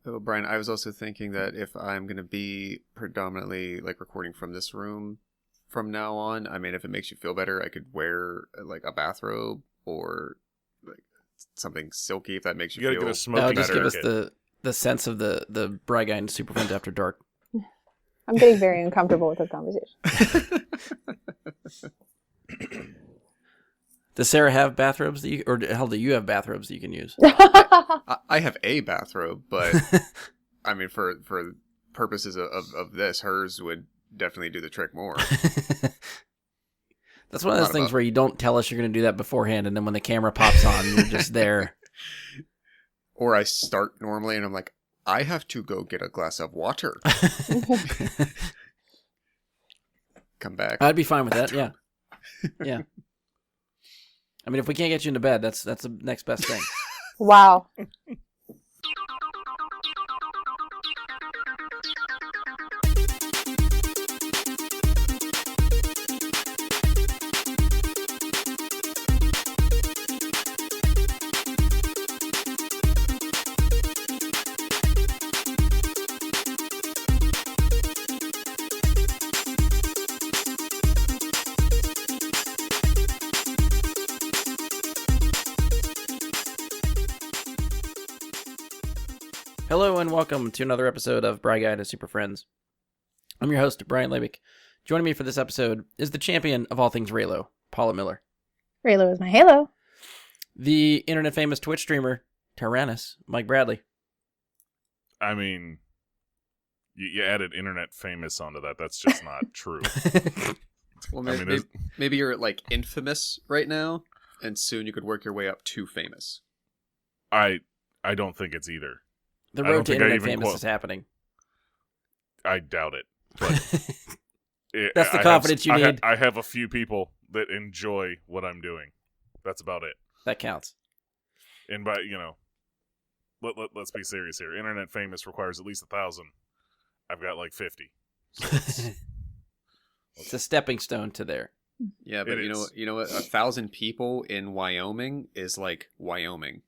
Oh, Brian, I was also thinking that if I'm going to be predominantly like recording from this room from now on, I mean, if it makes you feel better, I could wear like a bathrobe or like something silky if that makes you gotta feel get a smoky better. Just give us the sense of the Bry Guy and Super Friends After Dark. I'm getting very uncomfortable with this conversation. Does Sarah have bathrobes that or hell, do you have bathrobes that you can use? I have a bathrobe, but I mean, for purposes of this, hers would definitely do the trick more. That's one of those things where you don't tell us you're going to do that beforehand, and then when the camera pops on, you're just there. Or I start normally, and I'm like, I have to go get a glass of water. Come back. I'd be fine with that, yeah. Yeah. I mean, if we can't get you into bed, that's the next best thing. Wow. Hello and welcome to another episode of Bry Guy to Super Friends. I'm your host, Brian Labick. Joining me for this episode is the champion of all things Raylo, Paula Miller. Raylo is my halo. The internet famous Twitch streamer, Tyrannus, Mike Bradley. I mean, you added internet famous onto that. That's just not true. Well, maybe you're like infamous right now, and soon you could work your way up to famous. I don't think it's either. The road to internet famous is happening. I doubt it. But that's the confidence you need. I have a few people that enjoy what I'm doing. That's about it. That counts. And by, let's be serious here. Internet famous requires at least 1,000. I've got like 50. So it's a stepping stone to there. Yeah, but you know what? 1,000 people in Wyoming is like Wyoming.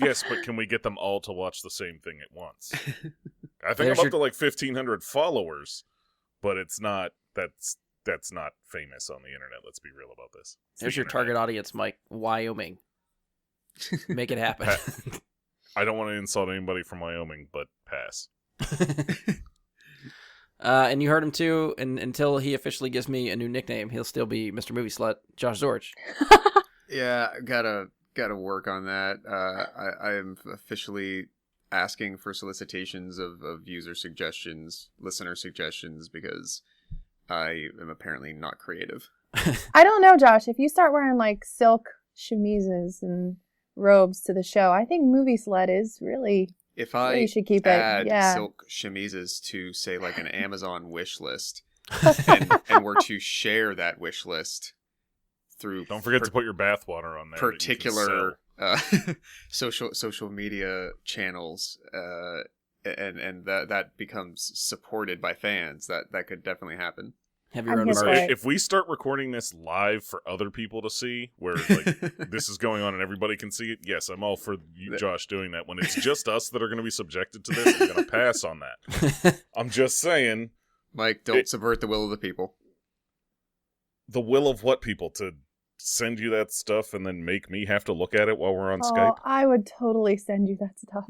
Yes, but can we get them all to watch the same thing at once? I think I'm up to like 1,500 followers, but it's not. That's not famous on the internet. Let's be real about this. There's your target audience, Mike. Wyoming. Make it happen. I don't want to insult anybody from Wyoming, but pass. And you heard him too. And until he officially gives me a new nickname, he'll still be Mr. Movie Slut, Josh Zorch. Yeah, gotta work on that. I am officially asking for solicitations of user suggestions, listener suggestions, because I am apparently not creative. I don't know, Josh. If you start wearing like silk chemises and robes to the show, I think Movie Slut is really. If I you should keep add it. silk chemises to, say, like an Amazon wish list, and were to share that wish list through, don't forget to put your bathwater on there. Particular social media channels, and that becomes supported by fans. That could definitely happen. Have your own merch. If we start recording this live for other people to see, where like this is going on and everybody can see it, yes, I'm all for you, Josh, doing that. When it's just us that are going to be subjected to this, I'm going to pass on that. I'm just saying, Mike, don't subvert the will of the people. The will of what people? To send you that stuff and then make me have to look at it while we're on Skype? I would totally send you that stuff.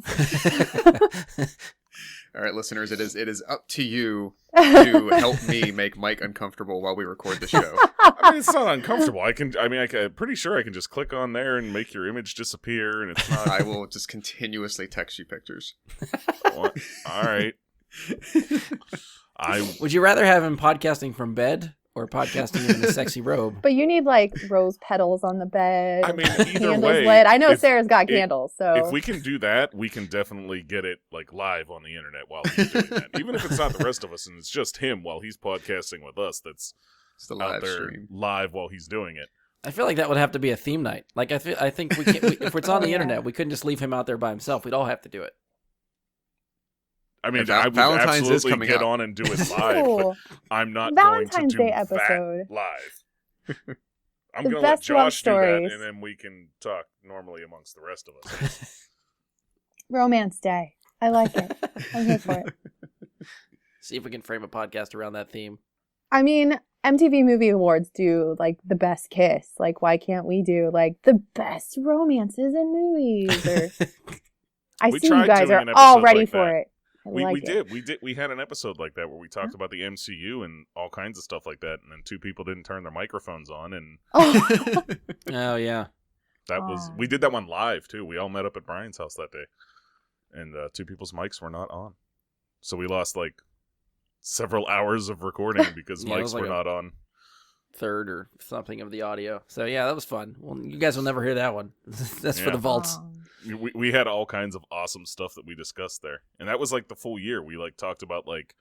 All right, listeners, it is up to you to help me make Mike uncomfortable while we record the show. I mean, it's not uncomfortable. I'm pretty sure I can just click on there and make your image disappear, and it's not. I will just continuously text you pictures. All right. Would you rather have him podcasting from bed or podcasting in a sexy robe? But you need like rose petals on the bed. I mean, either candles way, lit. I know Sarah's got candles, so if we can do that, we can definitely get it like live on the internet while he's doing that. Even if it's not the rest of us and it's just him while he's podcasting with us, that's it's the out live there stream live while he's doing it. I feel like that would have to be a theme night. Like I think we can't, if it's on the internet, we couldn't just leave him out there by himself. We'd all have to do it. I mean, yeah, I would Valentine's absolutely get on and do it live, but I'm not Valentine's going to do Day episode. that live. I'm The going to let best love Josh do that, stories. and then we can talk normally amongst the rest of us. Romance Day. I like it. I'm here for it. See if we can frame a podcast around that theme. I mean, MTV Movie Awards do like the best kiss. Like, why can't we do like the best romances in movies? Or I see you guys are all ready for it. We did. We had an episode like that where we talked about the MCU and all kinds of stuff like that, and then two people didn't turn their microphones on, and Oh yeah, we did that one live too. We all met up at Brian's house that day, and two people's mics were not on, so we lost like several hours of recording because mics were not on. Third or something of the audio. So yeah, that was fun. Well, you guys will never hear that one. That's for the vaults. We had all kinds of awesome stuff that we discussed there, and that was like the full year. We like talked about like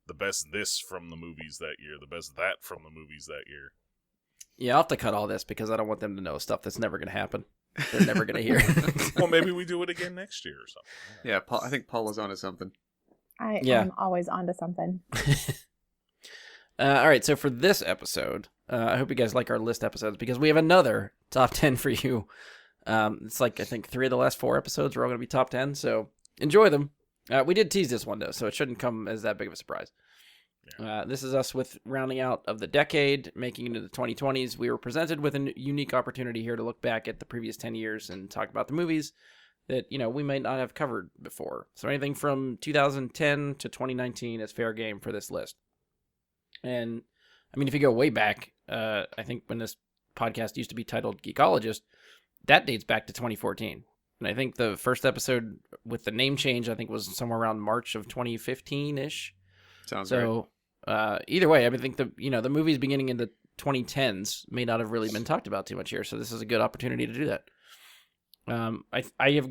the best this from the movies that year, the best that from the movies that year. Yeah, I'll have to cut all this because I don't want them to know stuff that's never going to happen. They're never going to hear. Well, maybe we do it again next year or something. Yeah, I think Paula's onto something. I'm always onto something. All right, so for this episode, I hope you guys like our list episodes because we have another top 10 for you. It's like, I think 3 of the last 4 episodes are all going to be top 10, so enjoy them. We did tease this one, though, so it shouldn't come as that big of a surprise. Yeah. This is us with rounding out of the decade, making it into the 2020s. We were presented with a unique opportunity here to look back at the previous 10 years and talk about the movies that, we might not have covered before. So anything from 2010 to 2019 is fair game for this list. And, I mean, if you go way back, I think when this podcast used to be titled Geekologist, that dates back to 2014. And I think the first episode with the name change, I think, was somewhere around March of 2015-ish. Sounds so, right. Either way, I mean, I think the movies beginning in the 2010s may not have really been talked about too much here, so this is a good opportunity to do that. I have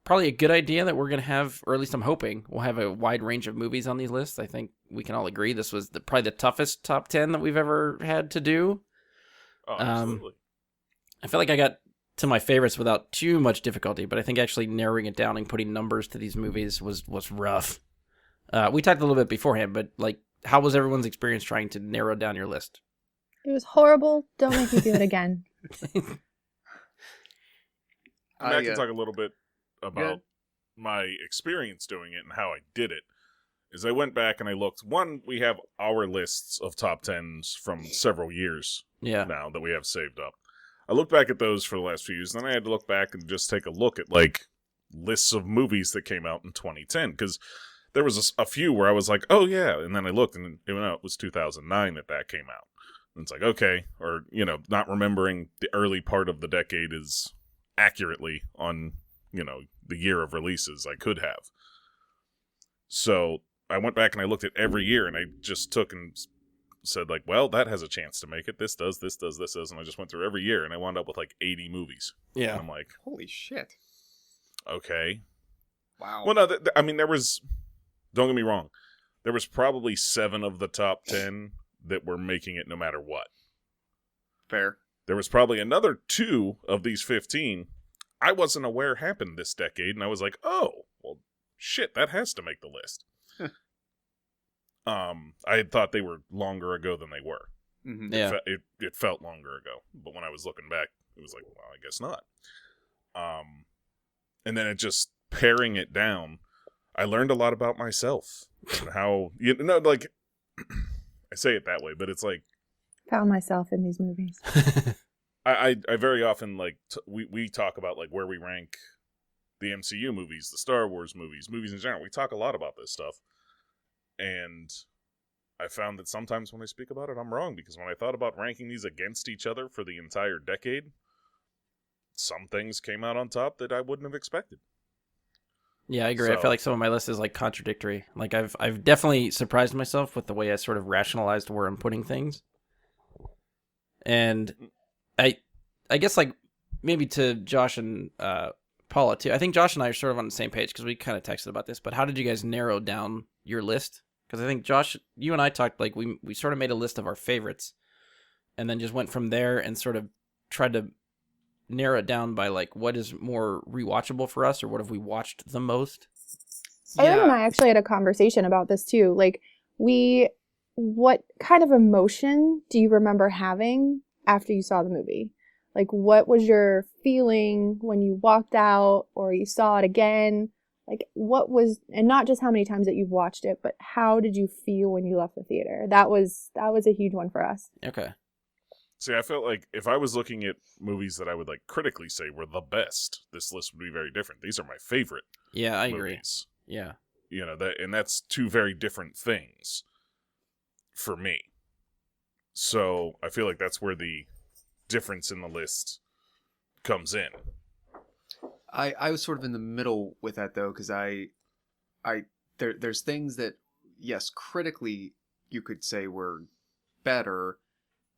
probably a good idea that we're going to have, or at least I'm hoping, we'll have a wide range of movies on these lists. I think we can all agree this was probably the toughest top 10 that we've ever had to do. Oh, absolutely. I feel like I got to my favorites without too much difficulty, but I think actually narrowing it down and putting numbers to these movies was rough. We talked a little bit beforehand, but like, how was everyone's experience trying to narrow down your list? It was horrible. Don't make me do it again. I can talk a little bit about my experience doing it and how I did it. Is I went back and I looked. One, we have our lists of top 10s from several years now that we have saved up. I looked back at those for the last few years, and then I had to look back and just take a look at like lists of movies that came out in 2010, because there was a few where I was like, oh yeah, and then I looked and it was 2009 that came out. And it's like, okay, or not remembering the early part of the decade is accurately on the year of releases I could have. So I went back and I looked at every year, and I just took and said like, well, that has a chance to make it. This does, and I just went through every year, and I wound up with like 80 movies. Yeah, and I'm like, holy shit. Okay. Wow. Well, no, I mean, there was. Don't get me wrong. There was probably 7 of the top 10 that were making it no matter what. Fair. There was probably another 2 of these 15 I wasn't aware happened this decade, and I was like, oh, well, shit, that has to make the list. I had thought they were longer ago than they were. Mm-hmm. Yeah. It felt longer ago, but when I was looking back, it was like, well, I guess not. And then it just paring it down, I learned a lot about myself and how like I say it that way, but it's like found myself in these movies. I very often like we talk about like where we rank the MCU movies, the Star Wars movies in general. We talk a lot about this stuff. And I found that sometimes when I speak about it, I'm wrong, because when I thought about ranking these against each other for the entire decade, some things came out on top that I wouldn't have expected. Yeah, I agree. I feel like some of my list is like contradictory. Like I've definitely surprised myself with the way I sort of rationalized where I'm putting things. And I guess like maybe to Josh and Paula too. I think Josh and I are sort of on the same page because we kind of texted about this, but how did you guys narrow down your list? Because I think, Josh, you and I talked, like, we sort of made a list of our favorites and then just went from there and sort of tried to narrow it down by, like, what is more rewatchable for us or what have we watched the most? Erin and I actually had a conversation about this, too. Like, what kind of emotion do you remember having after you saw the movie? Like, what was your feeling when you walked out or you saw it again? Like, what was, and not just how many times that you've watched it, but how did you feel when you left the theater? That was a huge one for us. Okay. See, I felt like if I was looking at movies that I would like critically say were the best, this list would be very different. These are my favorite. Yeah, I movies. agree. Yeah. You know, that's two very different things for me. So I feel like that's where the difference in the list comes in. I was sort of in the middle with that though, because there's things that, yes, critically you could say were better,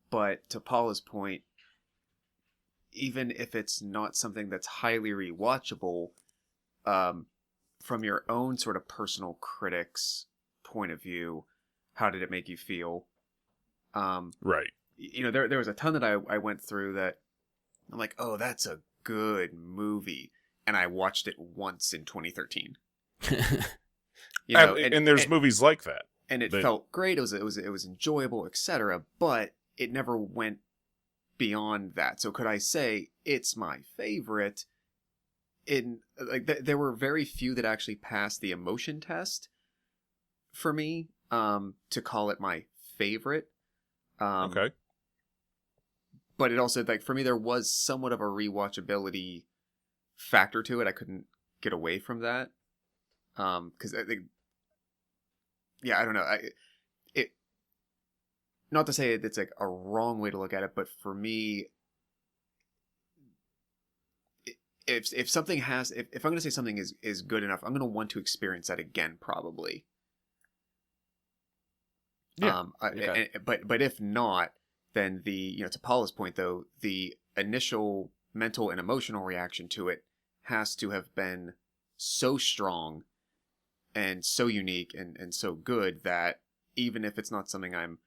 but to Paula's point, even if it's not something that's highly rewatchable, from your own sort of personal critic's point of view, how did it make you feel? Right. You know, there was a ton that I went through that I'm like, oh, that's a good movie. And I watched it once in 2013. You know, and there's movies like that. And it felt great. It was enjoyable, etc. But it never went beyond that. So could I say it's my favorite? There were very few that actually passed the emotion test for me, to call it my favorite. Okay. But it also, like, for me, there was somewhat of a rewatchability factor to it. I couldn't get away from that. Because I think, yeah, I don't know. Not to say it's like a wrong way to look at it, but for me, if something has, if I'm going to say something is good enough, I'm going to want to experience that again, probably. Yeah. Okay. But if not, then to Paula's point though, the initial mental and emotional reaction to it has to have been so strong and so unique and so good that even if it's not something I'm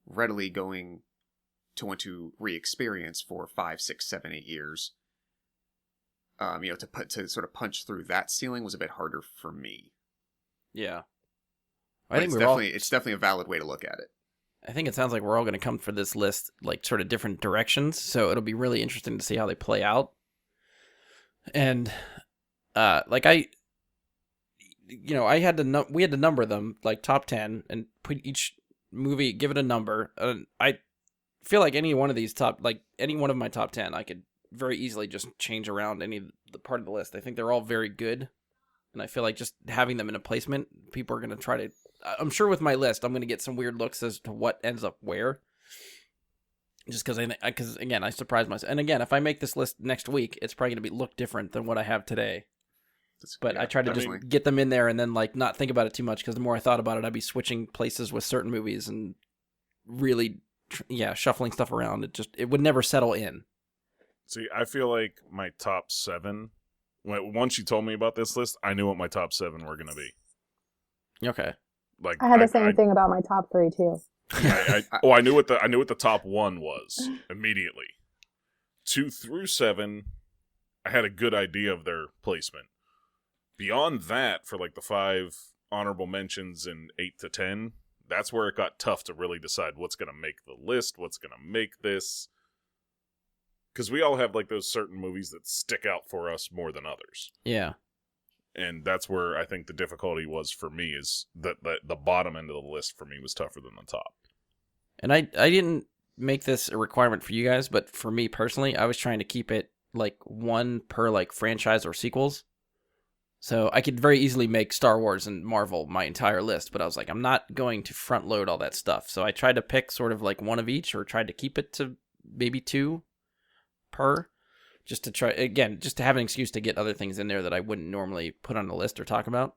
readily going to want to re-experience for 5, 6, 7, 8 years, to sort of punch through that ceiling was a bit harder for me. Yeah. I think it's definitely a valid way to look at it. I think it sounds like we're all going to come for this list like sort of different directions, so it'll be really interesting to see how they play out. And we had to number them like top 10 and put each movie, give it a number. I feel like any one of my top 10, I could very easily just change around any part of the list. I think they're all very good, and I feel like just having them in a placement, people are going to try to. I'm sure with my list, I'm going to get some weird looks as to what ends up where. Just because again, I surprised myself. And again, if I make this list next week, it's probably going to look different than what I have today. But I tried to just get them in there and then like not think about it too much, because the more I thought about it, I'd be switching places with certain movies and really, shuffling stuff around. It would never settle in. See, I feel like my top 7. Once you told me about this list, I knew what my top 7 were going to be. Okay. Like I had the same thing about my top 3 too. I knew what the top 1 was immediately. 2 through 7, I had a good idea of their placement. Beyond that, for like the 5 honorable mentions and 8 to 10, that's where it got tough to really decide what's going to make the list, what's going to make this. Because we all have like those certain movies that stick out for us more than others. Yeah. And that's where I think the difficulty was for me, is that the bottom end of the list for me was tougher than the top. And I didn't make this a requirement for you guys, but for me personally, I was trying to keep it like one per like franchise or sequels. So I could very easily make Star Wars and Marvel my entire list, but I was like, I'm not going to front load all that stuff. So I tried to pick sort of like one of each, or tried to keep it to maybe 2 per. Just to try, again, just to have an excuse to get other things in there that I wouldn't normally put on the list or talk about.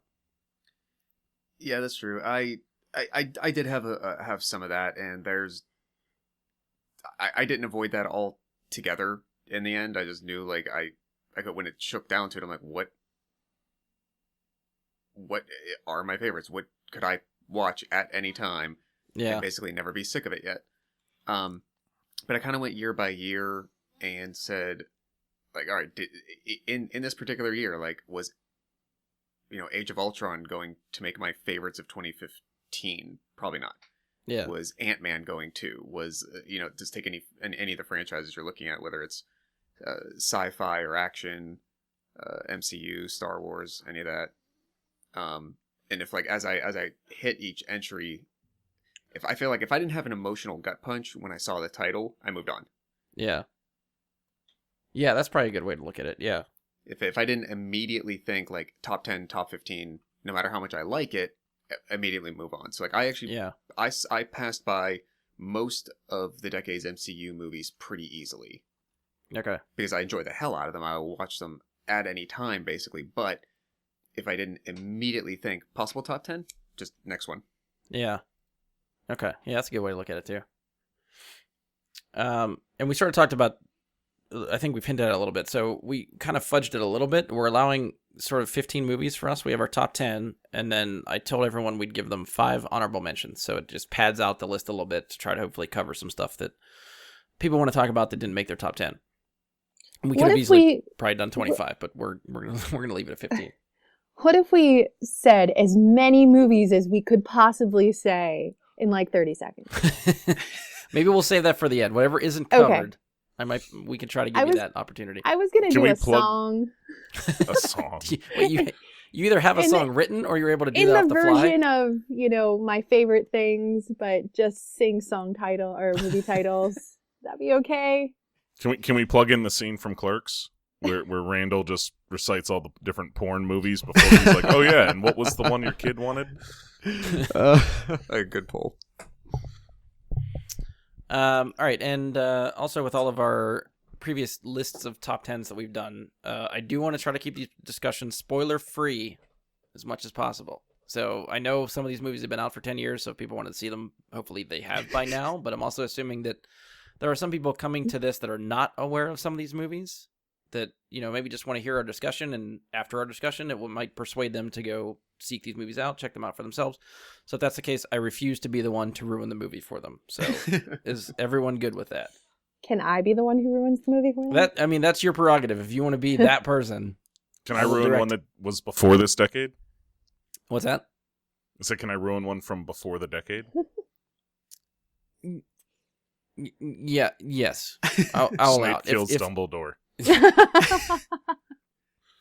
Yeah, that's true. I did have some of that, and I didn't avoid that altogether in the end. I just knew, like, when it shook down to it, I'm like, what are my favorites? What could I watch at any time? Yeah. And basically never be sick of it yet. But I kind of went year by year and said, like, all right, in this particular year, like, was, Age of Ultron going to make my favorites of 2015? Probably not. Yeah. Was Ant-Man going to? Was, just take any of the franchises you're looking at, whether it's sci-fi or action, MCU, Star Wars, any of that. And if like as I hit each entry, if I feel like if I didn't have an emotional gut punch when I saw the title, I moved on. Yeah. Yeah, that's probably a good way to look at it. Yeah. If I didn't immediately think like top 10, top 15, no matter how much I like it, immediately move on. So like I actually I passed by most of the decade's MCU movies pretty easily. Okay. Because I enjoy the hell out of them. I will watch them at any time basically, but if I didn't immediately think possible top 10, just next one. Yeah. Okay. Yeah, that's a good way to look at it too. And we sort of talked about, I think we've hinted at it a little bit. So we kind of fudged it a little bit. We're allowing sort of 15 movies for us. We have our top 10, and then I told everyone we'd give them 5 honorable mentions. So it just pads out the list a little bit to try to hopefully cover some stuff that people want to talk about that didn't make their top 10. We could have easily probably done 25, but we're gonna leave it at 15. What if we said as many movies as we could possibly say in like 30 seconds? Maybe we'll save that for the end. Whatever isn't covered, we can try to give you that opportunity. I was gonna do a song. A song. Wait, you either have a song written or you're able to do that off the fly? In the version of, my favorite things, but just sing song title or movie titles. That'd be okay. Can we plug in the scene from Clerks where Randall just recites all the different porn movies before he's like, oh yeah, and what was the one your kid wanted? A good poll. All right, and also with all of our previous lists of top 10s that we've done, I do want to try to keep these discussions spoiler-free as much as possible. So I know some of these movies have been out for 10 years, so if people want to see them, hopefully they have by now, but I'm also assuming that there are some people coming to this that are not aware of some of these movies that, maybe just want to hear our discussion, and after our discussion, it might persuade them to go seek these movies out, check them out for themselves. So if that's the case, I refuse to be the one to ruin the movie for them. So is everyone good with that? Can I be the one who ruins the movie for them? That's your prerogative. If you want to be that person. Can I ruin one that was before this decade? What's that? I said, can I ruin one from before the decade? Yeah, yes. I'll allow it. Kills Dumbledore.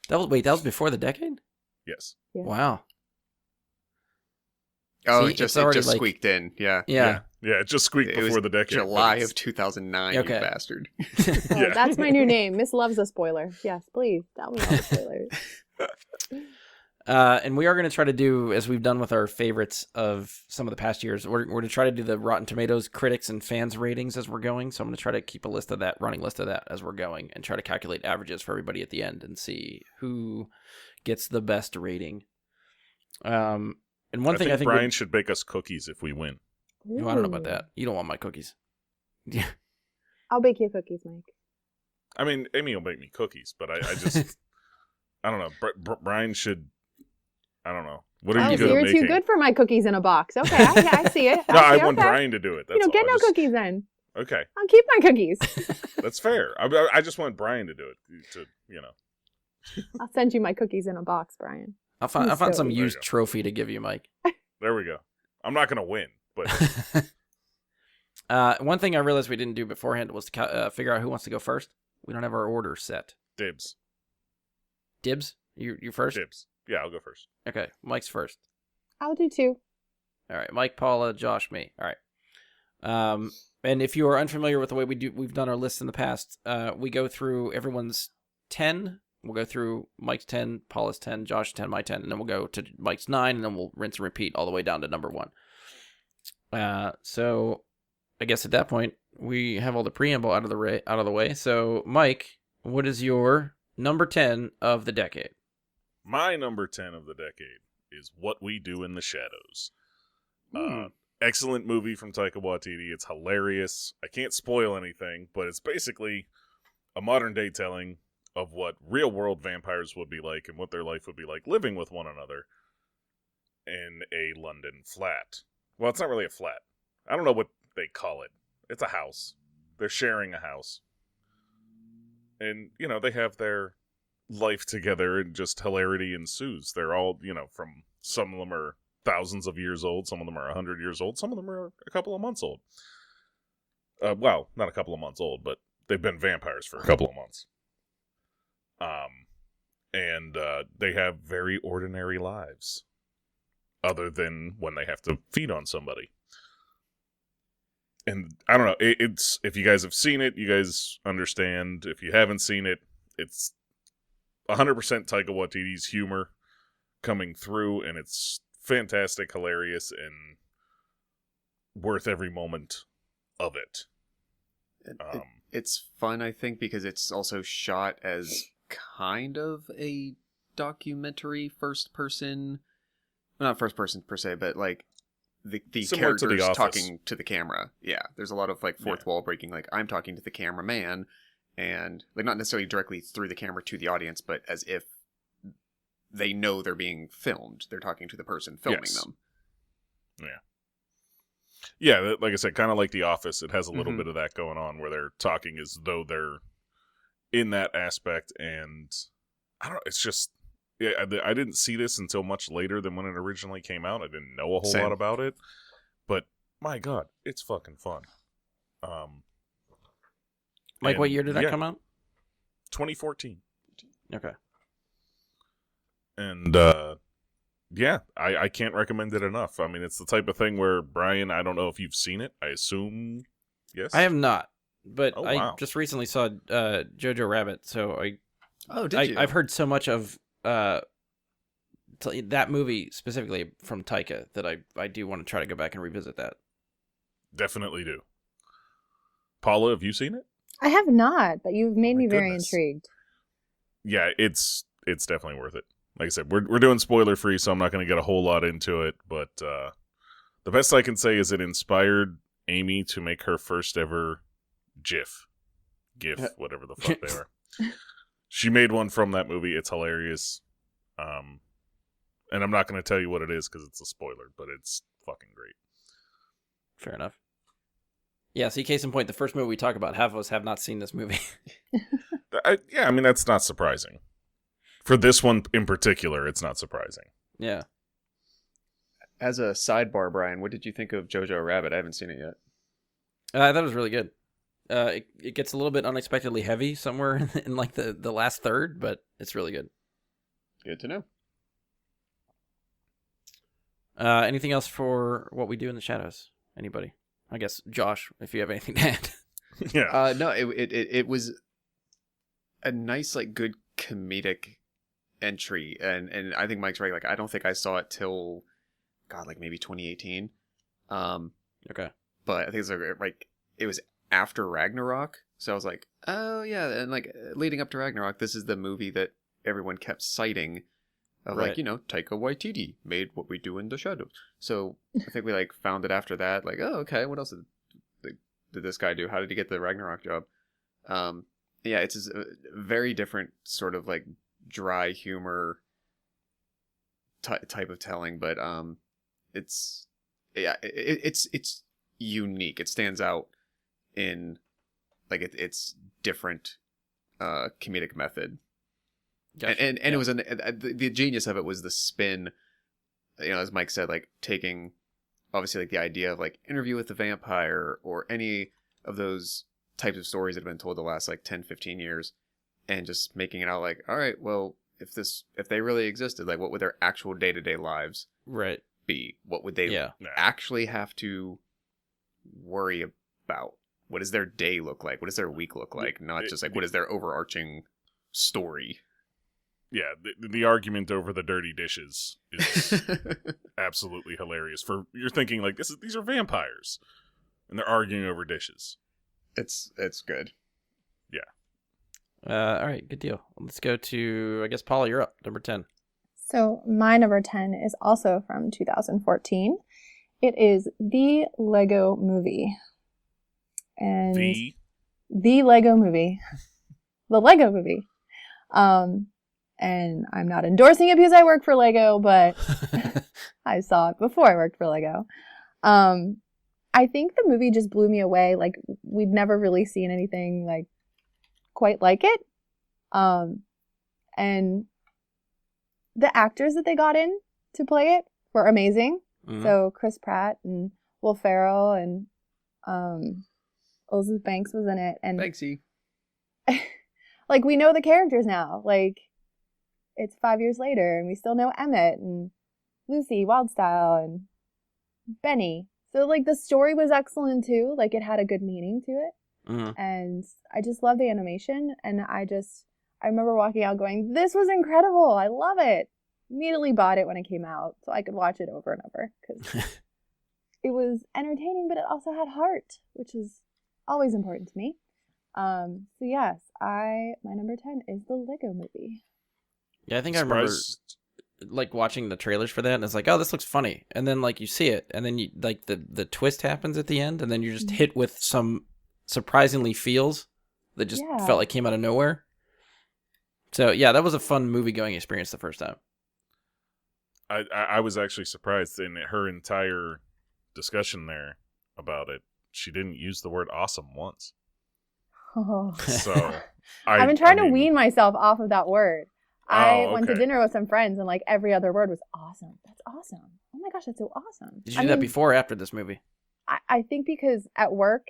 That was before the decade? Yes. Yeah. Wow. Oh, it just squeaked in. Yeah. Yeah, it just squeaked before the decade. July of 2009, okay. You bastard. Oh, that's my new name. Miss loves a spoiler. Yes, please. Tell me all the spoilers. And we are going to try to do, as we've done with our favorites of some of the past years, we're going to try to do the Rotten Tomatoes critics and fans ratings as we're going. So I'm going to try to keep a running list of that as we're going, and try to calculate averages for everybody at the end and see who gets the best rating. And one thing I think Brian should bake us cookies if we win. I don't know about that. You don't want my cookies. Yeah. I'll bake you cookies, Mike. I mean, Amy will make me cookies, but I just, I don't know. Brian should. I don't know. What are you good at making? You're too good for my cookies in a box. Okay, I see it. I want Brian to do it. That's get no cookies then. Okay. I'll keep my cookies. That's fair. I just want Brian to do it. I'll send you my cookies in a box, Brian. I'll find some used trophy to give you, Mike. There we go. I'm not going to win, but... one thing I realized we didn't do beforehand was to figure out who wants to go first. We don't have our order set. Dibs. Dibs? You first? Dibs. Yeah, I'll go first. Okay, Mike's first. I'll do 2. All right, Mike, Paula, Josh, me. All right. And if you are unfamiliar with the way we've done our lists in the past, we go through everyone's 10. We'll go through Mike's 10, Paula's 10, Josh's 10, my 10, and then we'll go to Mike's 9, and then we'll rinse and repeat all the way down to number 1. So I guess at that point we have all the preamble out of the way. So Mike, what is your number 10 of the decade? My number 10 of the decade is What We Do in the Shadows. Excellent movie from Taika Waititi. It's hilarious. I can't spoil anything, but it's basically a modern day telling of what real world vampires would be like and what their life would be like living with one another in a London flat. Well, it's not really a flat. I don't know what they call it. It's a house. They're sharing a house. And, they have their life together and just hilarity ensues. They're all, from some of them are thousands of years old, some of them are 100 years old, some of them are a couple of months old. Well, not a couple of months old, but they've been vampires for a couple of months. and they have very ordinary lives, other than when they have to feed on somebody. And I don't know, it's if you guys have seen it, you guys understand. If you haven't seen it, it's 100% Taika Waititi's humor coming through, and it's fantastic, hilarious, and worth every moment of it. It's fun, I think, because it's also shot as kind of a documentary first person. Well, not first person per se, but like the characters talking to the camera. Yeah, there's a lot of like fourth wall breaking. Like I'm talking to the cameraman, and like not necessarily directly through the camera to the audience, but as if they know they're being filmed. They're talking to the person filming them. Yeah, like I said, kind of like The Office. It has a little bit of that going on where they're talking as though they're in that aspect, and I don't know. It's just. Yeah, I didn't see this until much later than when it originally came out. I didn't know a whole lot about it, but my God, it's fucking fun. Mike, what year did that come out? 2014. Okay. And yeah, I can't recommend it enough. I mean, it's the type of thing where, Brian, I don't know if you've seen it. I assume yes. I have not, but I just recently saw Jojo Rabbit, so did you? I've heard so much of that movie specifically from Taika that I do want to try to go back and revisit that. Definitely do. Paula, have you seen it? I have not, but you've made me very intrigued. Yeah, it's definitely worth it. Like I said, we're doing spoiler free, so I'm not going to get a whole lot into it. But the best I can say is it inspired Amy to make her first ever GIF, whatever the fuck they are. She made one from that movie. It's hilarious. And I'm not going to tell you what it is because it's a spoiler, but it's fucking great. Fair enough. Yeah, see, case in point, the first movie we talk about, half of us have not seen this movie. Yeah, I mean, that's not surprising. For this one in particular, it's not surprising. Yeah. As a sidebar, Brian, what did you think of Jojo Rabbit? I haven't seen it yet. I thought it was really good. It gets a little bit unexpectedly heavy somewhere in like the last third, but it's really good. Good to know. Anything else for What We Do in the Shadows? Anybody? I guess Josh, if you have anything to add. Yeah. No, it was a nice, like, good comedic entry, and I think Mike's right. Like, I don't think I saw it till, God, like maybe 2018. Okay. But I think it was after Ragnarok, so I was like, oh yeah, and like leading up to Ragnarok, this is the movie that everyone kept citing of right. like, Taika Waititi made What We Do in the Shadows. So I think we like found it after that, like, oh okay, what else did this guy do? How did he get the Ragnarok job? Yeah, it's a very different sort of like dry humor type of telling, but it's unique. It stands out in like it's different comedic method. Gotcha. And it was the genius of it was the spin, as Mike said, like taking obviously like the idea of like Interview with the Vampire or any of those types of stories that have been told the last like 10-15 years and just making it out like, all right, well, if they really existed, like what would their actual day-to-day lives be? What would they actually have to worry about? What does their day look like? What does their week look like? Not just like, what is their overarching story? Yeah, the argument over the dirty dishes is absolutely hilarious. You're thinking like these are vampires, and they're arguing over dishes. It's good. Yeah. All right, good deal. Let's go to, I guess, Paula, you're up. Number 10. So my number 10 is also from 2014. It is The Lego Movie. And the Lego Movie. The Lego Movie. And I'm not endorsing it because I work for Lego, but I saw it before I worked for Lego. I think the movie just blew me away. Like, we'd never really seen anything like quite like it. And the actors that they got in to play it were amazing. Mm-hmm. So Chris Pratt and Will Ferrell and Elizabeth Banks was in it. And Banksy. like, we know the characters now. Like, it's 5 years later and we still know Emmett and Lucy, Wildstyle, and Benny. So like the story was excellent too. Like it had a good meaning to it. And I just love the animation. And I remember walking out going, this was incredible. I love it. Immediately bought it when it came out so I could watch it over and over because it was entertaining, but it also had heart, which is always important to me. So yes, my number 10 is the Lego Movie. Yeah, I think I remember like watching the trailers for that, and it's like, oh, this looks funny, and then like you see it, and then you like the twist happens at the end, and then you're just hit with some surprisingly feels that just felt like came out of nowhere. So yeah, that was a fun movie going experience the first time. I was actually surprised in her entire discussion there about it. She didn't use the word awesome once. Oh. So I've been trying to wean myself off of that word. I went to okay. dinner with some friends and like every other word was awesome. That's awesome. Oh my gosh, that's so awesome. Did you do that before or after this movie? I think because at work,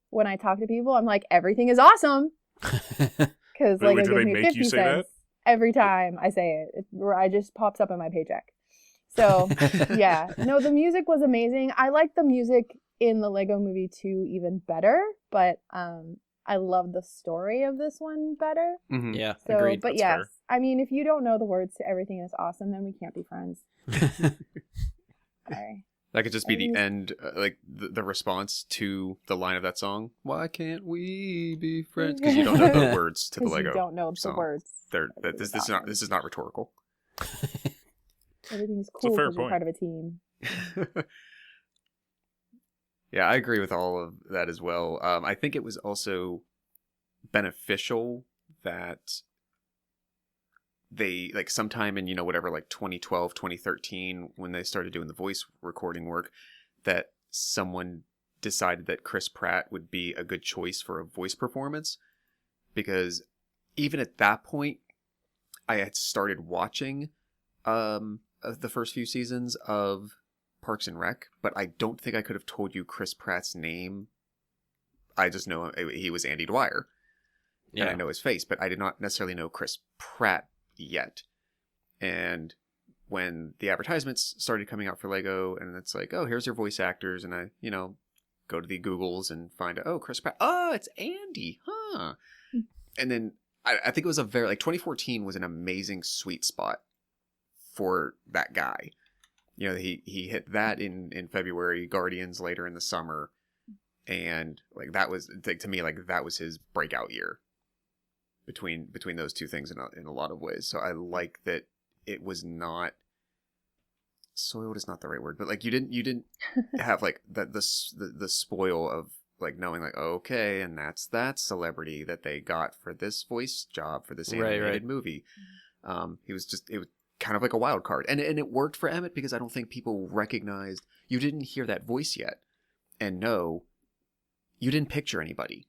when I talk to people, I'm like, everything is awesome. Because like it gives me 50 cents every time I say it. It just pops up in my paycheck. So yeah, no, the music was amazing. I like the music in the Lego Movie 2 even better, but I love the story of this one better. Mm-hmm. Yeah, so, agreed. But That's yes, fair. I mean, if you don't know the words to Everything Is Awesome, then we can't be friends. Sorry. That could just be the end, like the response to the line of that song. Why can't we be friends? Because you don't know the words to the Lego. You don't know the song. words. This is not rhetorical. Everything's cool because you're part of a team. Yeah, I agree with all of that as well. I think it was also beneficial that they, like, sometime in, whatever, like 2012, 2013, when they started doing the voice recording work, that someone decided that Chris Pratt would be a good choice for a voice performance. Because even at that point, I had started watching the first few seasons of Parks and Rec, but I don't think I could have told you Chris Pratt's name. I just know he was Andy Dwyer, and I know his face, but I did not necessarily know Chris Pratt yet. And when the advertisements started coming out for Lego, and it's like, oh, here's your voice actors, and I, go to the Googles and find out, oh, Chris Pratt, oh, it's Andy, huh? And then I think it was 2014 was an amazing sweet spot for that guy. He hit that in February, Guardians later in the summer, and like that was, to me, like that was his breakout year between those two things in a lot of ways. So I like that it was not soiled is not the right word, but like you didn't have like the spoil of like knowing like, oh, okay, and that's that celebrity that they got for this voice job for this animated movie. It was kind of like a wild card, and it worked for Emmett because I don't think people recognized, you didn't hear that voice yet, and no, you didn't picture anybody.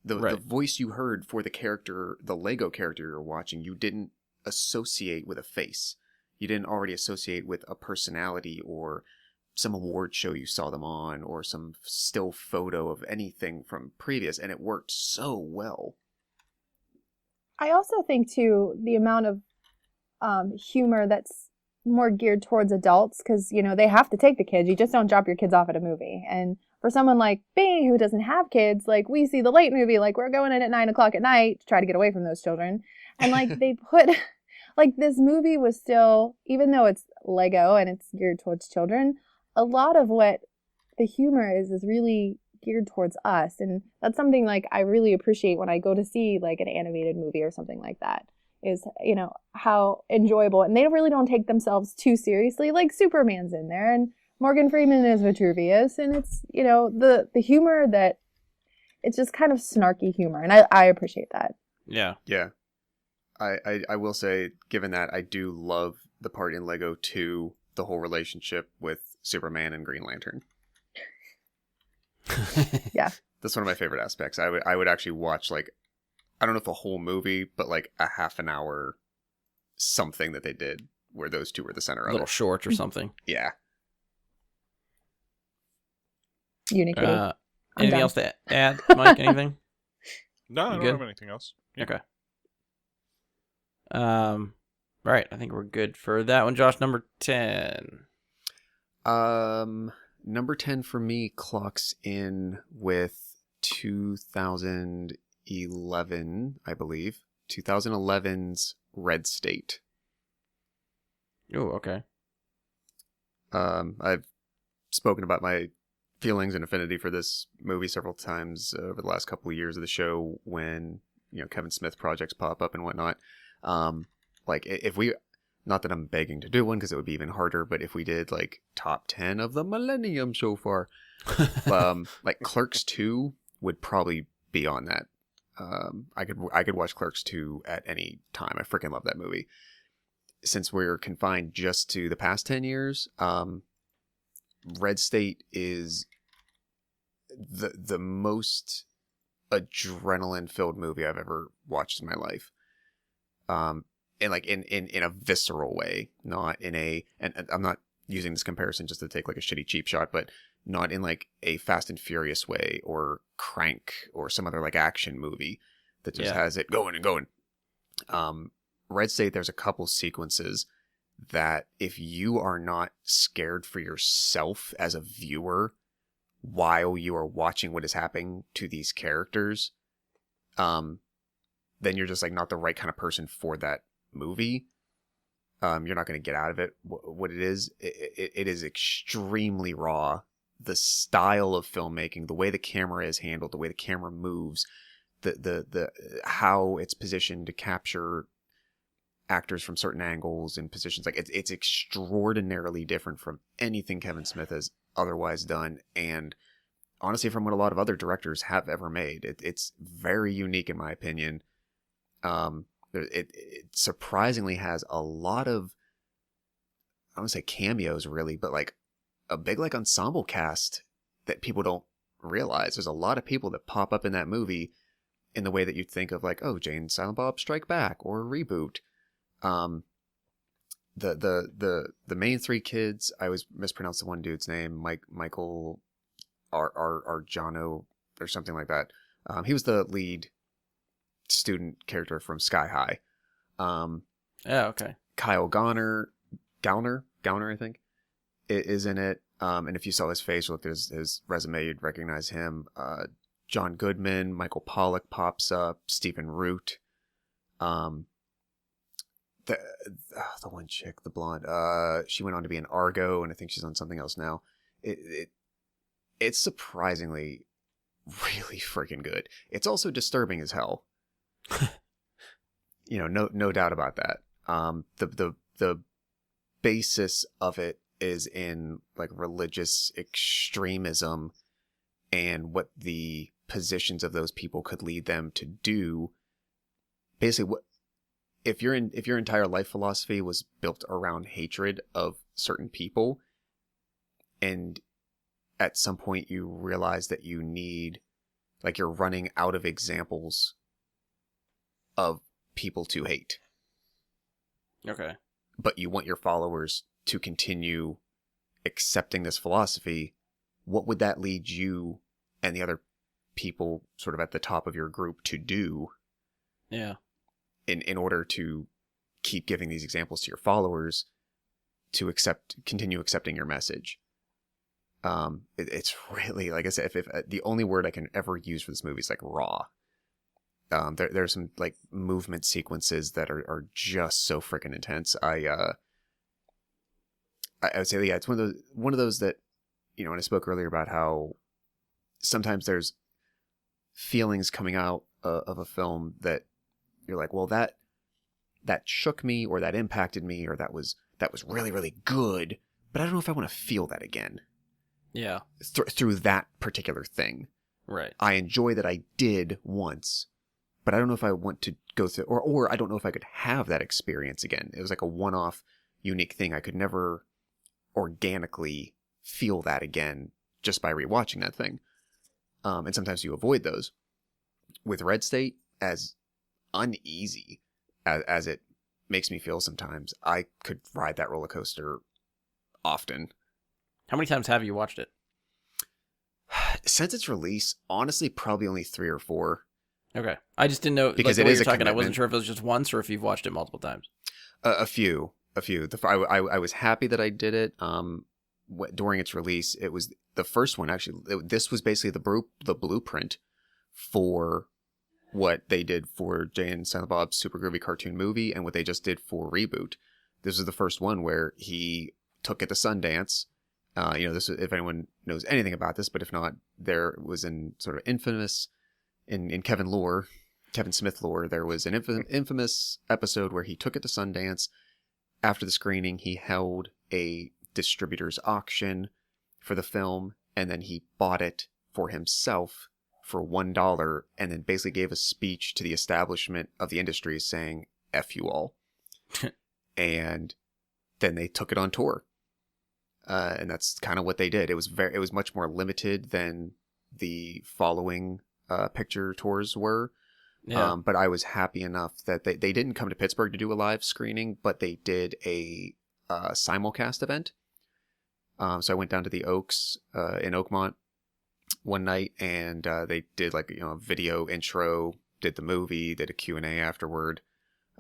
The voice you heard for the character, the Lego character you're watching, you didn't associate with a face. You didn't already associate with a personality or some award show you saw them on or some still photo of anything from previous, and it worked so well. I also think too the amount of humor that's more geared towards adults, because they have to take the kids. You just don't drop your kids off at a movie. And for someone like me who doesn't have kids, like we see the late movie, like we're going in at 9:00 at night to try to get away from those children, and like they put like this movie was still, even though it's Lego and it's geared towards children, a lot of what the humor is really geared towards us. And that's something like I really appreciate when I go to see like an animated movie or something like that, is, how enjoyable. And they really don't take themselves too seriously. Like Superman's in there and Morgan Freeman is Vitruvius. And it's, the humor that it's just kind of snarky humor. And I appreciate that. Yeah. Yeah. I will say, given that, I do love the part in Lego 2, the whole relationship with Superman and Green Lantern. Yeah. That's one of my favorite aspects. I would actually watch, like, I don't know if the whole movie, but like a half an hour something that they did where those two were the center of it. Little short or something. Yeah. Unikitty. Anything else to add, Mike? Anything? No, I don't have anything else. Yeah. Okay. Right. I think we're good for that one. Josh, number 10. Number 10 for me clocks in with 2011, I believe. 2011's Red State. Oh, okay. I've spoken about my feelings and affinity for this movie several times over the last couple of years of the show when, Kevin Smith projects pop up and whatnot. Like, if we... Not that I'm begging to do one because it would be even harder, but if we did like top 10 of the millennium so far, like Clerks 2 would probably be on that. I could watch Clerks 2 at any time. I freaking love that movie. Since we're confined just to the past 10 years, Red State is the most adrenaline-filled movie I've ever watched in my life. And like in a visceral way, not in a, and I'm not using this comparison just to take like a shitty cheap shot, but not in like a Fast and Furious way or Crank or some other like action movie that just has it going and going. Red State, there's a couple sequences that if you are not scared for yourself as a viewer while you are watching what is happening to these characters, then you're just like not the right kind of person for that movie. You're not going to get out of it what it is. It is extremely raw. The style of filmmaking, the way the camera is handled, the way the camera moves, the how it's positioned to capture actors from certain angles and positions, like it's extraordinarily different from anything Kevin Smith has otherwise done, and honestly from what a lot of other directors have ever made. It's very unique in my opinion. It surprisingly has a lot of, I don't want to say cameos really, but like a big like ensemble cast that people don't realize. There's a lot of people that pop up in that movie in the way that you'd think of like, oh, Jay and Silent Bob Strike Back or Reboot. The main three kids, I always mispronounce the one dude's name, Michael Arjano or something like that. He was the lead student character from Sky High. Okay. Kyle Gowner, I think, is in it. And if you saw his face, looked at his resume, you'd recognize him. John Goodman, Michael Pollock pops up, Stephen Root. The one chick, the blonde, she went on to be in Argo, and I think she's on something else now. It's surprisingly really freaking good. It's also disturbing as hell. No doubt about that. The basis of it is in like religious extremism and what the positions of those people could lead them to do. Basically, what if your entire life philosophy was built around hatred of certain people, and at some point you realize that you need, like, you're running out of examples of people to hate. Okay. But you want your followers to continue accepting this philosophy. What would that lead you and the other people sort of at the top of your group to do? Yeah. In order to keep giving these examples to your followers to continue accepting your message. It's really, like I said, if the only word I can ever use for this movie is like raw. There's some like movement sequences that are just so freaking intense. I would say, yeah, it's one of those that, when I spoke earlier about how sometimes there's feelings coming out of a film that you're like, well, that shook me, or that impacted me, or that was really, really good, but I don't know if I want to feel that again. Yeah. Through that particular thing. Right. I enjoy that I did once, but I don't know if I want to go through, or I don't know if I could have that experience again. It was like a one-off, unique thing. I could never organically feel that again just by rewatching that thing. And sometimes you avoid those. With Red State, as uneasy as it makes me feel sometimes, I could ride that roller coaster often. How many times have you watched it? Since its release, honestly, probably only 3 or 4. Okay. I just didn't know, because like, it the way is you're a talking, I commitment. wasn't sure if it was just once or if you've watched it multiple times. A few. I was happy that I did it. During its release, it was the first one. Actually, this was basically the blueprint for what they did for Jay and Silent Bob's Super Groovy Cartoon Movie, and what they just did for Reboot. This is the first one where he took it to Sundance. This, if anyone knows anything about this, but if not, there was in sort of infamous in Kevin Smith lore, there was an infamous episode where he took it to Sundance. After the screening, he held a distributor's auction for the film, and then he bought it for himself for $1, and then basically gave a speech to the establishment of the industry saying, F you all. And then they took it on tour. And that's kind of what they did. It was much more limited than the following picture tours were. Yeah. But I was happy enough that they didn't come to Pittsburgh to do a live screening, but they did a simulcast event. So I went down to the Oaks in Oakmont one night, and they did like a video intro, did the movie, did a Q&A afterward.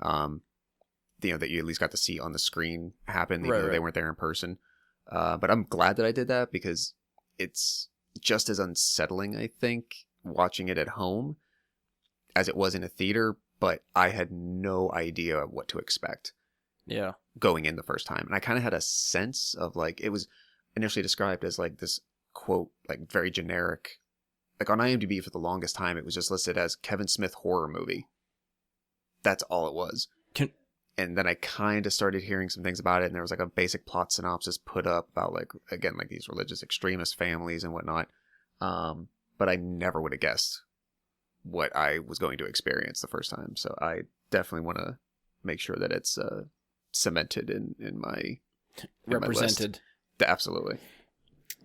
That you at least got to see on the screen happen, even though they weren't there in person. But I'm glad that I did that, because it's just as unsettling, I think, watching it at home as it was in a theater, but I had no idea what to expect. Yeah. Going in the first time. And I kind of had a sense of, like, it was initially described as like this quote, like very generic. Like on IMDb for the longest time, it was just listed as Kevin Smith horror movie. That's all it was. And then I kind of started hearing some things about it, and there was like a basic plot synopsis put up about like these religious extremist families and whatnot. But I never would have guessed what I was going to experience the first time. So I definitely want to make sure that it's cemented in my represented. My list. Absolutely.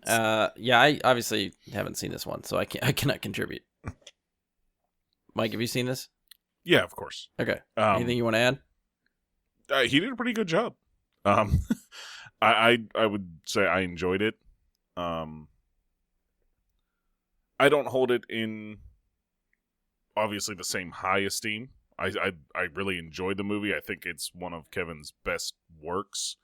Yeah, I obviously haven't seen this one, so I cannot contribute. Mike, have you seen this? Yeah, of course. Okay. Anything you want to add? He did a pretty good job. I would say I enjoyed it. I don't hold it in obviously the same high esteem. I really enjoyed the movie. I think it's one of Kevin's best works.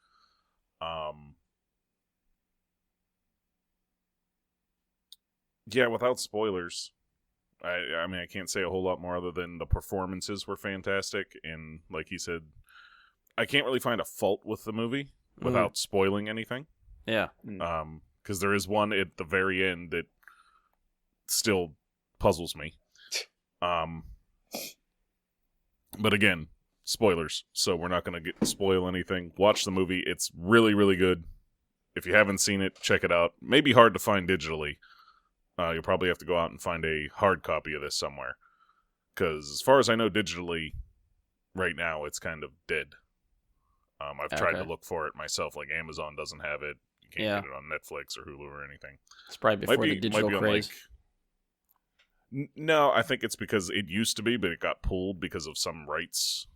Yeah, without spoilers, I mean, I can't say a whole lot more other than the performances were fantastic, and like he said, I can't really find a fault with the movie without spoiling anything. Yeah. Because there is one at the very end that still puzzles me. But again, spoilers, so we're not going to spoil anything. Watch the movie. It's really, really good. If you haven't seen it, check it out. Maybe hard to find digitally. You'll probably have to go out and find a hard copy of this somewhere. Because as far as I know, digitally, right now, it's kind of dead. I've tried to look for it myself. Like Amazon doesn't have it. You can't get it on Netflix or Hulu or anything. It's probably before the digital craze. No, I think it's because it used to be, but it got pulled because of some rights.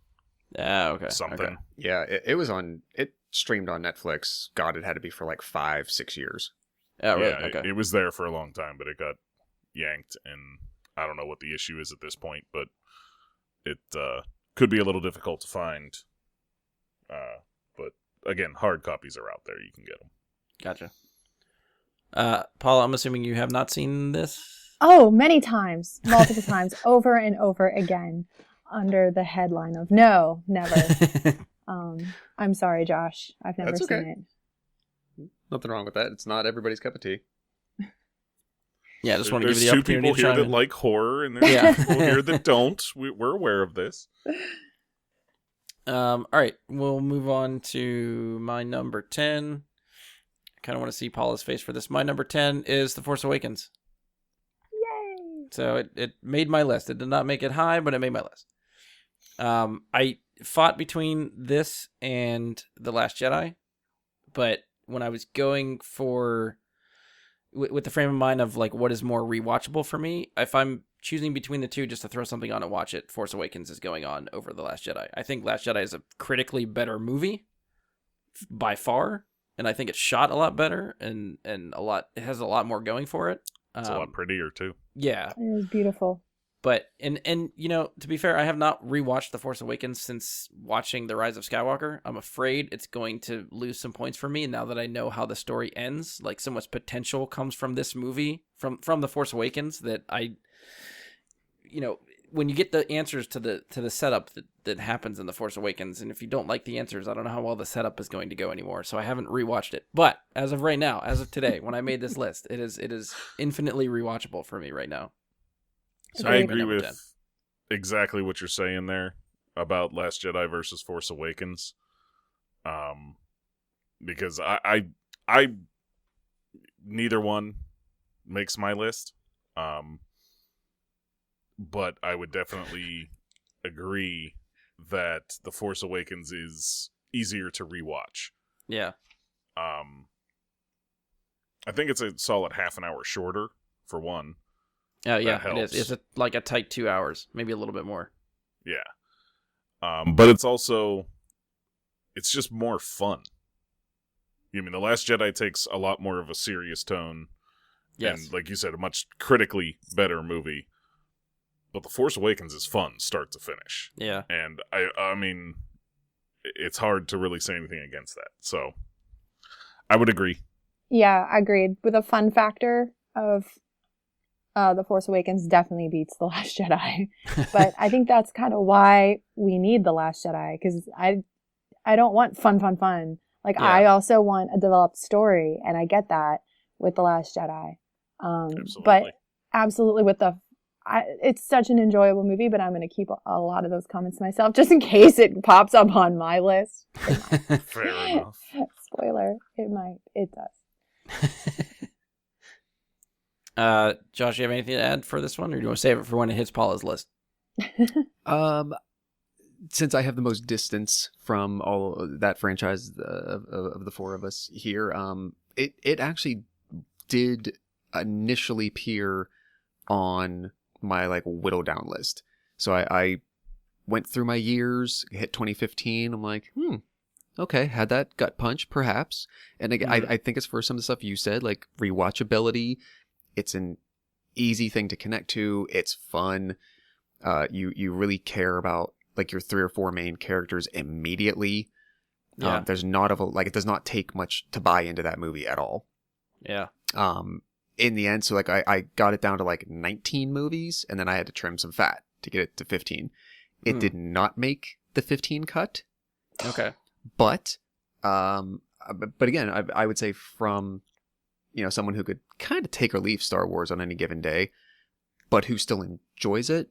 Okay. Something. Okay. Yeah, it streamed on Netflix. God, it had to be for like 5-6 years. Oh, really? Yeah, okay. it was there for a long time, but it got yanked, and I don't know what the issue is at this point, but it could be a little difficult to find. But again, hard copies are out there. You can get them. Gotcha. Paula, I'm assuming you have not seen this? Oh, many times, multiple times, over and over again, under the headline of no, never. I'm sorry, Josh. I've never That's okay. seen it. Nothing wrong with that. It's not everybody's cup of tea. Yeah, I just want to give There's you the two opportunity people to here chime that in. like horror, and there's people here that don't. We're aware of this. All right, we'll move on to my number 10. I kind of want to see Paula's face for this. My number 10 is The Force Awakens. Yay! So it made my list. It did not make it high, but it made my list. I fought between this and The Last Jedi, but when I was going for with the frame of mind of like what is more rewatchable for me, if I'm choosing between the two just to throw something on and watch it, Force Awakens is going on over The Last Jedi. I think Last Jedi is a critically better movie by far, and I think it's shot a lot better and it has a lot more going for it. It's a lot prettier too. Yeah. It was beautiful. But and you know, to be fair, I have not rewatched The Force Awakens since watching The Rise of Skywalker. I'm afraid it's going to lose some points for me now that I know how the story ends. Like, so much potential comes from this movie, from The Force Awakens, that you know, when you get the answers to the setup that happens in The Force Awakens, and if you don't like the answers, I don't know how well the setup is going to go anymore. So I haven't rewatched it. But as of right now, as of today, when I made this list, it is infinitely rewatchable for me right now. So I agree with exactly what you're saying there about Last Jedi versus Force Awakens. Because I neither one makes my list. But I would definitely agree that The Force Awakens is easier to rewatch. Yeah. I think it's a solid half an hour shorter, for one. Oh, yeah, it is. It's like a tight 2 hours, maybe a little bit more. Yeah. But it's just more fun. I mean, The Last Jedi takes a lot more of a serious tone. Yes. And, like you said, a much critically better movie. But The Force Awakens is fun, start to finish. Yeah. And, I mean, it's hard to really say anything against that. So, I would agree. Yeah, agreed. With a fun factor of The Force Awakens definitely beats The Last Jedi. But I think that's kind of why we need The Last Jedi, because I don't want fun. Like, yeah. I also want a developed story, and I get that with The Last Jedi. Absolutely. But absolutely with it's such an enjoyable movie, but I'm going to keep a lot of those comments to myself just in case it pops up on my list. Fair enough. Spoiler, it might. It does. Josh, you have anything to add for this one, or do you want to save it for when it hits Paula's list? Since I have the most distance from all that franchise of the four of us here, it actually did initially appear on my like whittle down list. So I went through my years, hit 2015. I'm like, okay, had that gut punch perhaps. And I think it's for some of the stuff you said, like rewatchability. It's an easy thing to connect to. It's fun. You really care about like your 3 or 4 main characters immediately. Yeah. There's not it does not take much to buy into that movie at all. Yeah. In the end, so like I got it down to like 19 movies, and then I had to trim some fat to get it to 15. It did not make the 15 cut. Okay. But again, I would say from, you know, someone who could kind of take or leave Star Wars on any given day, but who still enjoys it,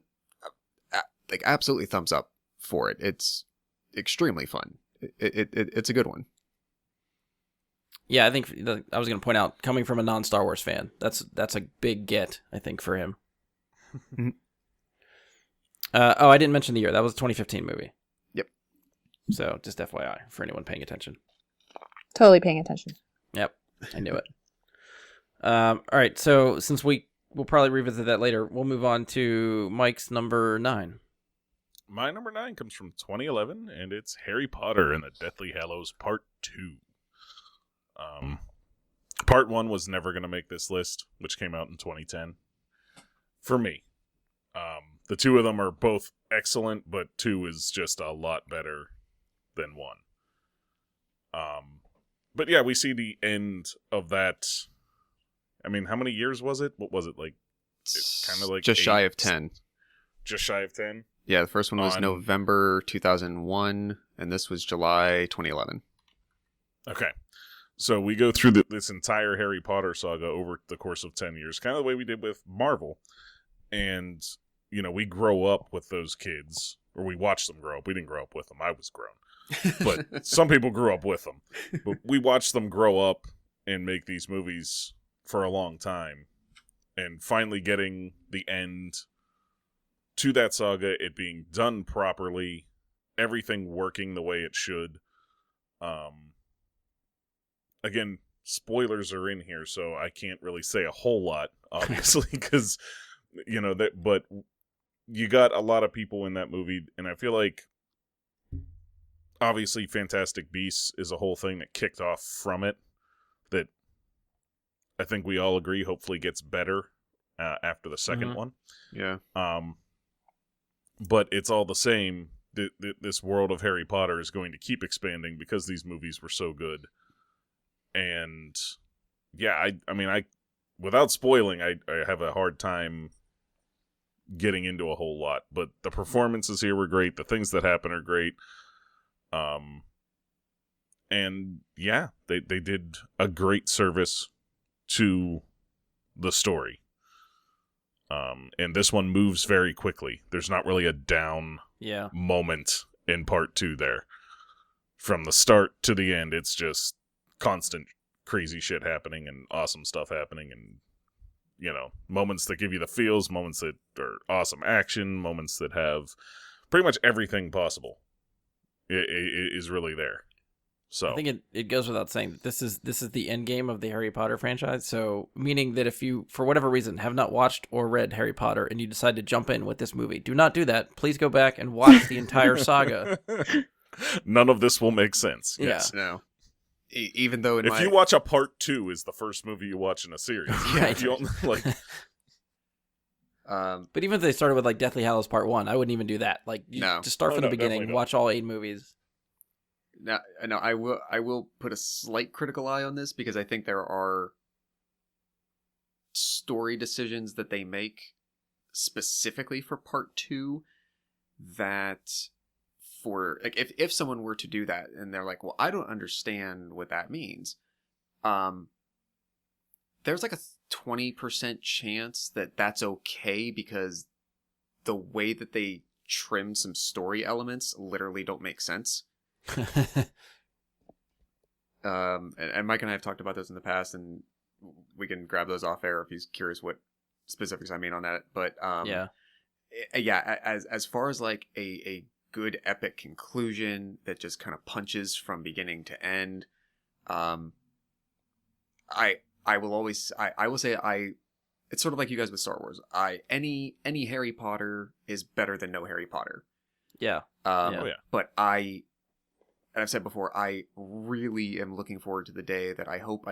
like absolutely thumbs up for it. It's extremely fun. It's a good one. Yeah, I think I was going to point out, coming from a non-Star Wars fan, that's a big get, I think, for him. I didn't mention the year. That was a 2015 movie. Yep. So, just FYI, for anyone paying attention. Totally paying attention. Yep, I knew it. All right, so since we'll probably revisit that later, we'll move on to Mike's number 9. My number 9 comes from 2011, and it's Harry Potter and the Deathly Hallows Part 2. Part 1 was never going to make this list, which came out in 2010. For me. The two of them are both excellent, but 2 is just a lot better than 1. But yeah, we see the end of that. I mean, how many years was it? What was it, like? Kind of like just shy of 10. Just shy of 10? Yeah, the first one was November 2001, and this was July 2011. Okay. So we go through this entire Harry Potter saga over the course of 10 years, kind of the way we did with Marvel. And, you know, we grow up with those kids, or we watch them grow up. We didn't grow up with them. I was grown. But some people grew up with them. But we watched them grow up and make these movies for a long time. And finally getting the end to that saga, it being done properly, everything working the way it should. Again, spoilers are in here, so I can't really say a whole lot, obviously, because, you know, but you got a lot of people in that movie, and I feel like, obviously, Fantastic Beasts is a whole thing that kicked off from it, that I think we all agree hopefully gets better after the second one. Yeah. but it's all the same. This world of Harry Potter is going to keep expanding because these movies were so good. And yeah, I mean, without spoiling, I have a hard time getting into a whole lot, but the performances here were great. The things that happen are great. And yeah, they did a great service to the story. And this one moves very quickly. There's not really a down moment in part 2 there. From the start to the end, it's just constant crazy shit happening and awesome stuff happening, and moments that give you the feels, moments that are awesome action, moments that have pretty much everything possible is really there. So I think it goes without saying that this is the end game of the Harry Potter franchise. So meaning that if you, for whatever reason, have not watched or read Harry Potter and you decide to jump in with this movie, do not do that. Please go back and watch the entire saga. None of this will make sense. Yes. No. Even though if you watch a part 2 is the first movie you watch in a series, right. You don't, like. But even if they started with like Deathly Hallows Part 1, I wouldn't even do that. Like, just start from the beginning, watch all 8 movies. No, I will put a slight critical eye on this because I think there are story decisions that they make specifically for part 2 that, for like, if someone were to do that and they're like, well, I don't understand what that means, there's like a 20% chance that that's okay because the way that they trim some story elements literally don't make sense. And Mike and I have talked about this in the past, and we can grab those off air if he's curious what specifics I mean on that. But as far as like a good epic conclusion that just kind of punches from beginning to end, I will say it's sort of like you guys with Star Wars. Any Harry Potter is better than no Harry Potter. Yeah. But and I've said before, I really am looking forward to the day that I hope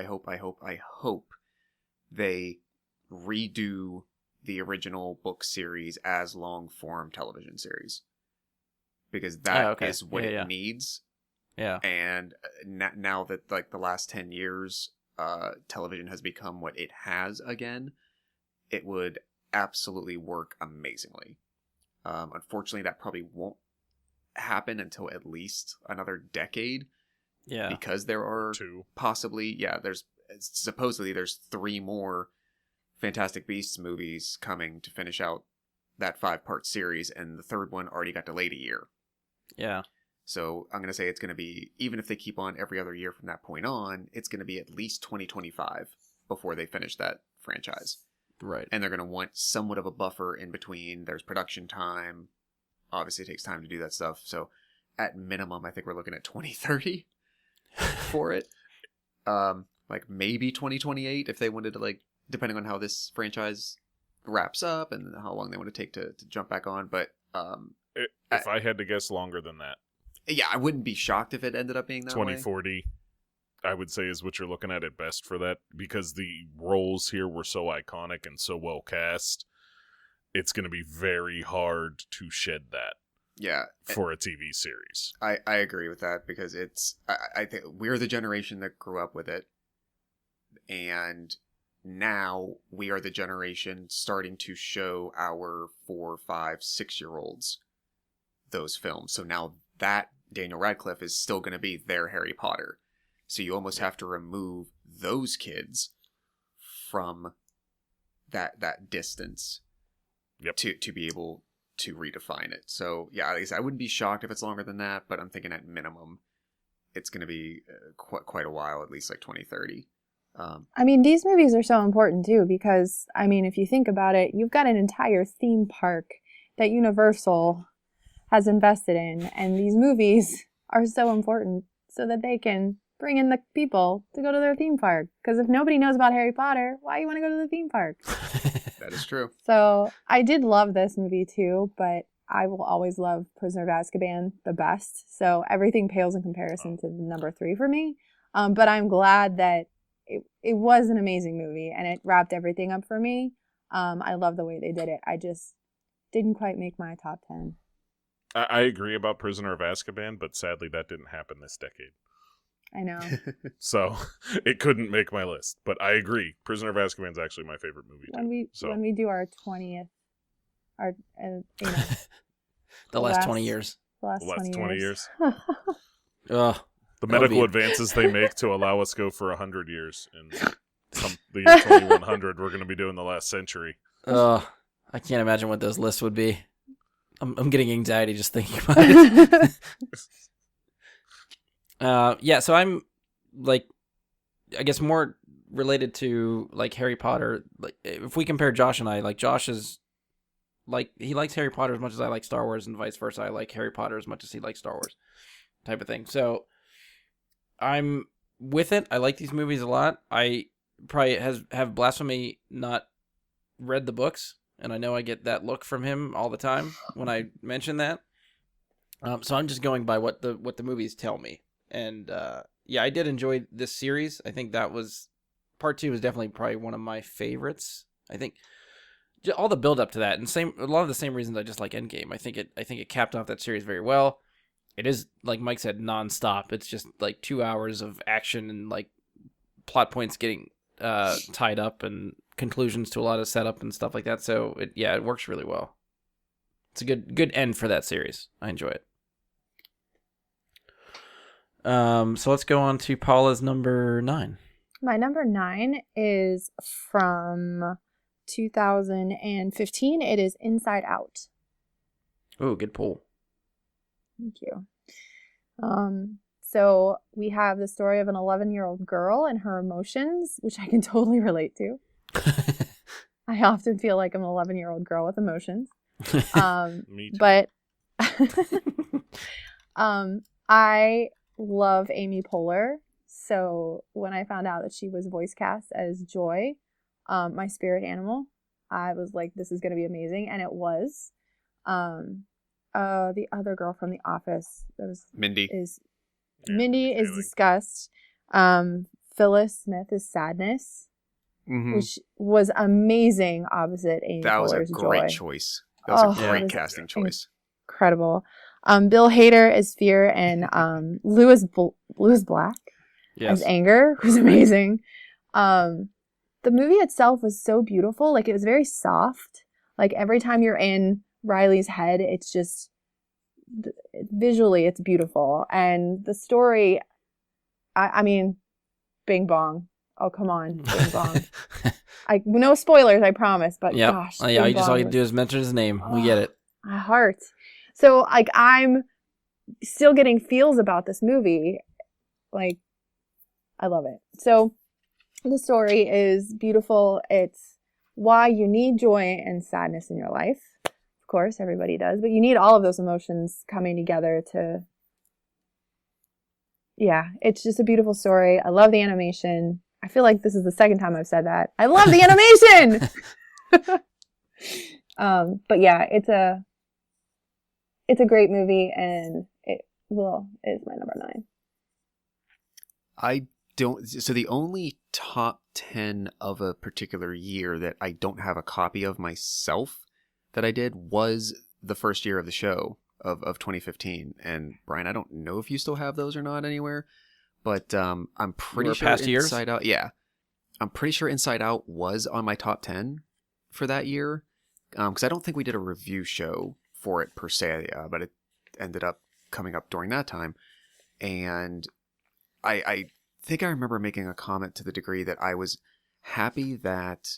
they redo the original book series as long-form television series. Because that is what it needs. Yeah. And now that like the last 10 years, television has become what it has again, it would absolutely work amazingly. Unfortunately, that probably won't happen until at least another decade. Yeah. Because there are supposedly there's 3 more Fantastic Beasts movies coming to finish out that 5-part series, and the 3rd one already got delayed a year. Yeah. So I'm going to say it's going to be, even if they keep on every other year from that point on, it's going to be at least 2025 before they finish that franchise. Right. And they're going to want somewhat of a buffer in between. There's production time. Obviously, it takes time to do that stuff. So at minimum, I think we're looking at 2030 for it. Like maybe 2028 if they wanted to, like, depending on how this franchise wraps up and how long they want to take to jump back on. But if I had to guess, longer than that. Yeah, I wouldn't be shocked if it ended up being that 2040, way. I would say, is what you're looking at best for that, because the roles here were so iconic and so well cast. It's going to be very hard to shed that. Yeah, for a TV series. I agree with that, because I think we're the generation that grew up with it, and now we are the generation starting to show our 4, 5, 6-year-olds those films. So now that Daniel Radcliffe is still going to be their Harry Potter. So you almost have to remove those kids from that distance to be able to redefine it. So yeah, like I said, I wouldn't be shocked if it's longer than that, but I'm thinking at minimum it's going to be quite a while, at least like 2030. I mean, these movies are so important too, because I mean, if you think about it, you've got an entire theme park that Universal has invested in, and these movies are so important so that they can bring in the people to go to their theme park. Because if nobody knows about Harry Potter, why do you want to go to the theme park? That is true. So I did love this movie too, but I will always love Prisoner of Azkaban the best. So everything pales in comparison to the number 3 for me. But I'm glad that it was an amazing movie and it wrapped everything up for me. I love the way they did it. didn't quite make my top 10. I agree about Prisoner of Azkaban, but sadly that didn't happen this decade. I know. So it couldn't make my list. But I agree. Prisoner of Azkaban is actually my favorite movie too. When we do our 20th, our the last 20 years. The last 20 years. Ugh. The medical advances they make to allow us go for 100 years. And the year 2100, we're going to be doing the last century. I can't imagine what those lists would be. I'm getting anxiety just thinking about it. Yeah, so I'm like, I guess more related to like Harry Potter. Like, if we compare Josh and I, like Josh is like, he likes Harry Potter as much as I like Star Wars, and vice versa. I like Harry Potter as much as he likes Star Wars, type of thing. So I'm with it. I like these movies a lot. I probably have Blasphemy not read the books, and I know I get that look from him all the time when I mention that. So I'm just going by what the movies tell me. And yeah, I did enjoy this series. I think that was part 2 was definitely probably one of my favorites. I think all the build up to that, and a lot of the same reasons I just like Endgame. I think it capped off that series very well. It is, like Mike said, nonstop. It's just like 2 hours of action and like plot points getting tied up and conclusions to a lot of setup and stuff like that. So it works really well. It's a good end for that series. I enjoy it. So let's go on to Paula's number 9. My number 9 is from 2015. It is Inside Out. Oh, good pull. Thank you. So we have the story of an 11-year-old girl and her emotions, which I can totally relate to. I often feel like I'm an 11-year-old girl with emotions. Me too. But I love Amy Poehler. So when I found out that she was voice cast as Joy, my spirit animal, I was like, this is going to be amazing. And it was. The other girl from The Office, Mindy is Disgust. Phyllis Smith is Sadness, which was amazing opposite Amy Poehler's Joy. That was a great choice. That was a great casting choice. Incredible. Bill Hader is Fear, and Louis Black as Anger was amazing. The movie itself was so beautiful. Like, it was very soft. Like, every time you're in Riley's head, it's just visually it's beautiful. And the story, I mean, Bing Bong. Oh, come on, Bing Bong. No spoilers, I promise, but gosh. All you do is mention his name. We get it. My heart. So, like, I'm still getting feels about this movie. Like, I love it. So, the story is beautiful. It's why you need joy and sadness in your life. Of course, everybody does. But you need all of those emotions coming together to... Yeah, it's just a beautiful story. I love the animation. I feel like this is the second time I've said that. I love the animation! But yeah, it's a great movie, and it is my number 9. So the only top 10 of a particular year that I don't have a copy of myself that I did was the first year of the show of 2015. And Brian, I don't know if you still have those or not anywhere, but I'm pretty sure Inside Out. Yeah, I'm pretty sure Inside Out was on my top 10 for that year, because I don't think we did a review show for it per se, but it ended up coming up during that time. And I think I remember making a comment to the degree that I was happy that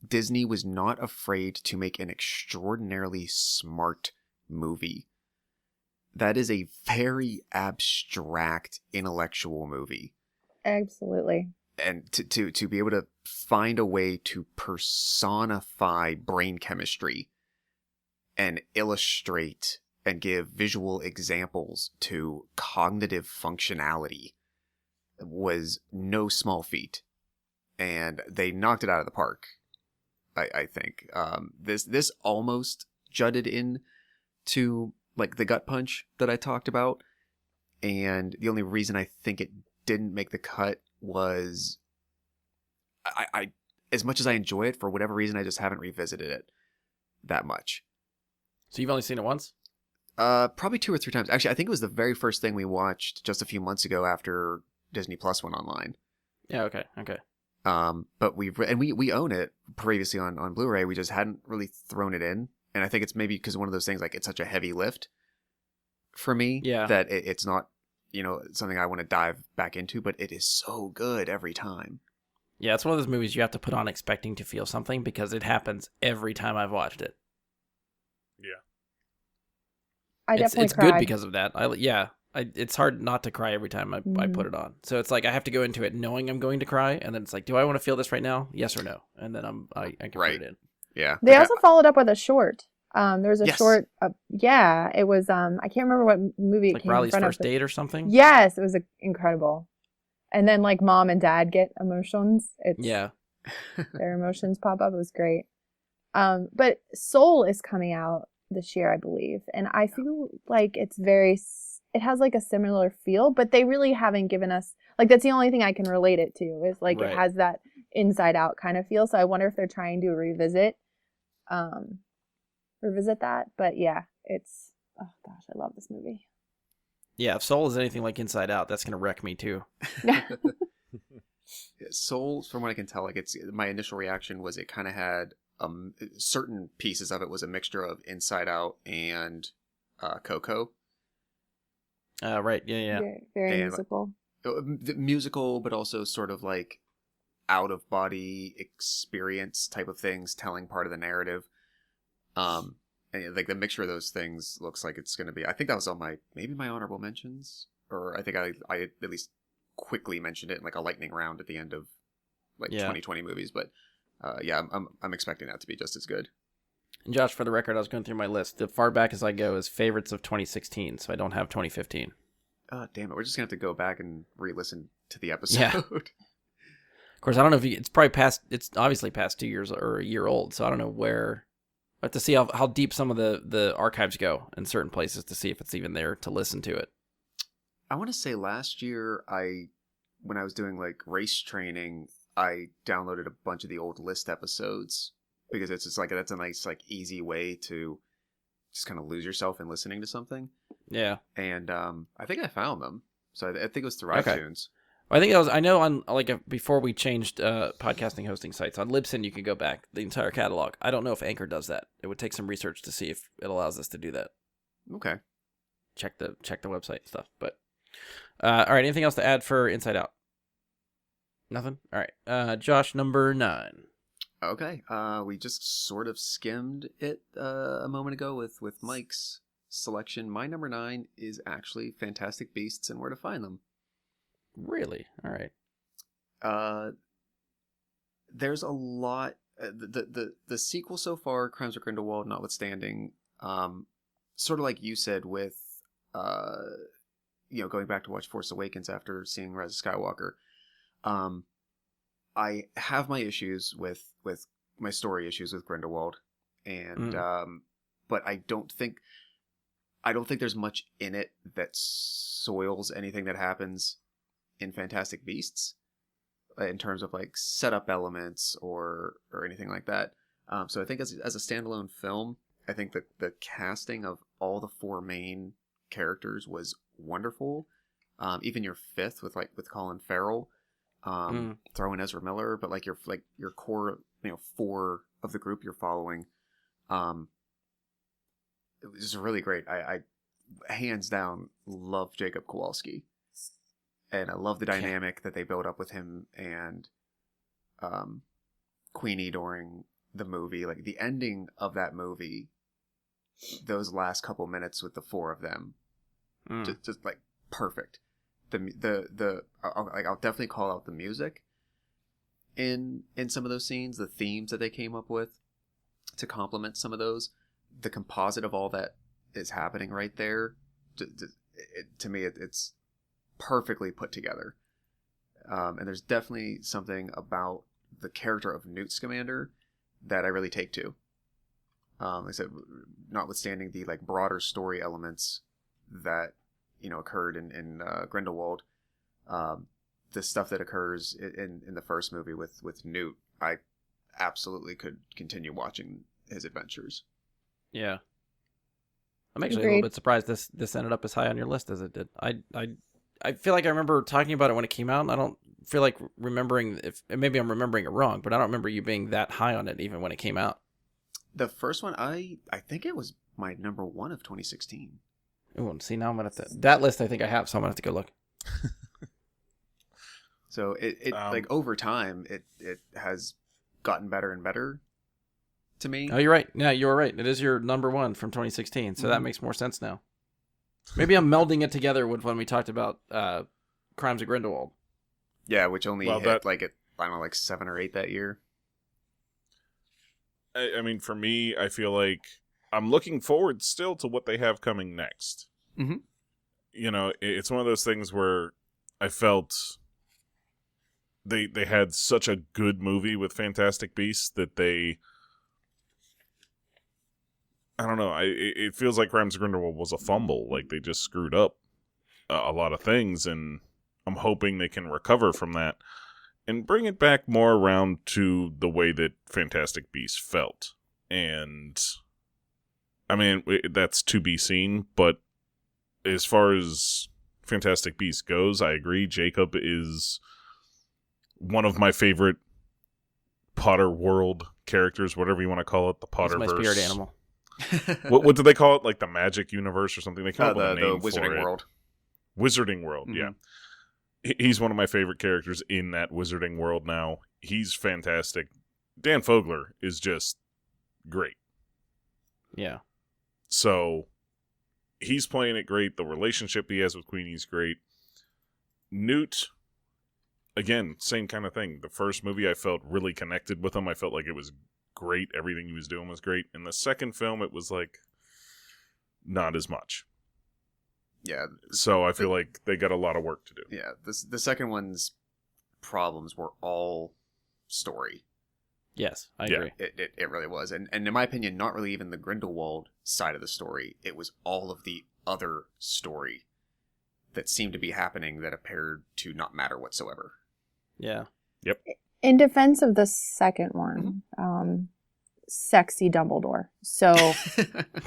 Disney was not afraid to make an extraordinarily smart movie. That is a very abstract, intellectual movie. Absolutely. And to be able to find a way to personify brain chemistry and illustrate and give visual examples to cognitive functionality was no small feat. And they knocked it out of the park, I think. This almost jutted in to like the gut punch that I talked about. And the only reason I think it didn't make the cut was I as much as I enjoy it, for whatever reason, I just haven't revisited it. that much. So you've only seen it once? Probably 2 or 3 times. Actually, I think it was the very first thing we watched just a few months ago after Disney Plus went online. Yeah, okay. But we own it previously on Blu-ray. We just hadn't really thrown it in, and I think it's maybe because one of those things, like, it's such a heavy lift for me that it's not, something I want to dive back into. But it is so good every time. Yeah, it's one of those movies you have to put on expecting to feel something because it happens every time I've watched it. Yeah. It's good because of that. It's hard not to cry every time I put it on. So it's like I have to go into it knowing I'm going to cry, and then it's like, do I want to feel this right now? Yes or no? And then I can put it in. Yeah. They also followed up with a short. There's a short. It was. I can't remember what movie it like came Riley's in front First Date or something. Yes, it was incredible. And then like mom and dad get emotions. Their emotions pop up. It was great. But Soul is coming out this year, I believe, and I feel like it has like a similar feel, but they really haven't given us, like, that's the only thing I can relate it to is like It has that Inside Out kind of feel. So I wonder if they're trying to revisit that. But yeah, oh gosh, I love this movie. Yeah, if Soul is anything like Inside Out, that's gonna wreck me too. Soul, from what I can tell, like, my initial reaction was it kind of had certain pieces of it was a mixture of Inside Out and Coco. Right, yeah. Very musical. The musical, but also sort of like out of body experience type of things, telling part of the narrative. And like the mixture of those things looks like it's going to be. I think that was on my honorable mentions, or I think I at least quickly mentioned it in like a lightning round at the end of like 2020 movies. But I'm expecting that to be just as good. And Josh, for the record, I was going through my list. The far back as I go is favorites of 2016, so I don't have 2015. Damn it! We're just gonna have to go back and re-listen to the episode. Yeah. Of course, I don't know if it's probably past. It's obviously past 2 years or a year old, so I don't know where. I have to see how deep some of the archives go in certain places to see if it's even there to listen to it. I want to say last year, when I was doing like race training, I downloaded a bunch of the old list episodes because it's just like that's a nice like easy way to just kind of lose yourself in listening to something. Yeah. And I think I found them, so I think it was through iTunes. Well, I think I know on before we changed podcasting hosting sites on Libsyn, you could go back the entire catalog. I don't know if Anchor does that. It would take some research to see if it allows us to do that. Okay. Check the website and stuff. But all right, anything else to add for Inside Out? Nothing. All right, Josh, number 9. Okay. We just sort of skimmed it a moment ago with Mike's selection. My number 9 is actually Fantastic Beasts and Where to Find Them. Really? All right. There's a lot. The sequel so far, Crimes of Grindelwald notwithstanding, sort of like you said with, going back to watch Force Awakens after seeing Rise of Skywalker. I have my issues with my story issues with Grindelwald, and but I don't think there's much in it that soils anything that happens in Fantastic Beasts in terms of like setup elements or anything like that. So I think as a standalone film, I think that the casting of all the 4 main characters was wonderful. Even your 5th with Colin Farrell, throw in Ezra Miller, but your core 4 of the group you're following, it was really great. I hands down love Jacob Kowalski. And I love the dynamic that they build up with him and Queenie during the movie. Like the ending of that movie, those last couple minutes with the 4 of them, just like perfect. I'll definitely call out the music in some of those scenes, the themes that they came up with to complement some of those. The composite of all that is happening right there, to me, it's perfectly put together. And there's definitely something about the character of Newt Scamander that I really take to. Like I said, notwithstanding the like broader story elements that occurred in Grindelwald, the stuff that occurs in the first movie with Newt, I absolutely could continue watching his adventures. Yeah. I'm actually a Agreed. little bit surprised this ended up as high on your list as it did. I feel like I remember talking about it when it came out, and I don't feel like remembering maybe I'm remembering it wrong, but I don't remember you being that high on it even when it came out. The first one, I think it was my number 1 of 2016. Ooh, see, now I'm gonna have to that list. I think I have, so I'm gonna have to go look. So it like over time, it has gotten better and better to me. Oh, you're right. Yeah, you were right. It is your number 1 from 2016, so that makes more sense now. Maybe I'm melding it together with when we talked about Crimes of Grindelwald. Yeah, which only hit like I don't know, like 7 or 8 that year. I mean, for me, I feel like I'm looking forward still to what they have coming next. Mm-hmm. You know, it's one of those things where I felt they had such a good movie with Fantastic Beasts that I don't know. It feels like Crimes of Grindelwald was a fumble. Like they just screwed up a lot of things, and I'm hoping they can recover from that and bring it back more around to the way that Fantastic Beasts felt. And I mean, that's to be seen. But as far as Fantastic Beasts goes, I agree. Jacob is one of my favorite Potter world characters, whatever you want to call it. The Potterverse. It's my spirit animal. What do they call it? Like the Magic Universe or something? They came up with a name the Wizarding for World. Wizarding World, Mm-hmm. yeah. He's one of my favorite characters in that Wizarding World now. He's fantastic. Dan Fogler is just great. Yeah. So he's playing it great. The relationship he has with Queenie's great. Newt, again, same kind of thing. The first movie, I felt really connected with him. I felt like it was great. Everything he was doing was great. In the second film, it was like not as much. Yeah. So I feel like they got a lot of work to do. Yeah. The second one's problems were all story. Yes, I agree. It really was. And in my opinion, not really even the Grindelwald side of the story. It was all of the other story that seemed to be happening that appeared to not matter whatsoever. Yeah. Yep. In defense of the second one, sexy Dumbledore. So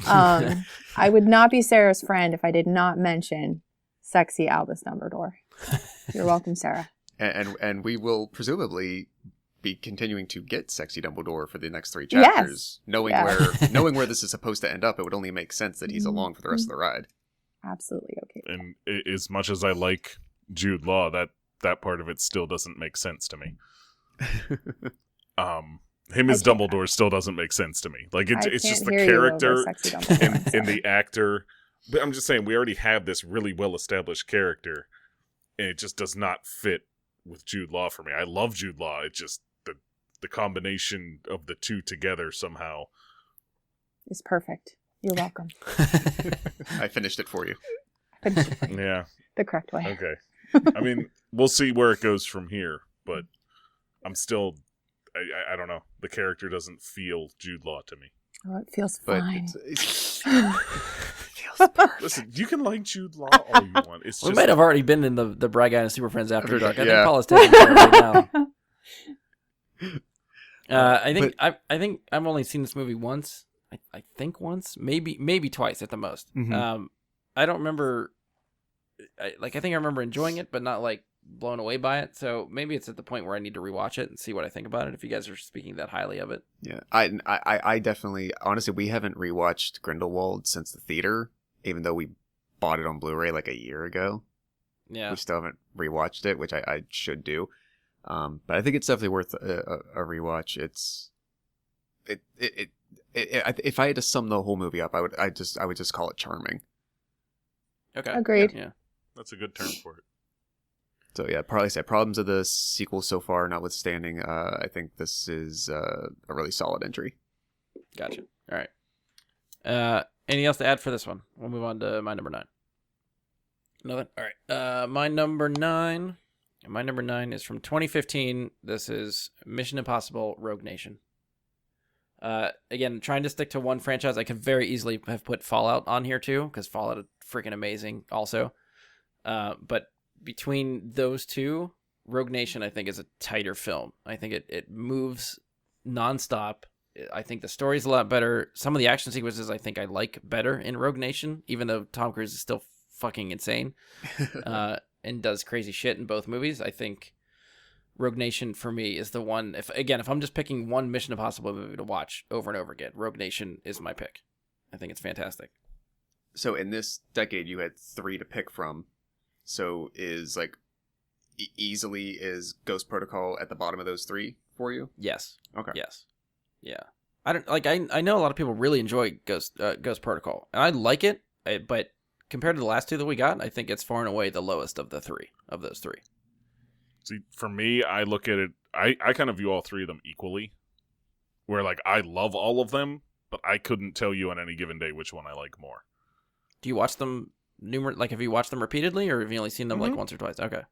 I would not be Sarah's friend if I did not mention sexy Albus Dumbledore. You're welcome, Sarah. And we will presumably be continuing to get sexy Dumbledore for the next 3 chapters. Yes. Knowing where this is supposed to end up, it would only make sense that he's along for the rest of the ride. Absolutely okay. And as much as I like Jude Law, that part of it still doesn't make sense to me. Him as Dumbledore still doesn't make sense to me. Like it's just the character and the actor. But I'm just saying, we already have this really well-established character, and it just does not fit with Jude Law for me. I love Jude Law. It's just the combination of the two together somehow is perfect. You're welcome. I finished it for you. Yeah. The correct way. Okay. I mean, we'll see where it goes from here, but I'm still, I don't know. The character doesn't feel Jude Law to me. Oh, it feels But fine. it feels perfect. Listen, you can like Jude Law all you want. It's We just, might have already been in the Bry Guy and Super Friends After Dark. I think Yeah. Paula's taking care of it now. I think I've only seen this movie once. I think once, maybe twice at the most. Mm-hmm. I don't remember. I think I remember enjoying it, but not like blown away by it. So maybe it's at the point where I need to rewatch it and see what I think about it. If you guys are speaking that highly of it, Yeah, I definitely, honestly, we haven't rewatched Grindelwald since the theater, even though we bought it on Blu-ray like a year ago. yeah, We still haven't rewatched it, which I should do. But I think it's definitely worth a rewatch. If I had to sum the whole movie up, I would just call it charming. okay, Agreed. Yeah, that's a good term for it. So yeah, probably say problems of the sequel so far notwithstanding, I think this is a really solid entry. gotcha. All right. Anything else to add for this one? We'll move on to my number 9. Nothing. All right. My number 9. My number 9 is from 2015. This is Mission Impossible: Rogue Nation. Again, trying to stick to one franchise. I could very easily have put Fallout on here too, because Fallout is freaking amazing also. But between those two, Rogue Nation I think is a tighter film. I think it moves nonstop. I think the story's a lot better. Some of the action sequences I think I like better in Rogue Nation, even though Tom Cruise is still fucking insane and does crazy shit in both movies. I think Rogue Nation for me is the one. If I'm just picking one Mission Impossible movie to watch over and over again, Rogue Nation is my pick. I think it's fantastic. So in this decade, you had 3 to pick from. So is like easily is Ghost Protocol at the bottom of those 3 for you? Yes. Okay. Yes. Yeah. I don't like. I know a lot of people really enjoy Ghost Protocol, and I like it. But compared to the last 2 that we got, I think it's far and away the lowest of those 3. See, for me, I look at it. I kind of view all 3 of them equally. Where like I love all of them, but I couldn't tell you on any given day which one I like more. Do you watch them have you watched them repeatedly, or have you only seen them like once or twice? Okay.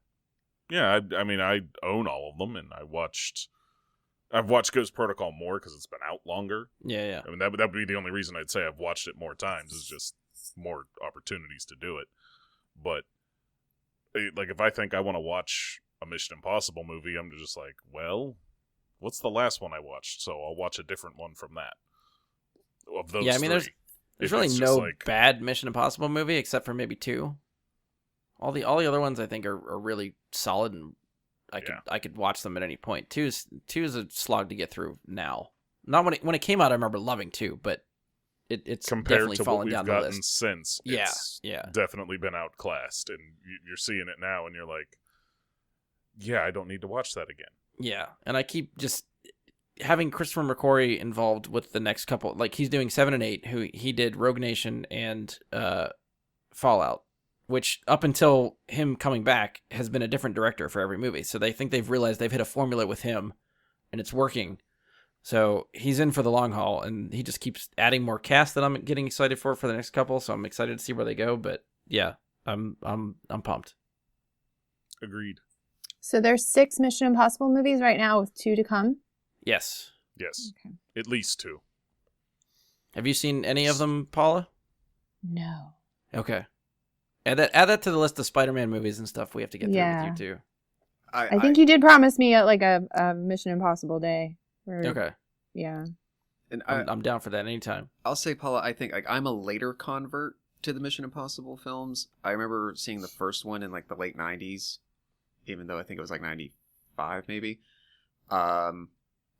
Yeah, I mean, I own all of them, and I've watched Ghost Protocol more because it's been out longer. Yeah. I mean, that would be the only reason I'd say I've watched it more times, is just more opportunities to do it. But, like, if I think I want to watch a Mission Impossible movie, I'm just like, well, what's the last one I watched? So I'll watch a different one from that. Of those 3. There's really no bad Mission Impossible movie except for maybe 2. All the other ones I think are really solid, and I could watch them at any point. 2 is a slog to get through now. Not when it came out, I remember loving 2, but it's compared definitely to fallen what down we've the gotten list. since. It's definitely been outclassed, and you're seeing it now, and you're like, yeah, I don't need to watch that again. Yeah, and I keep just having Christopher McQuarrie involved with the next couple, like he's doing 7 and 8, who he did Rogue Nation and Fallout, which up until him coming back has been a different director for every movie. So they think they've realized they've hit a formula with him and it's working. So he's in for the long haul, and he just keeps adding more cast that I'm getting excited for the next couple. So I'm excited to see where they go. But yeah, I'm pumped. Agreed. So there's 6 Mission Impossible movies right now with 2 to come. Yes. Okay. At least 2. Have you seen any of them, Paula? No. Okay. Add that to the list of Spider-Man movies and stuff we have to get through with you too. I think you did promise me a Mission Impossible day. Okay. Yeah. And I'm down for that anytime. I'll say, Paula, I think like I'm a later convert to the Mission Impossible films. I remember seeing the first one in like the late 90s, even though I think it was like 95 maybe.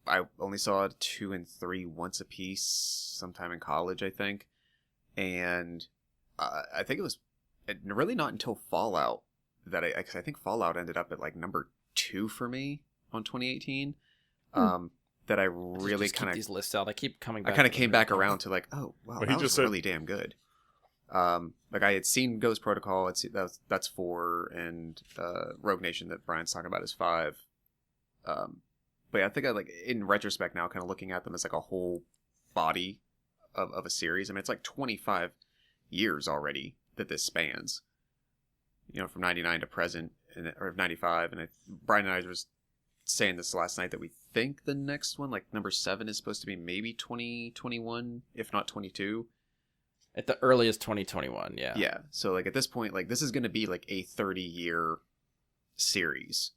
I only saw 2 and 3 once a piece sometime in college, I think. And I think it was really not until Fallout that I think Fallout ended up at like number 2 for me on 2018. That I really kind of these lists out. I keep coming back. I kind of came back around to like, oh wow, well, that was really damn good. Like I had seen Ghost Protocol. That's 4, and Rogue Nation that Brian's talking about is 5. But I think I like in retrospect now, kind of looking at them as like a whole body of a series. I mean, it's like 25 years already that this spans. You know, from 99 to present, or 95, and Brian and I was saying this last night that we think the next one, like number 7, is supposed to be maybe 2021, if not 22. At the earliest 2021, yeah. Yeah, so like at this point, like this is going to be like a 30-year series,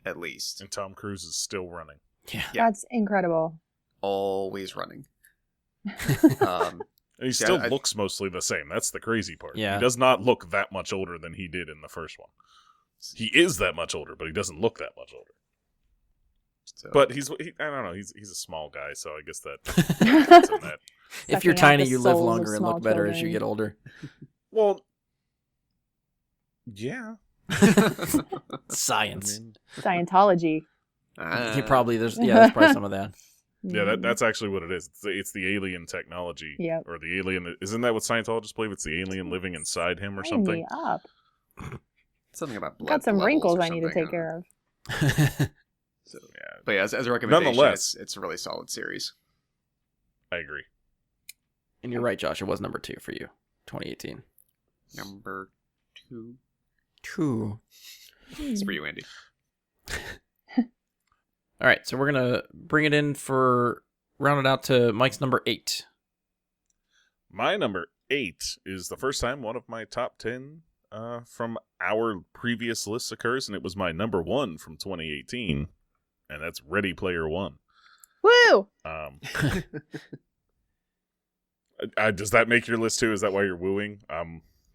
at least. And Tom Cruise is still running. Yeah. That's incredible. Always running. And he still looks mostly the same. That's the crazy part. Yeah. He does not look that much older than he did in the first one. He is that much older, but he doesn't look that much older. So. But I don't know, he's a small guy, so I guess that. that. If you're tiny, you live longer and look better as you get older. Well, yeah. Science. Scientology. There's probably some of that. Yeah, that's actually what it is. It's the alien technology. Yep. Or the alien. Isn't that what Scientologists believe? It's the alien living inside him or something? Me up. Something about blood. Got some levels wrinkles or I need to take care of. So, yeah. But yeah, as a recommendation, nonetheless, it's a really solid series. I agree. And you're right, Josh. It was number 2 for you, 2018. Number 2. 2. It's for you, Andy. All right, so we're going to bring it in for round it out to Mike's number 8. My number 8 is the first time one of my top 10 from our previous lists occurs, and it was my number 1 from 2018, and that's Ready Player One. Woo! Does that make your list too? Is that why you're wooing?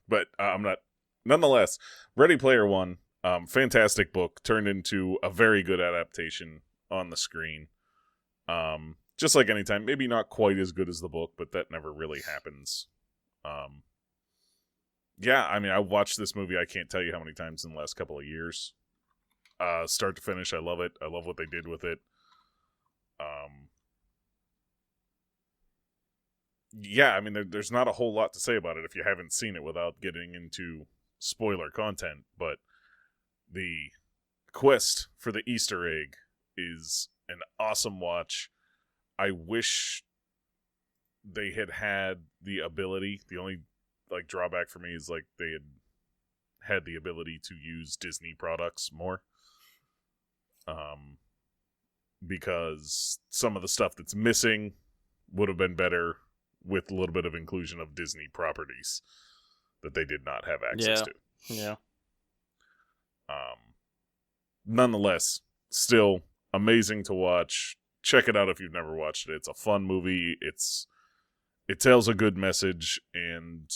But I'm not. Nonetheless, Ready Player One, fantastic book turned into a very good adaptation on the screen. Just like Anytime, maybe not quite as good as the book, but that never really happens. Yeah, I mean, I watched this movie, I can't tell you how many times in the last couple of years. Start to finish, I love it. I love what they did with it. Yeah, I mean, there's not a whole lot to say about it if you haven't seen it without getting into spoiler content, but the quest for the Easter egg is an awesome watch. I wish they had the ability. The only drawback for me is they had the ability to use Disney products more. Because some of the stuff that's missing would have been better with a little bit of inclusion of Disney properties that they did not have access to. Yeah. Nonetheless, still amazing to watch. Check it out if you've never watched it. It's a fun movie. It tells a good message, and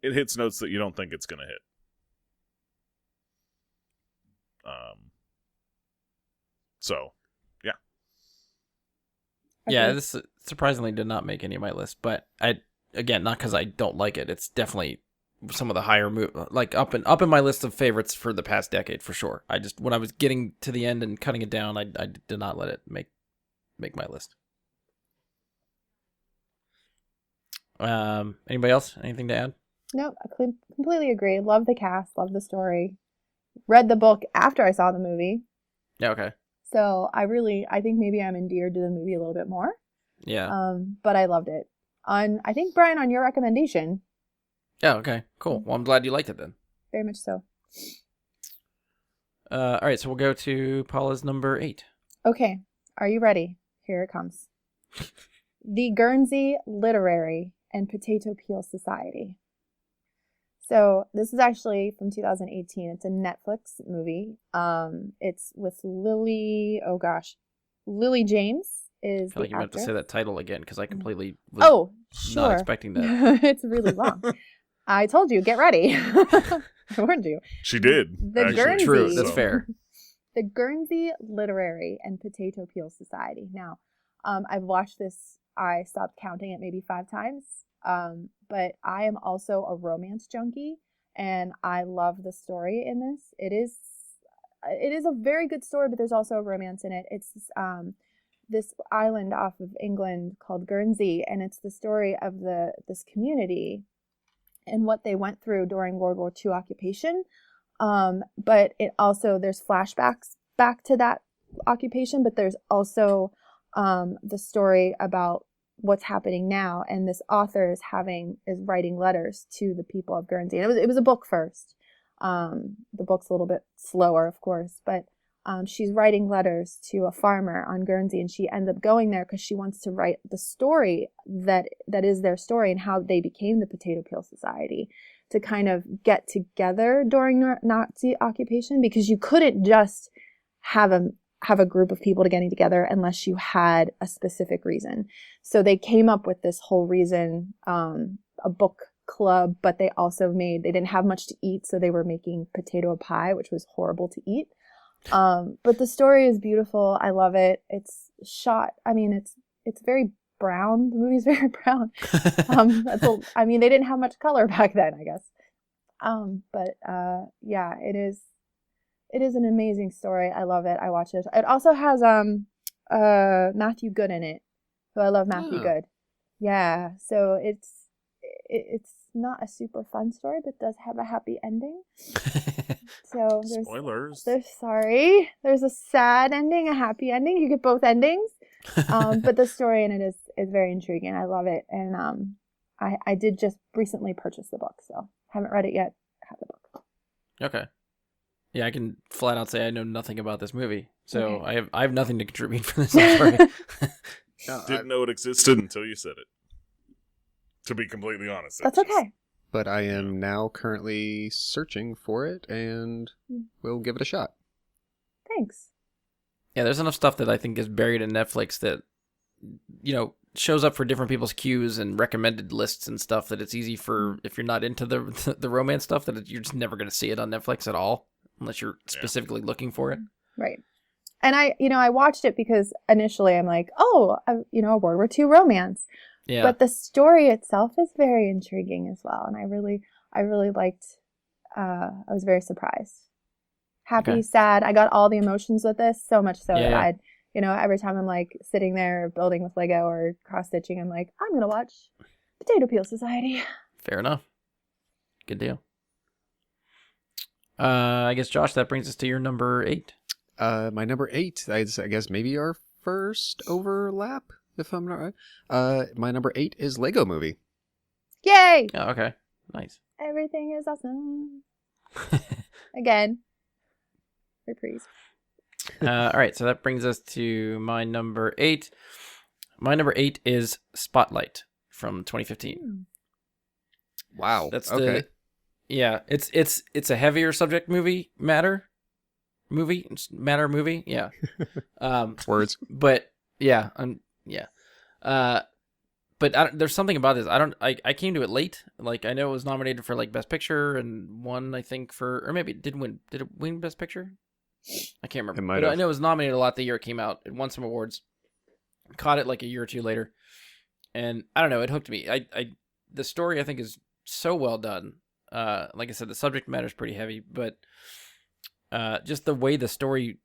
it hits notes that you don't think it's going to hit. So, yeah. Yeah, this surprisingly did not make any of my list, but again, not because I don't like it. It's definitely some of the higher up in my list of favorites for the past decade for sure. I just when I was getting to the end and cutting it down, I did not let it make my list. Anybody else? Anything to add? No, I completely agree. Love the cast, love the story. Read the book after I saw the movie. Yeah, okay. So I think maybe I'm endeared to the movie a little bit more. Yeah. But I loved it. I think, Brian, on your recommendation. Yeah, okay. Cool. Well, I'm glad you liked it then. Very much so. All right, so we'll go to Paula's number 8. Okay. Are you ready? Here it comes. The Guernsey Literary and Potato Peel Society. So this is actually from 2018. It's a Netflix movie. It's with Lily James is I feel like the you have to actress. say that title again because I completely was not expecting that. It's really long. I told you, get ready. I warned you. She did. The Guernsey. True, that's fair. The Guernsey Literary and Potato Peel Society. Now, I've watched this. I stopped counting it maybe 5 times. But I am also a romance junkie, and I love the story in this. It is a very good story, but there's also a romance in it. It's this island off of England called Guernsey, and it's the story of this community and what they went through during World War II occupation. But it also, there's flashbacks back to that occupation, but there's also the story about what's happening now, and this author is writing letters to the people of Guernsey. And it was a book first. The book's a little bit slower, of course, but she's writing letters to a farmer on Guernsey, and she ends up going there because she wants to write the story that is their story and how they became the Potato Peel Society, to kind of get together during Nazi occupation, because you couldn't just have a group of people getting together unless you had a specific reason. So they came up with this whole reason, a book club, but they didn't have much to eat, so they were making potato pie, which was horrible to eat. But the story is beautiful. I love it. It's shot, it's very brown. The movie's very brown. They didn't have much color back then, I guess. Yeah, it is an amazing story. I love it. I watch it. It also has Matthew Good in it. So I love Matthew Good. Yeah. So it's not a super fun story, but does have a happy ending. So spoilers. There's a sad ending, a happy ending. You get both endings. But the story in it is very intriguing. I love it. And I did just recently purchase the book, so haven't read it yet. I have the book. Okay. Yeah, I can flat out say I know nothing about this movie, so okay. I have nothing to contribute for this. I'm sorry. Didn't know it existed until you said it. To be completely honest, that's okay. But I am now currently searching for it, and we'll give it a shot. Thanks. Yeah, there's enough stuff that I think is buried in Netflix that shows up for different people's queues and recommended lists and stuff that it's easy for, if you're not into the romance stuff, that you're just never going to see it on Netflix at all unless you're specifically looking for it. Right. And I watched it because initially I'm like, a World War II romance. Yeah. But the story itself is very intriguing as well. And I really liked, I was very surprised. Happy, sad. I got all the emotions with this, so much so that I'd, every time I'm like sitting there building with Lego or cross stitching, I'm like, I'm going to watch Potato Peel Society. Fair enough. Good deal. I guess, Josh, that brings us to your number 8. My number 8, I guess maybe our first overlap, if I'm not right. My number 8 is Lego Movie. Yay! Oh, okay. Nice. Everything is awesome. Again. Reprise. All right, so that brings us to my number 8. My number 8 is Spotlight from 2015. Wow. That's okay. It's a heavier subject matter movie. Yeah. Words. But yeah. But there's something about this. I came to it late. Like, I know it was nominated for like Best Picture and won, I think, or maybe it didn't win. Did it win Best Picture? I can't remember. It might but have. I know it was nominated a lot the year it came out. It won some awards. Caught it like a year or two later. And I don't know, it hooked me. The story I think is so well done. Like I said, the subject matter is pretty heavy, but just the way the story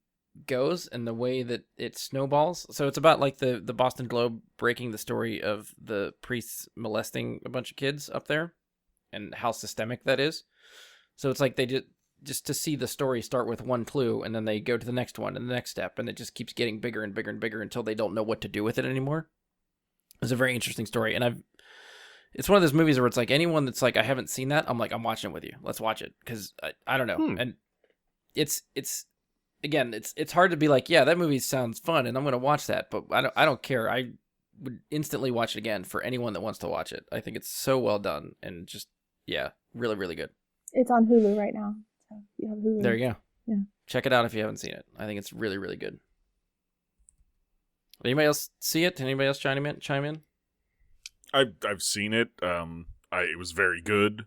goes and the way that it snowballs. So it's about like the Boston Globe breaking the story of the priests molesting a bunch of kids up there and how systemic that is. So it's like they just to see the story start with one clue and then they go to the next one and the next step, and it just keeps getting bigger and bigger and bigger until they don't know what to do with it anymore. It's a very interesting story, and it's one of those movies where it's like anyone that's like, I haven't seen that, I'm like, I'm watching it with you. Let's watch it, because I don't know. And it's hard to be like, yeah, that movie sounds fun and I'm going to watch that, but I don't care. I would instantly watch it again for anyone that wants to watch it. I think it's so well done and just, really, really good. It's on Hulu right now. So you have Hulu. There you go. Yeah. Check it out if you haven't seen it. I think it's really, really good. Anybody else see it? Anybody else chime in? I've seen it. It was very good,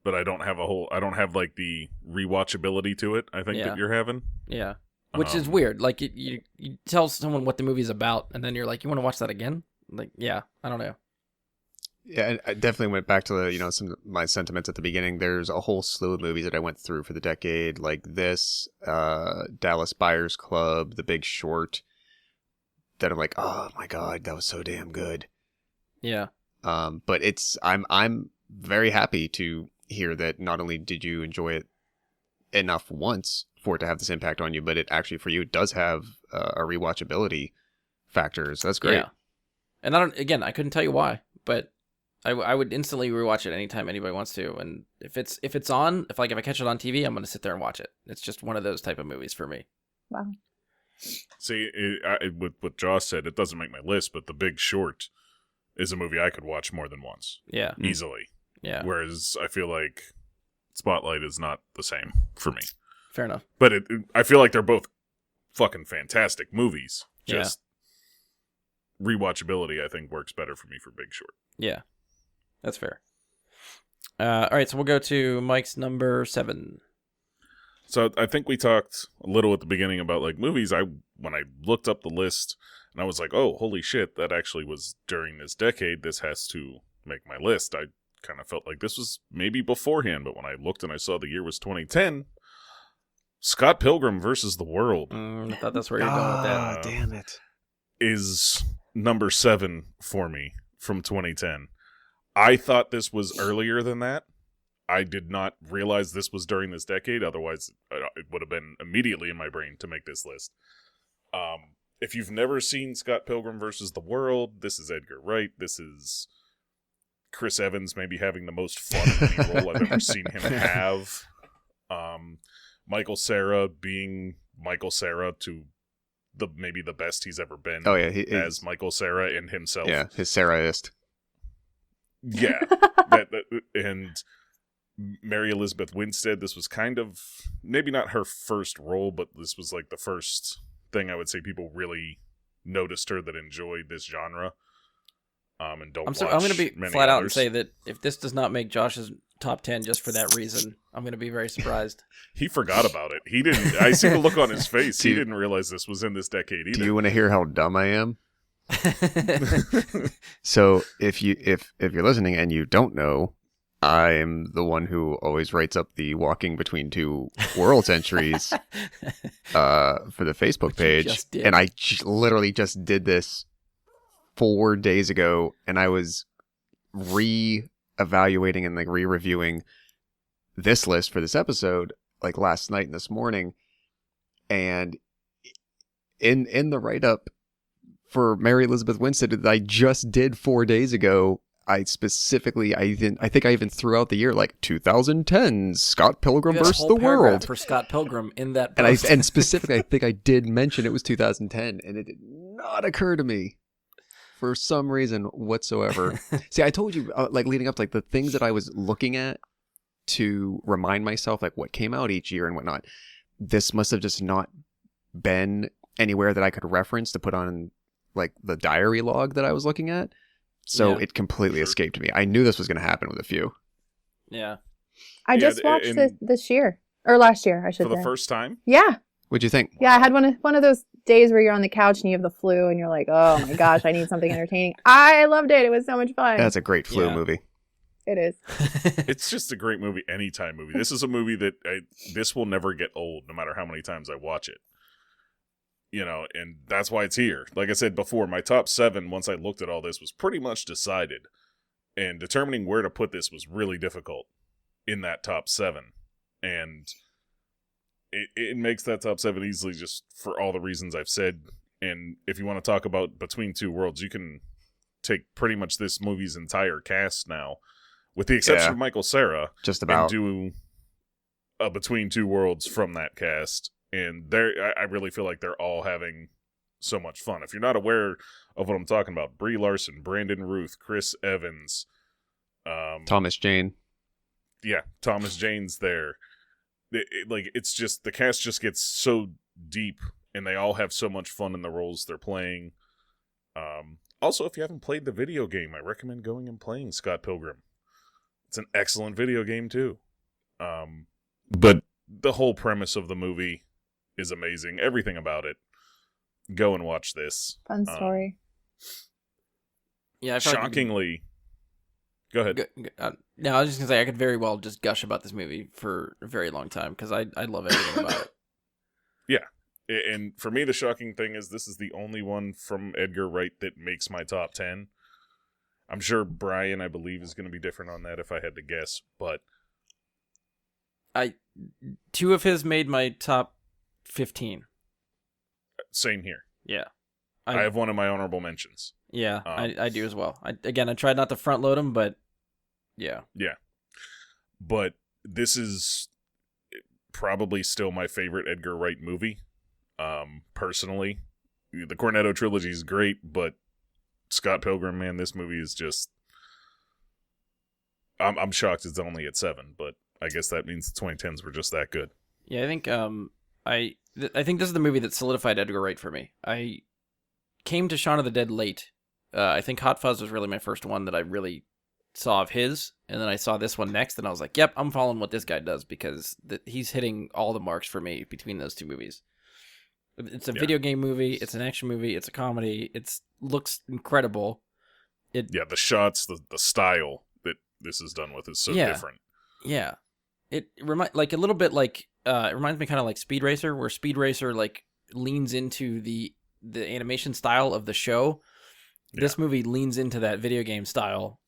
but I don't have like the rewatchability to it. I think that you're having. Yeah, which is weird. Like you tell someone what the movie's about, and then you're like, you want to watch that again? Like, yeah, I don't know. Yeah, I definitely went back to some of my sentiments at the beginning. There's a whole slew of movies that I went through for the decade, like this, Dallas Buyers Club, The Big Short, that I'm like, oh my god, that was so damn good. Yeah. But I'm very happy to hear that not only did you enjoy it enough once for it to have this impact on you, but it actually for you does have a rewatchability factor. So that's great. Yeah. And I couldn't tell you why, but I would instantly rewatch it anytime anybody wants to. And if it's on, if I catch it on TV, I'm going to sit there and watch it. It's just one of those type of movies for me. Wow. See, with what Josh said, it doesn't make my list, but The Big Short is a movie I could watch more than once. Yeah. Easily. Yeah. Whereas I feel like Spotlight is not the same for me. Fair enough. But I feel like they're both fucking fantastic movies. Just rewatchability, I think, works better for me for Big Short. Yeah. That's fair. All right, so we'll go to Mike's number 7. So I think we talked a little at the beginning about like movies. When I looked up the list and I was like, oh, holy shit, that actually was during this decade. This has to make my list. I kind of felt like this was maybe beforehand, but when I looked and I saw the year was 2010, Scott Pilgrim versus the World. I thought that's where you're going with that. Damn it. Is number 7 for me from 2010. I thought this was earlier than that. I did not realize this was during this decade. Otherwise, it would have been immediately in my brain to make this list. If you've never seen Scott Pilgrim versus the World, this is Edgar Wright. This is Chris Evans maybe having the most fun in any role I've ever seen him have. Michael Cera being Michael Cera to maybe the best he's ever been. Oh yeah, as Michael Cera in himself. Yeah, his Ceraist. Yeah, and Mary Elizabeth Winstead. This was kind of maybe not her first role, but this was like the first thing I would say people really noticed her that enjoyed this genre. And don't. I'm going to be flat out and say that if this does not make Josh's top 10 just for that reason, I'm going to be very surprised. He forgot about it. He didn't. I see the look on his face. He didn't realize this was in this decade either. Do you want to hear how dumb I am? So if you're listening and you don't know, I'm the one who always writes up the walking between two worlds entries for the Facebook page, and I literally just did this 4 days ago, and I was re-evaluating and like re-reviewing this list for this episode like last night and this morning, and in the write-up for Mary Elizabeth Winstead that I just did 4 days ago, I think I even threw out the year like 2010 Scott Pilgrim versus the World for Scott Pilgrim in that post. and specifically I think I did mention it was 2010, and it did not occur to me for some reason whatsoever. See, I told you like leading up to like the things that I was looking at to remind myself like what came out each year and whatnot. This must have just not been anywhere that I could reference to put on like the diary log that I was looking at. So it completely escaped me. I knew this was going to happen with a few. Yeah. I just watched this year. Or last year, I should say. For the first time? Yeah. What'd you think? Yeah, I had one of those days where you're on the couch and you have the flu and you're like, oh my gosh, I need something entertaining. I loved it. It was so much fun. That's a great flu movie. It is. It's just a great movie, anytime movie. This is a movie that this will never get old, no matter how many times I watch it. You know, and that's why it's here. Like I said before, my top 7, once I looked at all this, was pretty much decided. And determining where to put this was really difficult in that top 7. And it makes that top 7 easily just for all the reasons I've said. And if you want to talk about Between Two Worlds, you can take pretty much this movie's entire cast now, with the exception of Michael Cera, just about, and do a Between Two Worlds from that cast. And I really feel like they're all having so much fun. If you're not aware of what I'm talking about, Brie Larson, Brandon Routh, Chris Evans, Thomas Jane. Yeah, Thomas Jane's there. It's just, the cast just gets so deep, and they all have so much fun in the roles they're playing. Also, if you haven't played the video game, I recommend going and playing Scott Pilgrim. It's an excellent video game, too. But the whole premise of the movie is amazing. Everything about it. Go and watch this. Fun story. Yeah, shockingly. Go ahead. No, I was just gonna say I could very well just gush about this movie for a very long time because I love everything about it. Yeah, and for me, the shocking thing is this is the only one from Edgar Wright that makes my top 10. I'm sure Brian, I believe, is going to be different on that if I had to guess, but 2 of his made my top 15. Same here. Yeah. I have one of my honorable mentions. Yeah, I do as well. I tried not to front load them, but yeah. Yeah. But this is probably still my favorite Edgar Wright movie, personally. The Cornetto trilogy is great, but Scott Pilgrim, man, this movie is just... I'm shocked it's only at 7, but I guess that means the 2010s were just that good. Yeah, I think I think this is the movie that solidified Edgar Wright for me. I came to Shaun of the Dead late. I think Hot Fuzz was really my first one that I really saw of his, and then I saw this one next, and I was like, yep, I'm following what this guy does, because he's hitting all the marks for me between those 2 movies. It's a video game movie, it's an action movie, it's a comedy, it looks incredible. The shots, the style that this is done with is so different. Yeah. It reminds me kind of like Speed Racer, where Speed Racer like leans into the animation style of the show. Yeah. This movie leans into that video game style.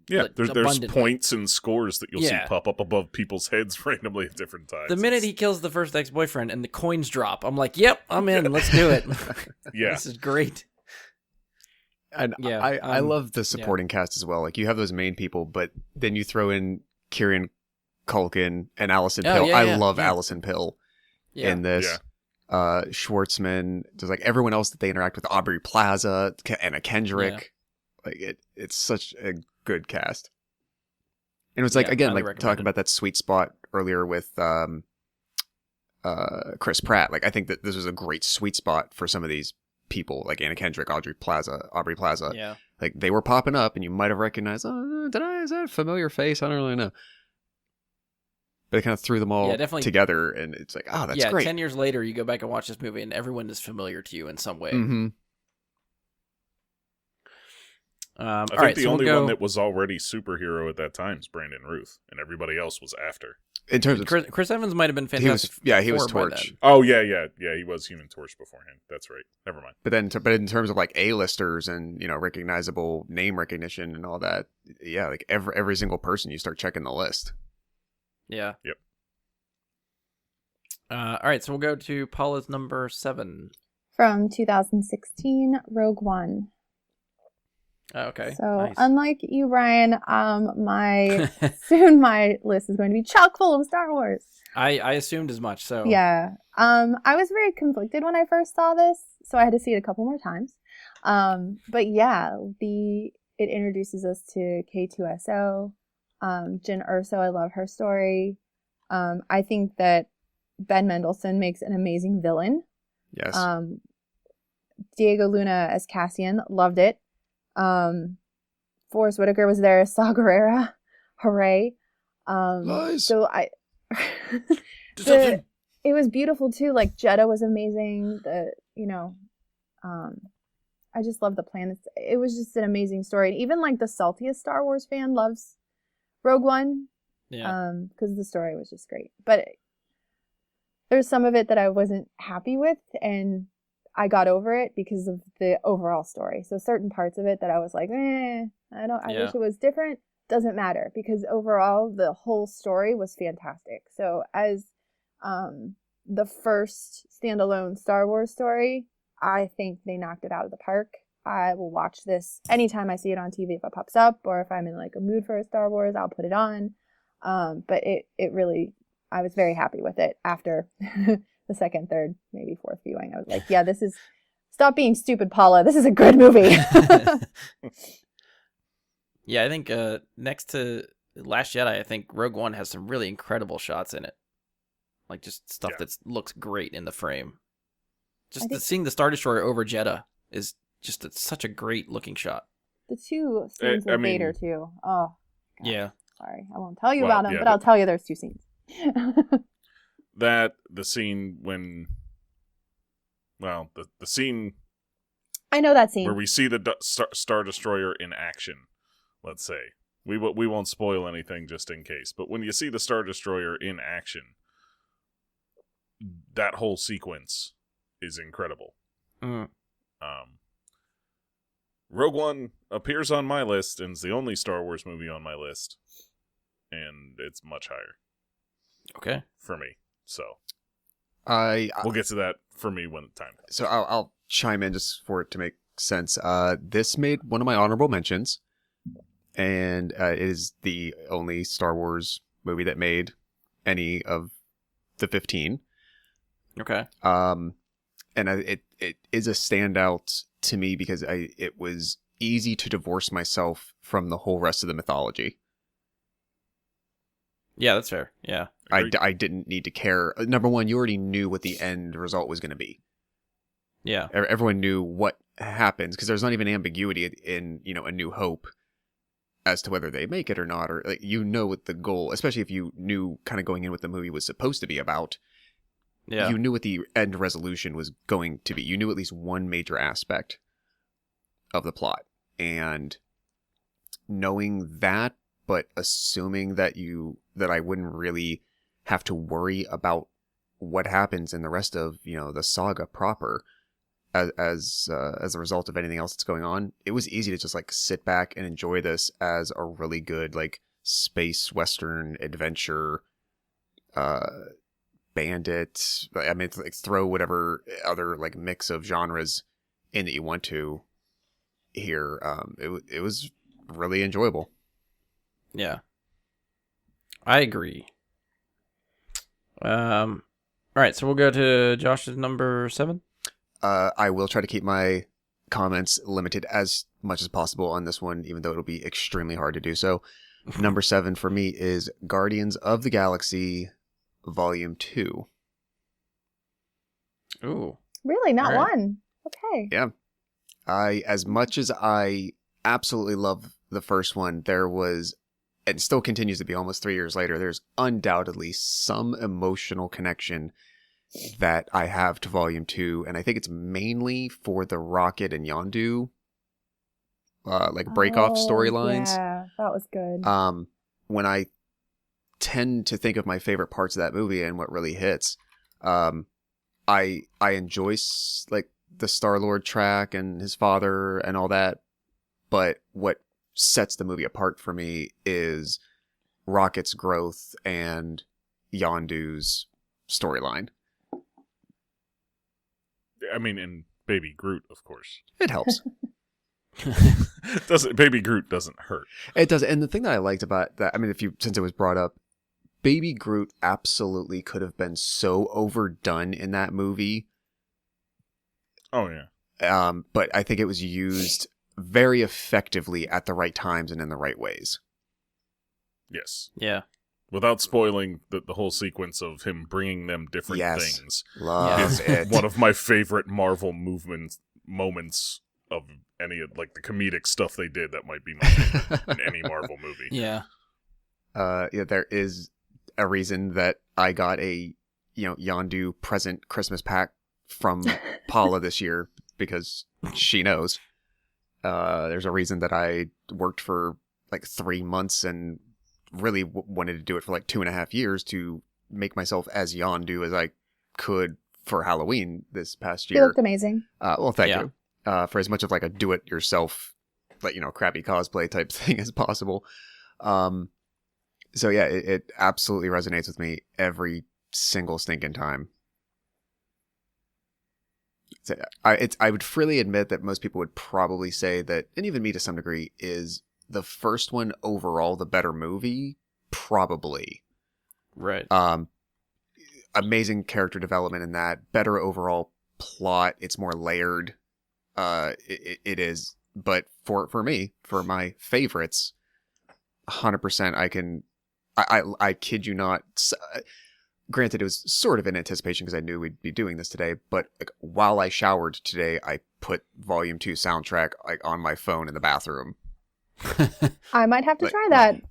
Yeah, there's points and scores that you'll see pop up above people's heads randomly at different times. The minute he kills the first ex-boyfriend and the coins drop, I'm like, yep, I'm in. Let's do it. Yeah. This is great. And I love the supporting cast as well. Like, you have those main people, but then you throw in Kieran Culkin and Alison Pill. I love Alison Pill in this. Yeah. Schwartzman, there's like everyone else that they interact with, Aubrey Plaza, Anna Kendrick. Yeah. Like it's such a good cast. And it was like, again, like talking about that sweet spot earlier with Chris Pratt. Like, I think that this was a great sweet spot for some of these people like Anna Kendrick, Aubrey Plaza. Yeah. Like they were popping up, and you might have recognized. Is that a familiar face? I don't really know. But it kind of threw them all together, and it's like, oh, that's great. 10 years later, you go back and watch this movie, and everyone is familiar to you in some way. Mm-hmm. I think the only one that was already superhero at that time is Brandon Routh, and everybody else was after. In terms of Chris Evans might have been fantastic. He was Torch. Oh yeah, he was Human Torch beforehand. That's right. Never mind. But in terms of like A-listers and recognizable name recognition and all that, yeah, like every single person, you start checking the list. Yeah. Yep. All right, so we'll go to Paula's number 7 from 2016, Rogue One. Okay. So nice. unlike you, Brian, my list is going to be chock full of Star Wars. I assumed as much. So yeah, I was very conflicted when I first saw this, so I had to see it a couple more times. But yeah, it introduces us to K2SO, Jyn Erso. I love her story. I think that Ben Mendelsohn makes an amazing villain. Yes. Diego Luna as Cassian, loved it. Forrest Whitaker was there as Saw Gerrera. Hooray. Lies. So it was beautiful too. Like Jeddah was amazing. I just love the planets. It was just an amazing story. And even like the saltiest Star Wars fan loves Rogue One. Yeah. Because the story was just great. But there's some of it that I wasn't happy with, and I got over it because of the overall story. So certain parts of it that I was like, I wish it was different. Doesn't matter, because overall the whole story was fantastic. So as the first standalone Star Wars story, I think they knocked it out of the park. I will watch this anytime I see it on TV if it pops up, or if I'm in like a mood for a Star Wars, I'll put it on. But it really, I was very happy with it after the second, third, maybe fourth viewing. I was like, yeah, stop being stupid, Paula. This is a good movie. Yeah, I think next to Last Jedi, I think Rogue One has some really incredible shots in it. Like just stuff that looks great in the frame. Seeing the Star Destroyer over Jeddah is just such a great looking shot. The two scenes with Vader too. Oh, God. Yeah. Sorry, I won't tell you about them, but I'll tell you there's two scenes. The scene when, the scene. I know that scene where we see the Star Destroyer in action. Let's say we won't spoil anything just in case, but when you see the Star Destroyer in action, that whole sequence is incredible. Mm. Rogue One appears on my list and is the only Star Wars movie on my list, and it's much higher. Okay, for me. So we'll get to that for me when the time comes. So I'll chime in just for it to make sense. This made one of my honorable mentions, and it is the only Star Wars movie that made any of the 15. Okay. And it is a standout to me because it was easy to divorce myself from the whole rest of the mythology. Yeah, that's fair. Yeah. I didn't need to care. Number one, you already knew what the end result was going to be. Yeah. Everyone knew what happens because there's not even ambiguity in A New Hope as to whether they make it or not, or like what the goal, especially if you knew kind of going in what the movie was supposed to be about. Yeah. You knew what the end resolution was going to be. You knew at least one major aspect of the plot, and knowing that, but assuming that I wouldn't really have to worry about what happens in the rest of the saga proper as a result of anything else that's going on, it was easy to just like sit back and enjoy this as a really good like space western adventure bandit. I mean, like throw whatever other like mix of genres in that you want to here. It was really enjoyable. Yeah, I agree. All right, so we'll go to Josh's number 7. I will try to keep my comments limited as much as possible on this one, even though it'll be extremely hard to do so. Number 7 for me is Guardians of the Galaxy Volume 2. Ooh. Really? Not right. one? Okay. Yeah. As much as I absolutely love the first one, there was, and still continues to be almost 3 years later, there's undoubtedly some emotional connection that I have to Volume 2, and I think it's mainly for the Rocket and Yondu, break-off storylines. Yeah, that was good. When I tend to think of my favorite parts of that movie and what really hits, I enjoy the Star-Lord track and his father and all that, but what sets the movie apart for me is Rocket's growth and Yondu's storyline. I mean, and Baby Groot, of course. It helps. Baby Groot doesn't hurt. It does. And the thing that I liked about that, I mean, since it was brought up, Baby Groot absolutely could have been so overdone in that movie. Oh, yeah. But I think it was used very effectively at the right times and in the right ways. Yes. Yeah. Without spoiling the whole sequence of him bringing them different things. Love it. One of my favorite Marvel moments of any of the comedic stuff they did. That might be my favorite in any Marvel movie. Yeah. There is a reason that I got a Yondu present Christmas pack from Paula this year, because she knows. There's a reason that I worked for 3 months and really wanted to do it for 2.5 years to make myself as Yondu as I could for Halloween this past year. You looked amazing. Well, thank you. For as much of a do-it-yourself, crappy cosplay type thing as possible. So yeah, it absolutely resonates with me every single stinking time. So I would freely admit that most people would probably say that, and even me to some degree, is the first one overall the better movie? Probably. Right. Amazing character development in that. Better overall plot. It's more layered. It is. But for me, for my favorites, 100% I kid you not. Granted, it was sort of in anticipation because I knew we'd be doing this today, but while I showered today, I put Volume 2 soundtrack on my phone in the bathroom. I might have to try that.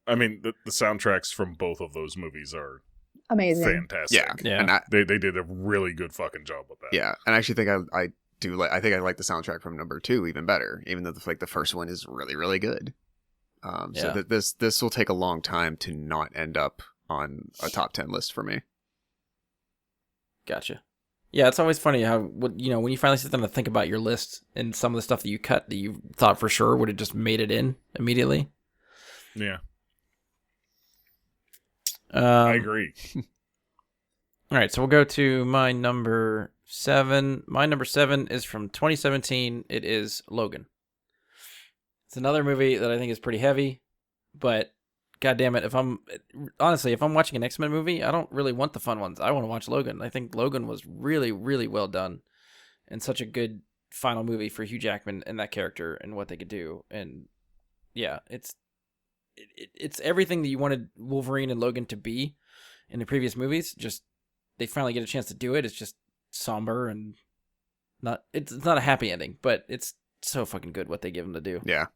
I mean, the soundtracks from both of those movies are amazing, fantastic. Yeah. And they did a really good fucking job with that. Yeah, and I actually think I do I think I like the soundtrack from number 2 even better, even though the first one is really, really good. So that this will take a long time to not end up on a top 10 list for me. Gotcha. Yeah, it's always funny how when you finally sit down to think about your list and some of the stuff that you cut that you thought for sure would have just made it in immediately. Yeah. I agree. All right, so we'll go to my number 7. My number 7 is from 2017. It is Logan. It's another movie that I think is pretty heavy, but God damn it, if I'm watching an X-Men movie, I don't really want the fun ones. I want to watch Logan. I think Logan was really, really well done and such a good final movie for Hugh Jackman and that character and what they could do. And yeah, it's everything that you wanted Wolverine and Logan to be in the previous movies. Just they finally get a chance to do it. It's just somber and it's not a happy ending, but it's so fucking good what they give him to do. Yeah.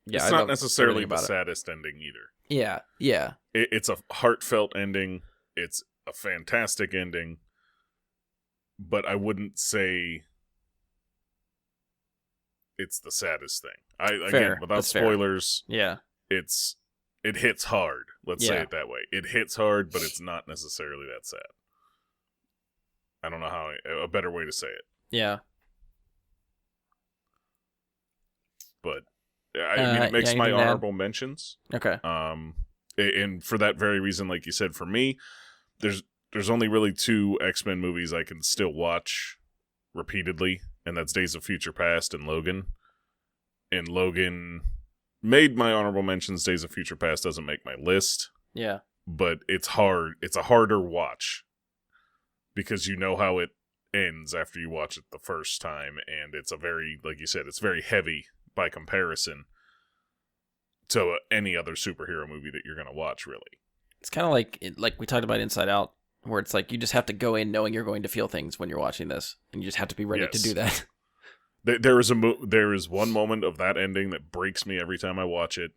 Yeah, it's not necessarily the saddest ending either. Yeah. It's a heartfelt ending. It's a fantastic ending. But I wouldn't say it's the saddest thing. Again, without spoilers, fair. Yeah. It hits hard. Let's say Yeah. it that way. It hits hard, but it's not necessarily that sad. I don't know a better way to say it. Yeah. But I mean, it makes my honorable mentions. Okay. And for that very reason, like you said, for me, there's only really 2 X-Men movies I can still watch repeatedly, and that's Days of Future Past and Logan. And Logan made my honorable mentions. Days of Future Past doesn't make my list. Yeah. But it's hard. It's a harder watch because you know how it ends after you watch it the first time, and it's like you said, it's very heavy by comparison to any other superhero movie that you're going to watch, really. It's kind of like we talked about Inside Out where it's like you just have to go in knowing you're going to feel things when you're watching this, and you just have to be ready to do that. There is one moment of that ending that breaks me every time I watch it,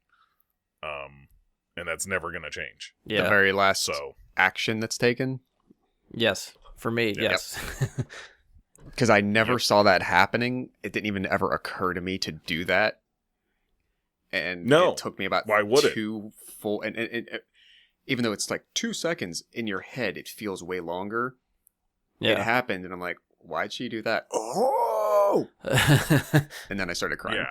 and that's never going to change. Yeah. The very last action that's taken? Yes. For me, yes. Because I never saw that happening. It didn't even ever occur to me to do that. And it took me about two full... And even though it's like 2 seconds in your head, it feels way longer. Yeah. It happened, and I'm like, why'd she do that? Oh! And then I started crying.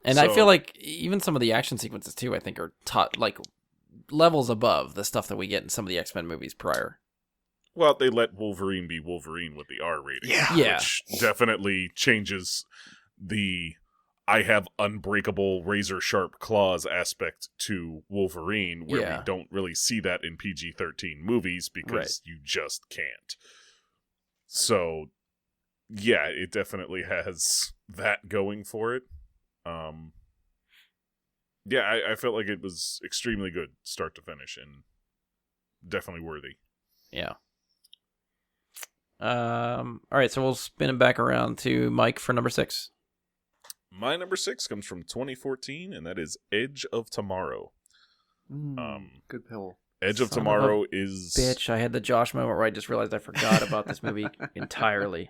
And I feel like even some of the action sequences, too, I think are like levels above the stuff that we get in some of the X-Men movies prior. Well, they let Wolverine be Wolverine with the R rating. Yeah. Which definitely changes the I have unbreakable razor-sharp claws aspect to Wolverine, where we don't really see that in PG-13 movies because you just can't. So, yeah, it definitely has that going for it. I felt like it was extremely good start to finish and definitely worthy. Yeah. All right, so we'll spin it back around to Mike for number 6. My number 6 comes from 2014, and that is Edge of Tomorrow. Good pill. Edge of Tomorrow is... Bitch, I had the Josh moment where I just realized I forgot about this movie entirely.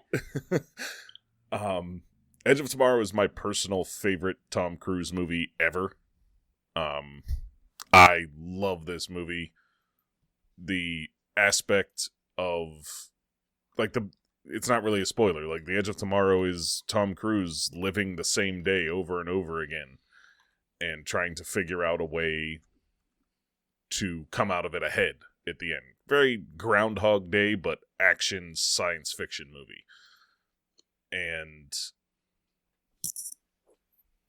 Edge of Tomorrow is my personal favorite Tom Cruise movie ever. I love this movie. The aspect of... it's not really a spoiler. Like, The Edge of Tomorrow is Tom Cruise living the same day over and over again and trying to figure out a way to come out of it ahead at the end. Very Groundhog Day, but action science fiction movie. And,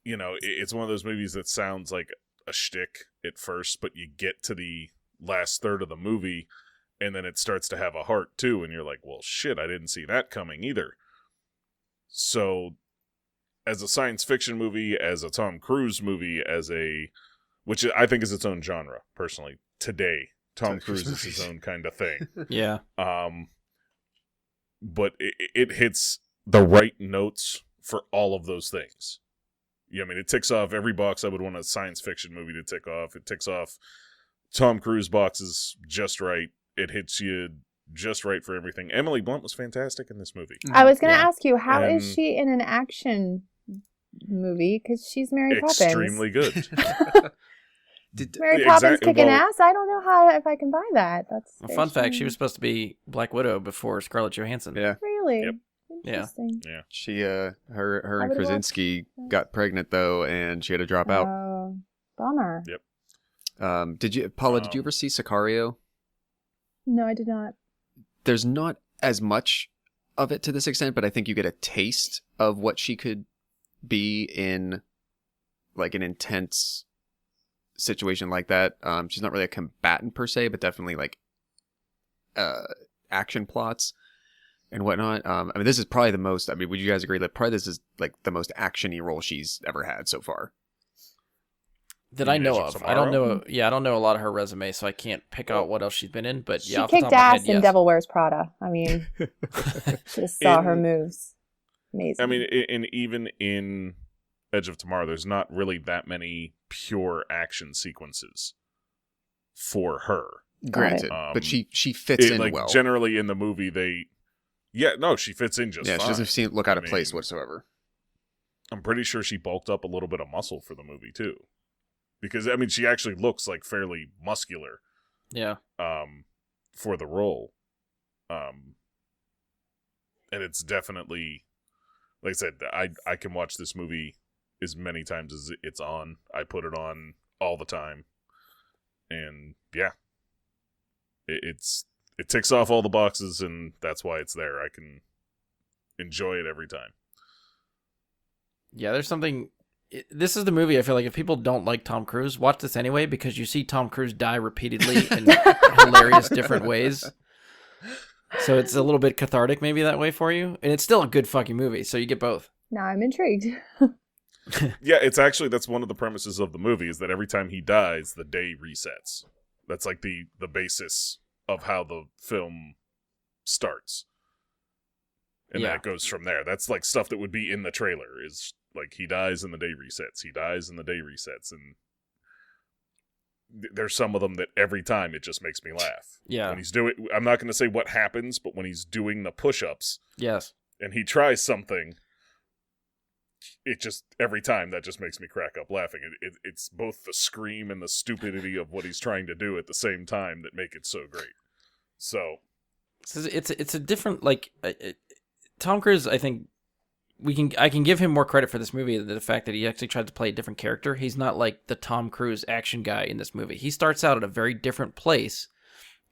you know, it's one of those movies that sounds like a shtick at first, but you get to the last third of the movie and then it starts to have a heart, too, and you're like, well, shit, I didn't see that coming either. So, as a science fiction movie, as a Tom Cruise movie, which I think is its own genre, personally, today, Tom Cruise is his own kind of thing. Yeah. But it hits the right notes for all of those things. Yeah, I mean, it ticks off every box I would want a science fiction movie to tick off. It ticks off Tom Cruise boxes just right. It hits you just right for everything. Emily Blunt was fantastic in this movie. I was going to ask you, how is she in an action movie? Because she's Mary Poppins. Extremely good. Mary Poppins kicking ass? I don't know if I can buy that. That's fun fact, she was supposed to be Black Widow before Scarlett Johansson. Yeah. Really? Yep. Interesting. Yeah. She, her and Krasinski got pregnant, though, and she had to drop out. Oh, bummer. Yep. Paula, did you ever see Sicario? No, I did not. There's not as much of it to this extent, but I think you get a taste of what she could be in, like, an intense situation like that. She's not really a combatant per se, but definitely like action plots and whatnot. I mean, this is probably the most. I mean, would you guys agree that probably this is like the most action-y role she's ever had so far? That I know of. I don't know. Yeah, I don't know a lot of her resume, so I can't pick out what else she's been in. But she kicked ass in Devil Wears Prada. I mean, just saw her moves. Amazing. I mean, and even in Edge of Tomorrow, there's not really that many pure action sequences for her. Granted, but she fits in well. Generally in the movie, she fits in just fine. She doesn't look out of place whatsoever. I'm pretty sure she bulked up a little bit of muscle for the movie too. Because, I mean, she actually looks like fairly muscular. Yeah. For the role. And it's definitely, like I said, I can watch this movie as many times as it's on. I put it on all the time. And, yeah. It ticks off all the boxes, and that's why it's there. I can enjoy it every time. Yeah, there's something... This is the movie I feel like if people don't like Tom Cruise, watch this anyway because you see Tom Cruise die repeatedly in hilarious different ways. So it's a little bit cathartic maybe that way for you. And it's still a good fucking movie, so you get both. Now I'm intrigued. Yeah, it's actually, that's one of the premises of the movie is that every time he dies, the day resets. That's like the basis of how the film starts. And then it goes from there. That's like stuff that would be in the trailer. Is like he dies and the day resets. He dies and the day resets. And there's some of them that every time it just makes me laugh. Yeah. When he's doing, I'm not going to say what happens, but when he's doing the push-ups. Yes. And he tries something, it just, every time that just makes me crack up laughing. It's both the scream and the stupidity of what he's trying to do at the same time that make it so great. So. It's a different, like, Tom Cruise, I think, I can give him more credit for this movie than the fact that he actually tried to play a different character. He's not like the Tom Cruise action guy in this movie. He starts out at a very different place,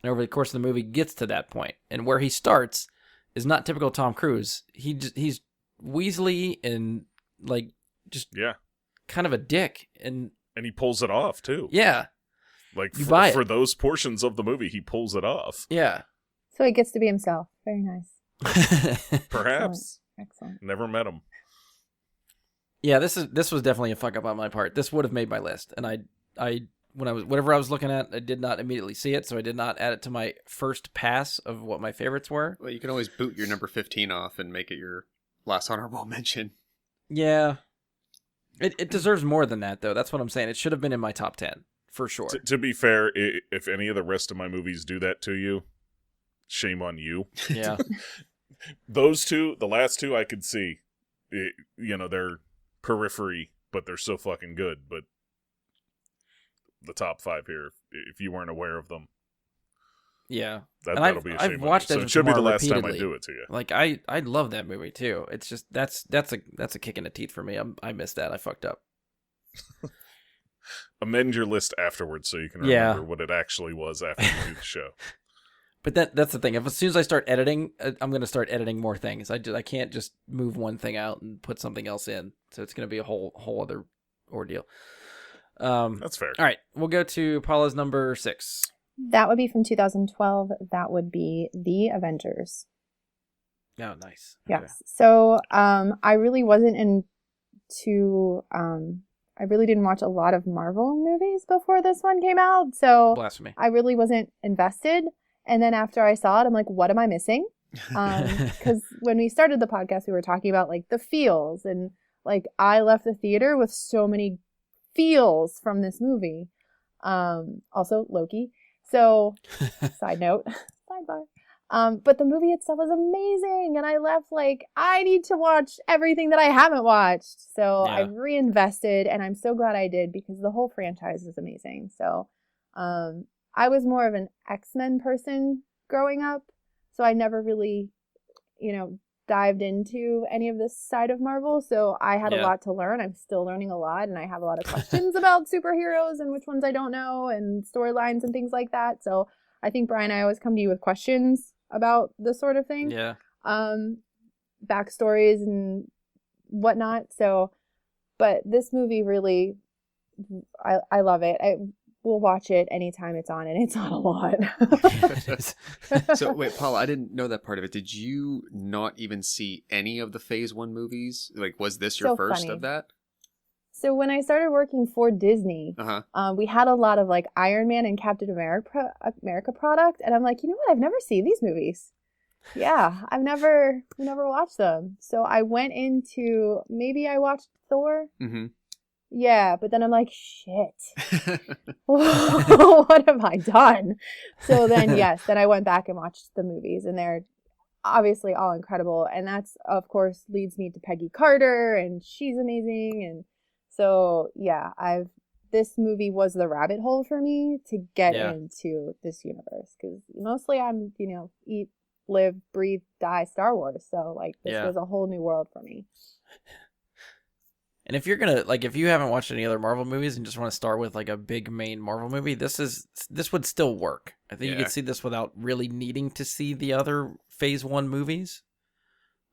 and over the course of the movie gets to that point. And where he starts is not typical Tom Cruise. He's weaselly and like just kind of a dick, and he pulls it off too. Yeah, like for those portions of the movie, he pulls it off. Yeah, so he gets to be himself. Very nice. Perhaps. Excellent. Never met him. Yeah, this was definitely a fuck up on my part. This would have made my list, and whatever I was looking at, I did not immediately see it, so I did not add it to my first pass of what my favorites were. Well, you can always boot your number 15 off and make it your last honorable mention. Yeah, it deserves more than that, though. That's what I'm saying. It should have been in my top 10 for sure. To be fair, if any of the rest of my movies do that to you, shame on you. Yeah. Those two, the last two, I could see. They're periphery, but they're so fucking good. But the top 5 here, if you weren't aware of them, yeah, that'll be a shame. I've watched so it should be the last time I do it to you. Like I love that movie too. It's just that's a kick in the teeth for me. I missed that. I fucked up. Amend your list afterwards so you can remember what it actually was after you do the show. But that's the thing. As soon as I start editing, I'm going to start editing more things. I can't just move one thing out and put something else in. So it's going to be a whole other ordeal. That's fair. All right, we'll go to Paula's number 6. That would be from 2012. That would be The Avengers. Oh, nice. Okay. Yes. So I really wasn't into. I really didn't watch a lot of Marvel movies before this one came out. So blasphemy. I really wasn't invested. And then after I saw it, I'm like, what am I missing? Because when we started the podcast, we were talking about like the feels, and like I left the theater with so many feels from this movie. Also Loki. So side note, sidebar. But the movie itself was amazing, and I left like I need to watch everything that I haven't watched. So I've reinvested, and I'm so glad I did because the whole franchise is amazing. So I was more of an X-Men person growing up, so I never really, dived into any of this side of Marvel. So I had a lot to learn. I'm still learning a lot, and I have a lot of questions about superheroes and which ones I don't know and storylines and things like that. So I think, Brian, I always come to you with questions about this sort of thing. Yeah. Backstories and whatnot. So, but this movie really, I love it. We'll watch it anytime it's on, and it's on a lot. So wait, Paula, I didn't know that part of it. Did you not even see any of the Phase 1 movies? Like, was this your first of that? So when I started working for Disney, we had a lot of like Iron Man and Captain America product, and I'm like, you know what? I've never seen these movies. Yeah, I've never watched them. So I went into, maybe I watched Thor. Mm-hmm. Yeah, but then I'm like, shit, what have I done? So then, then I went back and watched the movies, and they're obviously all incredible. And that's, of course, leads me to Peggy Carter, and she's amazing. And so, this movie was the rabbit hole for me to get into this universe, because mostly I'm, eat, live, breathe, die Star Wars. So, like, this was a whole new world for me. And if you're gonna if you haven't watched any other Marvel movies and just want to start with like a big main Marvel movie, this would still work. I think you could see this without really needing to see the other Phase 1 movies.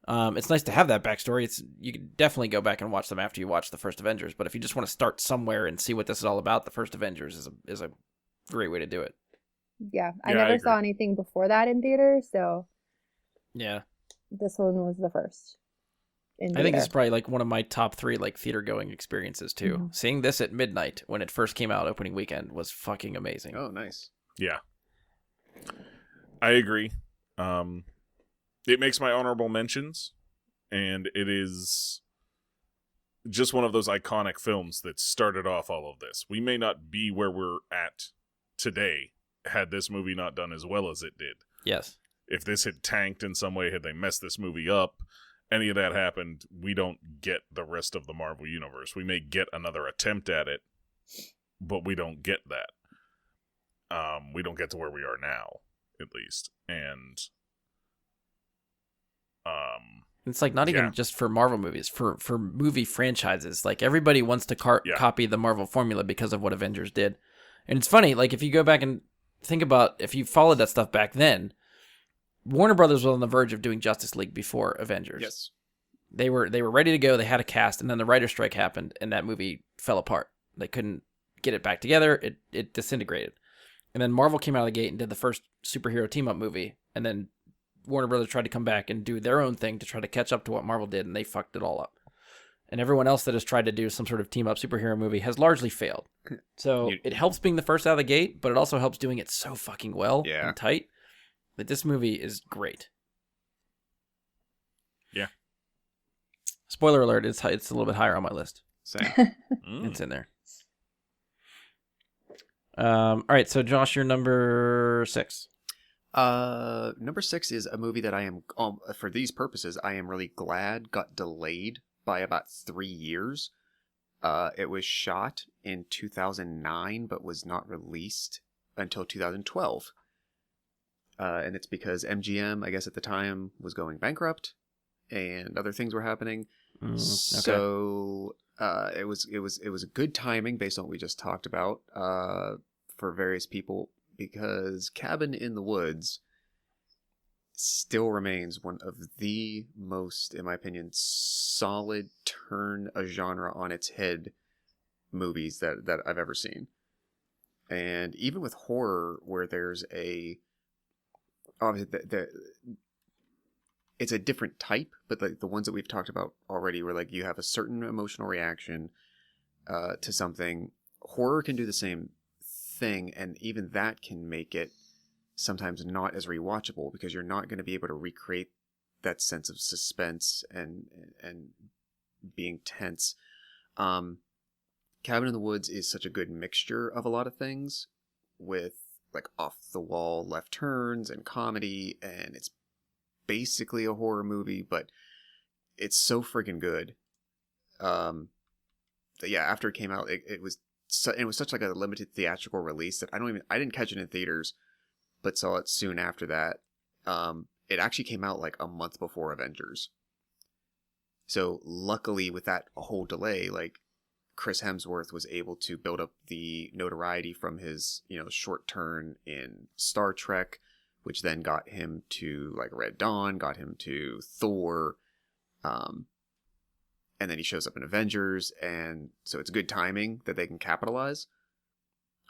It's nice to have that backstory. You can definitely go back and watch them after you watch the first Avengers. But if you just want to start somewhere and see what this is all about, the first Avengers is a great way to do it. Yeah, I never saw anything before that in theater, so yeah, this one was the first. I think it's probably like one of my top 3 like theater going experiences too. Mm-hmm. Seeing this at midnight when it first came out opening weekend was fucking amazing. Oh, nice. Yeah. I agree. It makes my honorable mentions, and it is just one of those iconic films that started off all of this. We may not be where we're at today had this movie not done as well as it did. Yes. If this had tanked in some way, had they messed this movie up, any of that happened, we don't get the rest of the Marvel Universe. We may get another attempt at it, but we don't get that. We don't get to where we are now, at least. And it's like not even just for Marvel movies, for movie franchises. Like everybody wants to copy the Marvel formula because of what Avengers did. And it's funny, like if you go back and think about if you followed that stuff back then, Warner Brothers was on the verge of doing Justice League before Avengers. Yes. They were ready to go, they had a cast, and then the writer's strike happened and that movie fell apart. They couldn't get it back together, it disintegrated. And then Marvel came out of the gate and did the first superhero team-up movie, and then Warner Brothers tried to come back and do their own thing to try to catch up to what Marvel did, and they fucked it all up. And everyone else that has tried to do some sort of team-up superhero movie has largely failed. So it helps being the first out of the gate, but it also helps doing it so fucking well and tight that this movie is great. Yeah. Spoiler alert, it's a little bit higher on my list. Same. It's in there. All right, so Josh, you're number 6. Number 6 is a movie that I am, for these purposes, I am really glad got delayed by about 3 years. It was shot in 2009, but was not released until 2012. And it's because MGM, I guess at the time, was going bankrupt, and other things were happening. Okay. So it was a good timing based on what we just talked about for various people, because Cabin in the Woods still remains one of the most, in my opinion, solid turn a genre on its head movies that I've ever seen. And even with horror, where there's it's a different type, but like the ones that we've talked about already, where like you have a certain emotional reaction to something, horror can do the same thing, and even that can make it sometimes not as rewatchable, because you're not going to be able to recreate that sense of suspense and being tense. Cabin in the Woods is such a good mixture of a lot of things, with like off the wall left turns and comedy, and it's basically a horror movie, but it's so freaking good. After it came out, it was such like a limited theatrical release that I didn't catch it in theaters, but saw it soon after that. It actually came out like a month before Avengers. So luckily, with that whole delay, like Chris Hemsworth was able to build up the notoriety from his, short turn in Star Trek, which then got him to like Red Dawn, got him to Thor, and then he shows up in Avengers, and so it's good timing that they can capitalize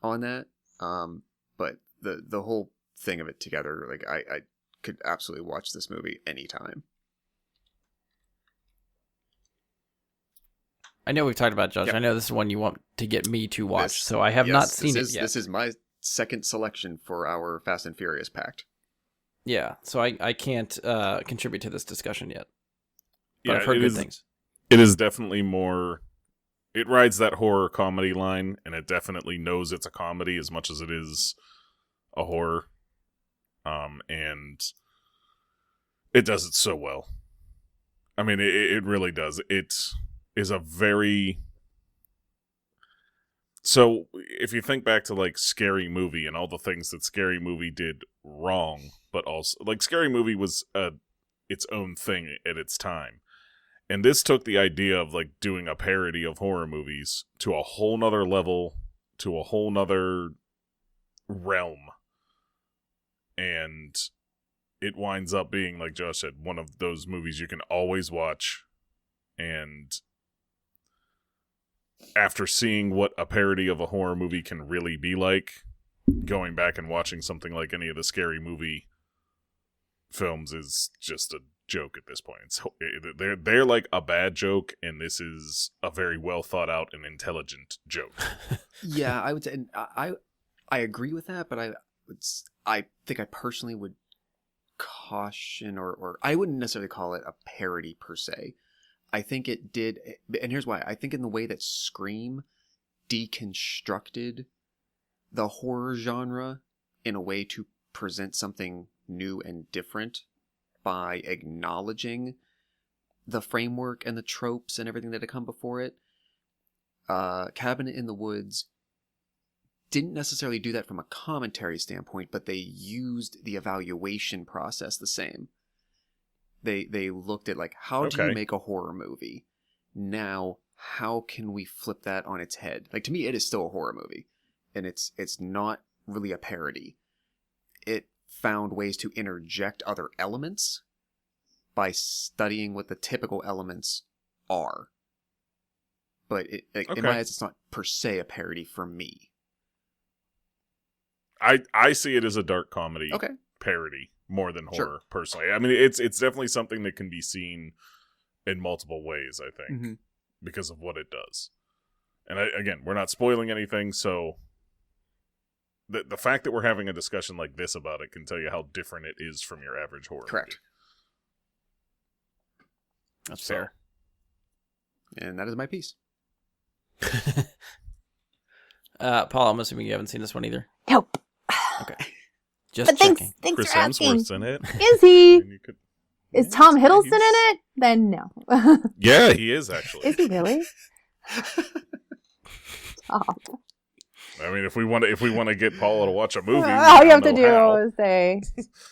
on that. But the whole thing of it together, like I could absolutely watch this movie anytime. I know we've talked about Josh. Yep. I know this is one you want to get me to watch, so I have not seen it yet. This is my second selection for our Fast and Furious Pact. Yeah, so I can't contribute to this discussion yet. But I've heard good things. It is definitely more... It rides that horror comedy line, and it definitely knows it's a comedy as much as it is a horror. And it does it so well. I mean, it really does. It is a very... So, if you think back to, like, Scary Movie and all the things that Scary Movie did wrong, but also... Like, Scary Movie was its own thing at its time. And this took the idea of, like, doing a parody of horror movies to a whole nother level, to a whole nother realm. And it winds up being, like Josh said, one of those movies you can always watch. And after seeing what a parody of a horror movie can really be like, going back and watching something like any of the Scary Movie films is just a joke at this point. So they're like a bad joke, and this is a very well thought out and intelligent joke. Yeah, I would say, and I agree with that, but I think I personally would caution, or I wouldn't necessarily call it a parody per se. I think it did, and here's why. I think in the way that Scream deconstructed the horror genre in a way to present something new and different by acknowledging the framework and the tropes and everything that had come before it. Cabin in the Woods didn't necessarily do that from a commentary standpoint, but they used the evaluation process the same. They looked at, like, how do you make a horror movie? Now, how can we flip that on its head? Like, to me, it is still a horror movie, and it's not really a parody. It found ways to interject other elements by studying what the typical elements are. But in my eyes, it's not per se a parody for me. I see it as a dark comedy parody more than horror, personally. I mean, it's definitely something that can be seen in multiple ways, I think, because of what it does. And again, we're not spoiling anything, so the fact that we're having a discussion like this about it can tell you how different it is from your average horror Correct. movie. That's fair. And that is my piece. Paul, I'm assuming you haven't seen this one either. Nope. Okay. Just But checking. thanks Chris for asking. Hemsworth's in it. Is he? Is Yeah, Tom Hiddleston he's- in it? Then no. Yeah, he is actually. Is he really? Stop. I mean, if we want to get Paula to watch a movie, All you have to do how. is say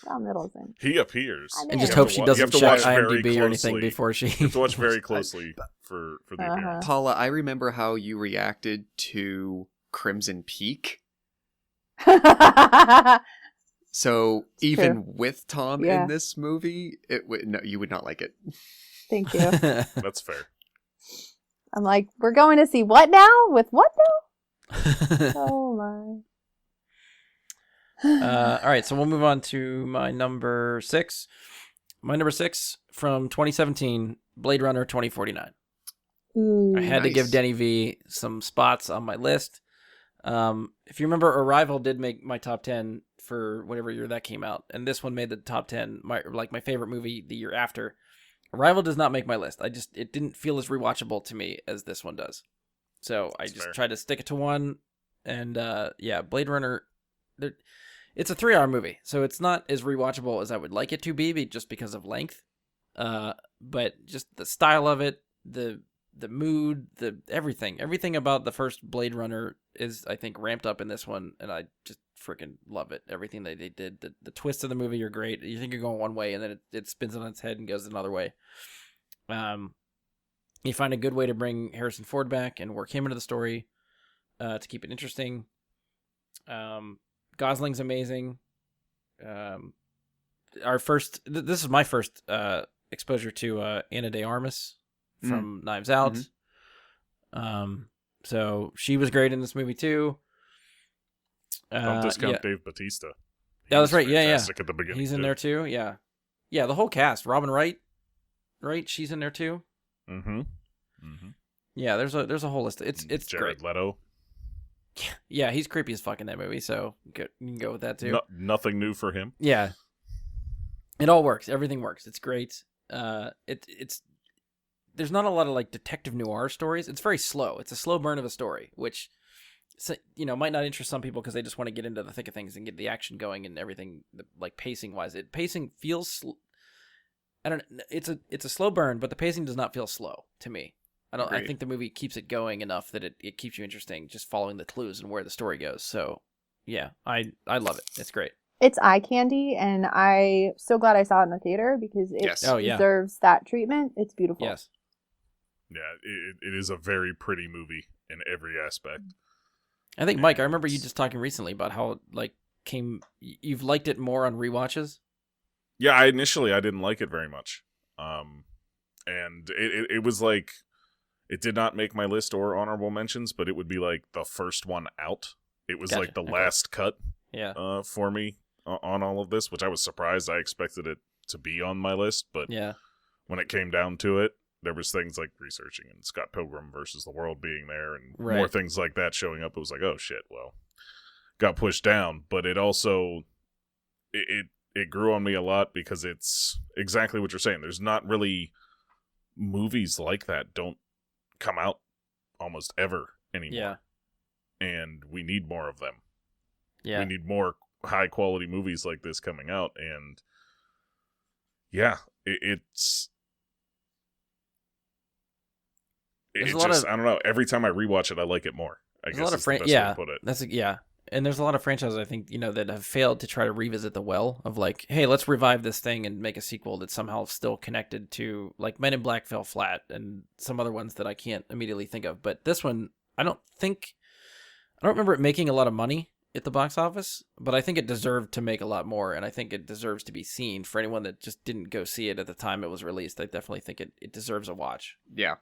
Tom Hiddleston. He appears. I know. And just You hope have she You doesn't have to check watch very IMDb or anything closely. before she... You have to watch very closely for the appearance. Paula, I remember how you reacted to Crimson Peak. So even with Tom in this movie, you would not like it. Thank you. That's fair. I'm like, we're going to see what now? With what now? Oh my. All right, so we'll move on to my number 6. My number 6 from 2017, Blade Runner 2049. Ooh. I had to give Nice. Denny V some spots on my list. If you remember, Arrival did make my top 10 for whatever year that came out, and this one made the top 10, my favorite movie the year after. Arrival does not make my list. It didn't feel as rewatchable to me as this one does. So I just tried to stick it to one, and Blade Runner, it's a 3-hour movie, so it's not as rewatchable as I would like it to be just because of length. But just the style of it, the mood, everything about the first Blade Runner is, I think, ramped up in this one, and I just freaking love it. Everything that they did, the twists of the movie are great. You think you're going one way, and then it spins on its head and goes another way. You find a good way to bring Harrison Ford back and work him into the story to keep it interesting. Gosling's amazing. This is my first exposure to Ana de Armas from Knives Out. So she was great in this movie too. Don't discount Dave Bautista. Yeah, that's right. Yeah. At the beginning, He's in there too. Yeah. The whole cast. Robin Wright, right? She's in there too. Mm-hmm. Yeah, there's a whole list. It's Jared great. Leto. Yeah, he's creepy as fuck in that movie, so you can go with that too. Nothing new for him. Yeah, it all works. Everything works. It's great. It's there's not a lot of like detective noir stories. It's very slow. It's a slow burn of a story, which might not interest some people because they just want to get into the thick of things and get the action going and everything. Like pacing wise, pacing feels. I don't know. It's a slow burn, but the pacing does not feel slow to me. Agreed. I think the movie keeps it going enough that it keeps you interesting, just following the clues and where the story goes. So, yeah, I love it. It's great. It's eye candy, and I'm so glad I saw it in the theater because it deserves that treatment. It's beautiful. Yes. Yeah, it is a very pretty movie in every aspect. I think, Mike, I remember you just talking recently about how you've liked it more on rewatches. Yeah, initially I didn't like it very much. And it was like, it did not make my list or honorable mentions, but it would be like the first one out. It was like the last cut Yeah. for me on all of this, which I was surprised. I expected it to be on my list, but when it came down to it, there was things like researching and Scott Pilgrim versus the World being there and more things like that showing up. It was like, oh shit, well, got pushed down. But it also, it grew on me a lot because it's exactly what you're saying. There's not really movies like that don't come out almost ever anymore. Yeah. And we need more of them. Yeah. We need more high quality movies like this coming out. And yeah, it's just, I don't know. Every time I rewatch it, I like it more. I guess that's the best way to put it. And there's a lot of franchises, I think, that have failed to try to revisit the well of like, hey, let's revive this thing and make a sequel that's somehow still connected to, like, Men in Black fell flat and some other ones that I can't immediately think of. But this one, I don't remember it making a lot of money at the box office, but I think it deserved to make a lot more, and I think it deserves to be seen. For anyone that just didn't go see it at the time it was released, I definitely think it deserves a watch. Yeah.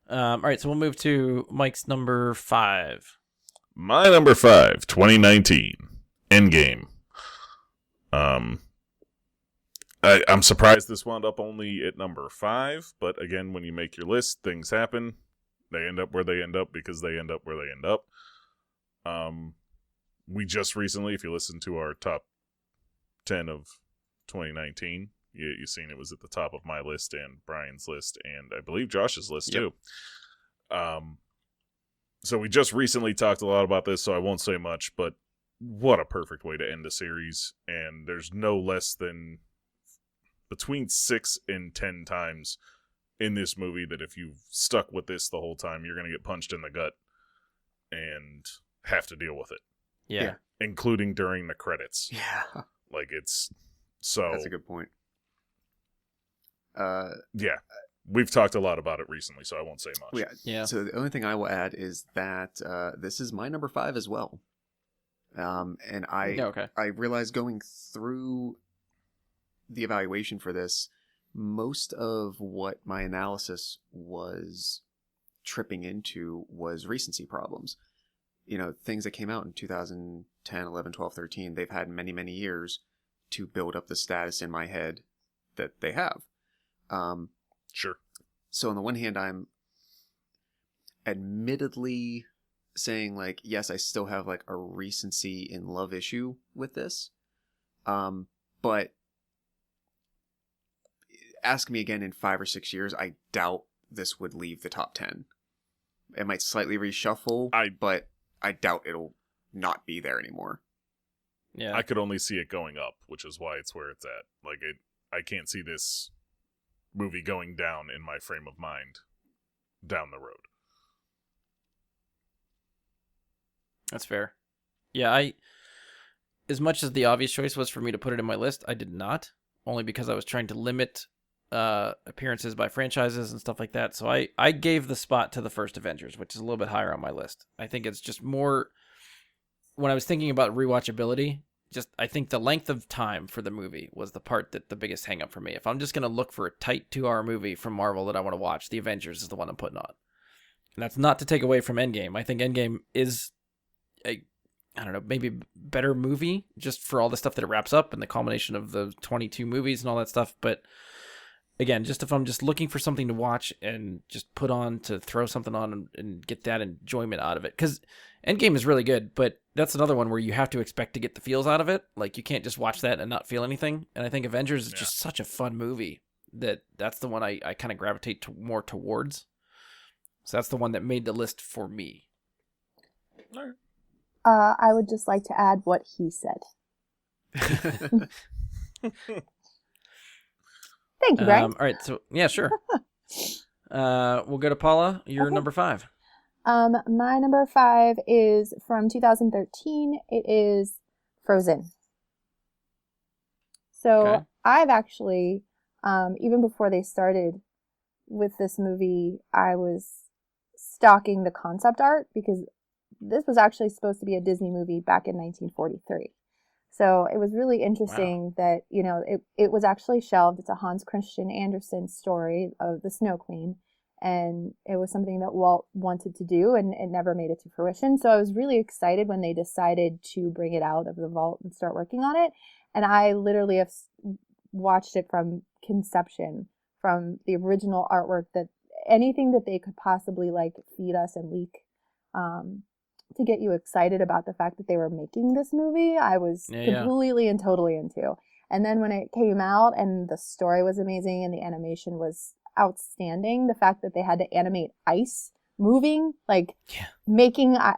All right, so we'll move to Mike's number 5. My number 5, 2019, Endgame. I'm surprised this wound up only at number 5, but again, when you make your list, things happen. They end up where they end up because they end up where they end up. We just recently, if you listen to our top 10 of 2019, you've seen it was at the top of my list and Brian's list and I believe Josh's list too. So we just recently talked a lot about this, so I won't say much, but what a perfect way to end a series. And there's no less than between 6 and 10 times in this movie that if you've stuck with this the whole time, you're going to get punched in the gut and have to deal with it. Yeah. Including during the credits. Yeah. Like it's so. That's a good point. Yeah. We've talked a lot about it recently, so I won't say much. Yeah. So the only thing I will add is that this is my number 5 as well. And I realized going through the evaluation for this, most of what my analysis was tripping into was recency problems. Things that came out in 2010, 11, 12, 13, they've had many, many years to build up the status in my head that they have. Sure. So on the one hand, I'm admittedly saying like, yes, I still have like a recency in love issue with this. But ask me again in 5 or 6 years, I doubt this would leave the top 10. It might slightly reshuffle, but I doubt it'll not be there anymore. Yeah. I could only see it going up, which is why it's where it's at. Like I can't see this movie going down in my frame of mind down the road. That's fair. Yeah, as much as the obvious choice was for me to put it in my list, I did not, only because I was trying to limit appearances by franchises and stuff like that. So I gave the spot to the first Avengers, which is a little bit higher on my list. I think it's just more, when I was thinking about rewatchability, I think the length of time for the movie was the part that the biggest hang up for me. If I'm just going to look for a tight 2-hour movie from Marvel that I want to watch, the Avengers is the one I'm putting on. And that's not to take away from Endgame. I think Endgame is maybe better movie just for all the stuff that it wraps up and the culmination of the 22 movies and all that stuff. But again, just if I'm just looking for something to watch and just put on to throw something on and get that enjoyment out of it. Because Endgame is really good, but that's another one where you have to expect to get the feels out of it. Like you can't just watch that and not feel anything. And I think Avengers is just such a fun movie that's the one I kind of gravitate more towards. So that's the one that made the list for me. All right. I would just like to add what he said. Thank you, Brian. All right, so yeah, sure. We'll go to Paula. Your number 5. My number 5 is from 2013. It is Frozen. So I've actually, even before they started with this movie, I was stalking the concept art because this was actually supposed to be a Disney movie back in 1943. So it was really interesting that, it was actually shelved. It's a Hans Christian Andersen story of the Snow Queen. And it was something that Walt wanted to do, and it never made it to fruition. So I was really excited when they decided to bring it out of the vault and start working on it. And I literally have watched it from conception, from the original artwork, that anything that they could possibly like feed us and leak to get you excited about the fact that they were making this movie, I was completely and totally into. And then when it came out and the story was amazing and the animation was outstanding, the fact that they had to animate ice moving, like making, out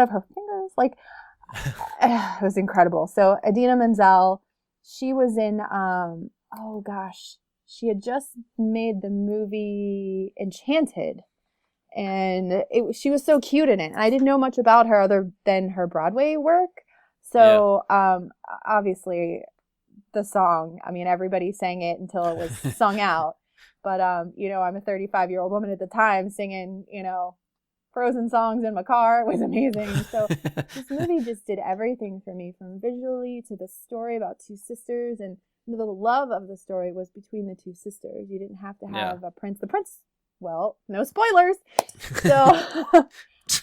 of her fingers, like it was incredible. So Idina Menzel, she was in, she had just made the movie Enchanted, and she was so cute in it. And I didn't know much about her other than her Broadway work. So obviously the song, I mean, everybody sang it until it was sung out. But, I'm a 35-year-old woman at the time singing, Frozen songs in my car. It was amazing. So this movie just did everything for me, from visually to the story about two sisters. And the love of the story was between the two sisters. You didn't have to have a prince. The prince, well, no spoilers. So,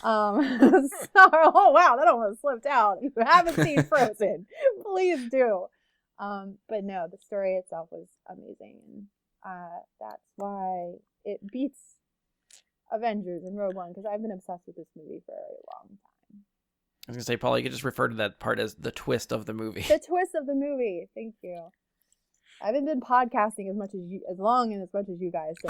oh, wow, that almost slipped out. If you haven't seen Frozen, please do. But no, the story itself was amazing. And that's why it beats Avengers and Rogue One, because I've been obsessed with this movie for a long time. I was going to say, Paula, you could just refer to that part as the twist of the movie. The twist of the movie. Thank you. I haven't been podcasting as long and as much as you guys, so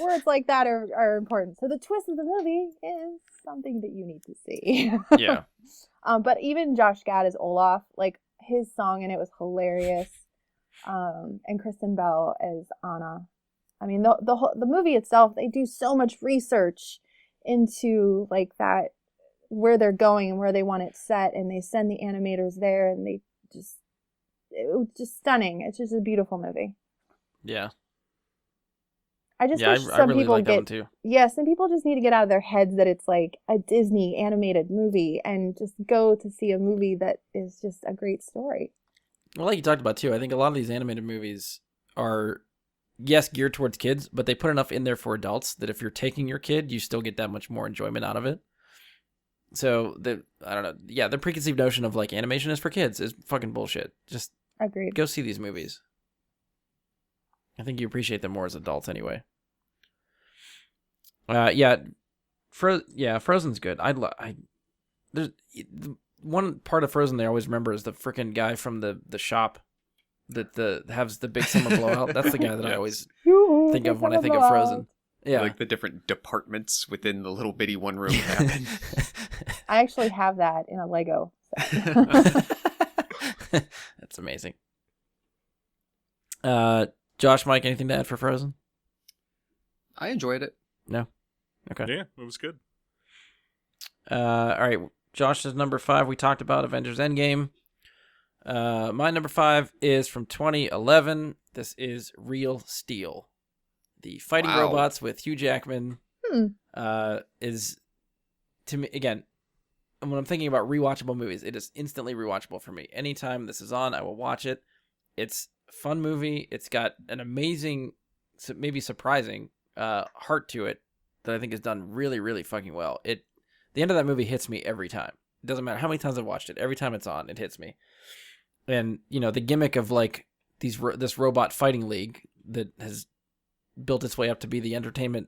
words like that are important. So the twist of the movie is something that you need to see. Yeah. But even Josh Gad as Olaf, like, his song in it was hilarious. And Kristen Bell as Anna. I mean, the movie itself, they do so much research into like that, where they're going and where they want it set, and they send the animators there, and it was just stunning. It's just a beautiful movie. Yeah. I just wish some really people like that one too. Yeah, some people just need to get out of their heads that it's like a Disney animated movie and just go to see a movie that is just a great story. Well, like you talked about too, I think a lot of these animated movies are, yes, geared towards kids, but they put enough in there for adults that if you're taking your kid, you still get that much more enjoyment out of it. So the preconceived notion of like animation is for kids is fucking bullshit. Just agreed. Go see these movies. I think you appreciate them more as adults anyway. Frozen's good. There's one part of Frozen that I always remember is the freaking guy from the shop that has the big summer blowout. That's the guy that I always think of when I think of Frozen. Yeah, like the different departments within the little bitty one room cabin. I actually have that in a Lego set. That's amazing. Josh, Mike, anything to add for Frozen? I enjoyed it. No? Okay. Yeah, it was good. All right. Josh's number 5, we talked about Avengers Endgame. My number 5 is from 2011. This is Real Steel. The fighting robots with Hugh Jackman is, to me, again, when I'm thinking about rewatchable movies, it is instantly rewatchable for me. Anytime this is on, I will watch it. It's a fun movie. It's got an amazing, maybe surprising heart to it that I think is done really, really fucking well. The end of that movie hits me every time. It doesn't matter how many times I've watched it. Every time it's on, it hits me. And, the gimmick of like this robot fighting league that has built its way up to be the entertainment,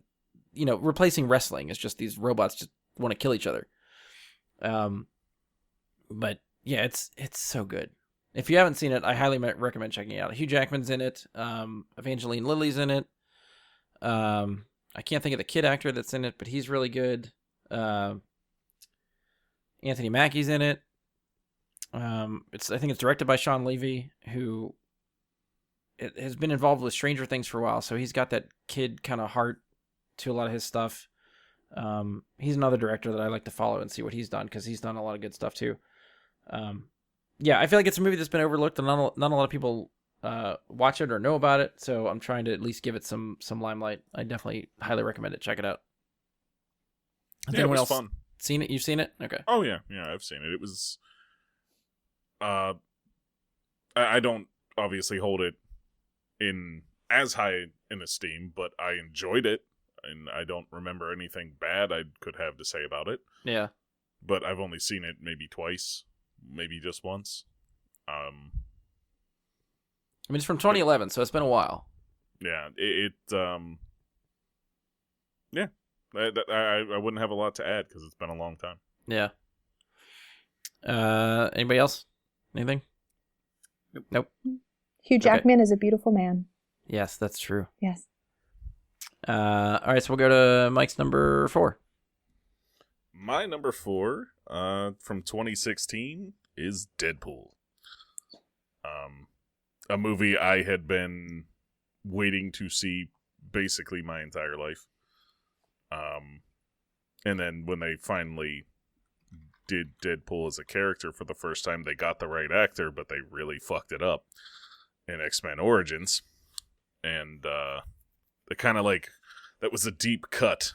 replacing wrestling. It's just these robots just want to kill each other. But yeah, it's so good. If you haven't seen it, I highly recommend checking it out. Hugh Jackman's in it. Evangeline Lilly's in it. I can't think of the kid actor that's in it, but he's really good. Anthony Mackie's in it. I think it's directed by Sean Levy, who has been involved with Stranger Things for a while, so he's got that kid kind of heart to a lot of his stuff. He's another director that I like to follow and see what he's done, because he's done a lot of good stuff too. I feel like it's a movie that's been overlooked, and not a lot of people watch it or know about it, so I'm trying to at least give it some limelight. I definitely highly recommend it. Check it out. It was fun. Seen it? You've seen it? Okay. Oh yeah, I've seen it. It was. I don't obviously hold it in as high in esteem, but I enjoyed it, and I don't remember anything bad I could have to say about it. Yeah. But I've only seen it maybe twice, maybe just once. I mean, it's from 2011, so it's been a while. Yeah, yeah, I wouldn't have a lot to add because it's been a long time. Yeah. Anybody else? Anything? Nope. Hugh Jackman is a beautiful man. Yes, that's true. Yes. All right, so we'll go to Mike's number 4. My number 4, from 2016, is Deadpool. A movie I had been waiting to see basically my entire life. And then when they finally did Deadpool as a character for the first time, they got the right actor, but they really fucked it up in X-Men Origins. And it kind of like, that was a deep cut.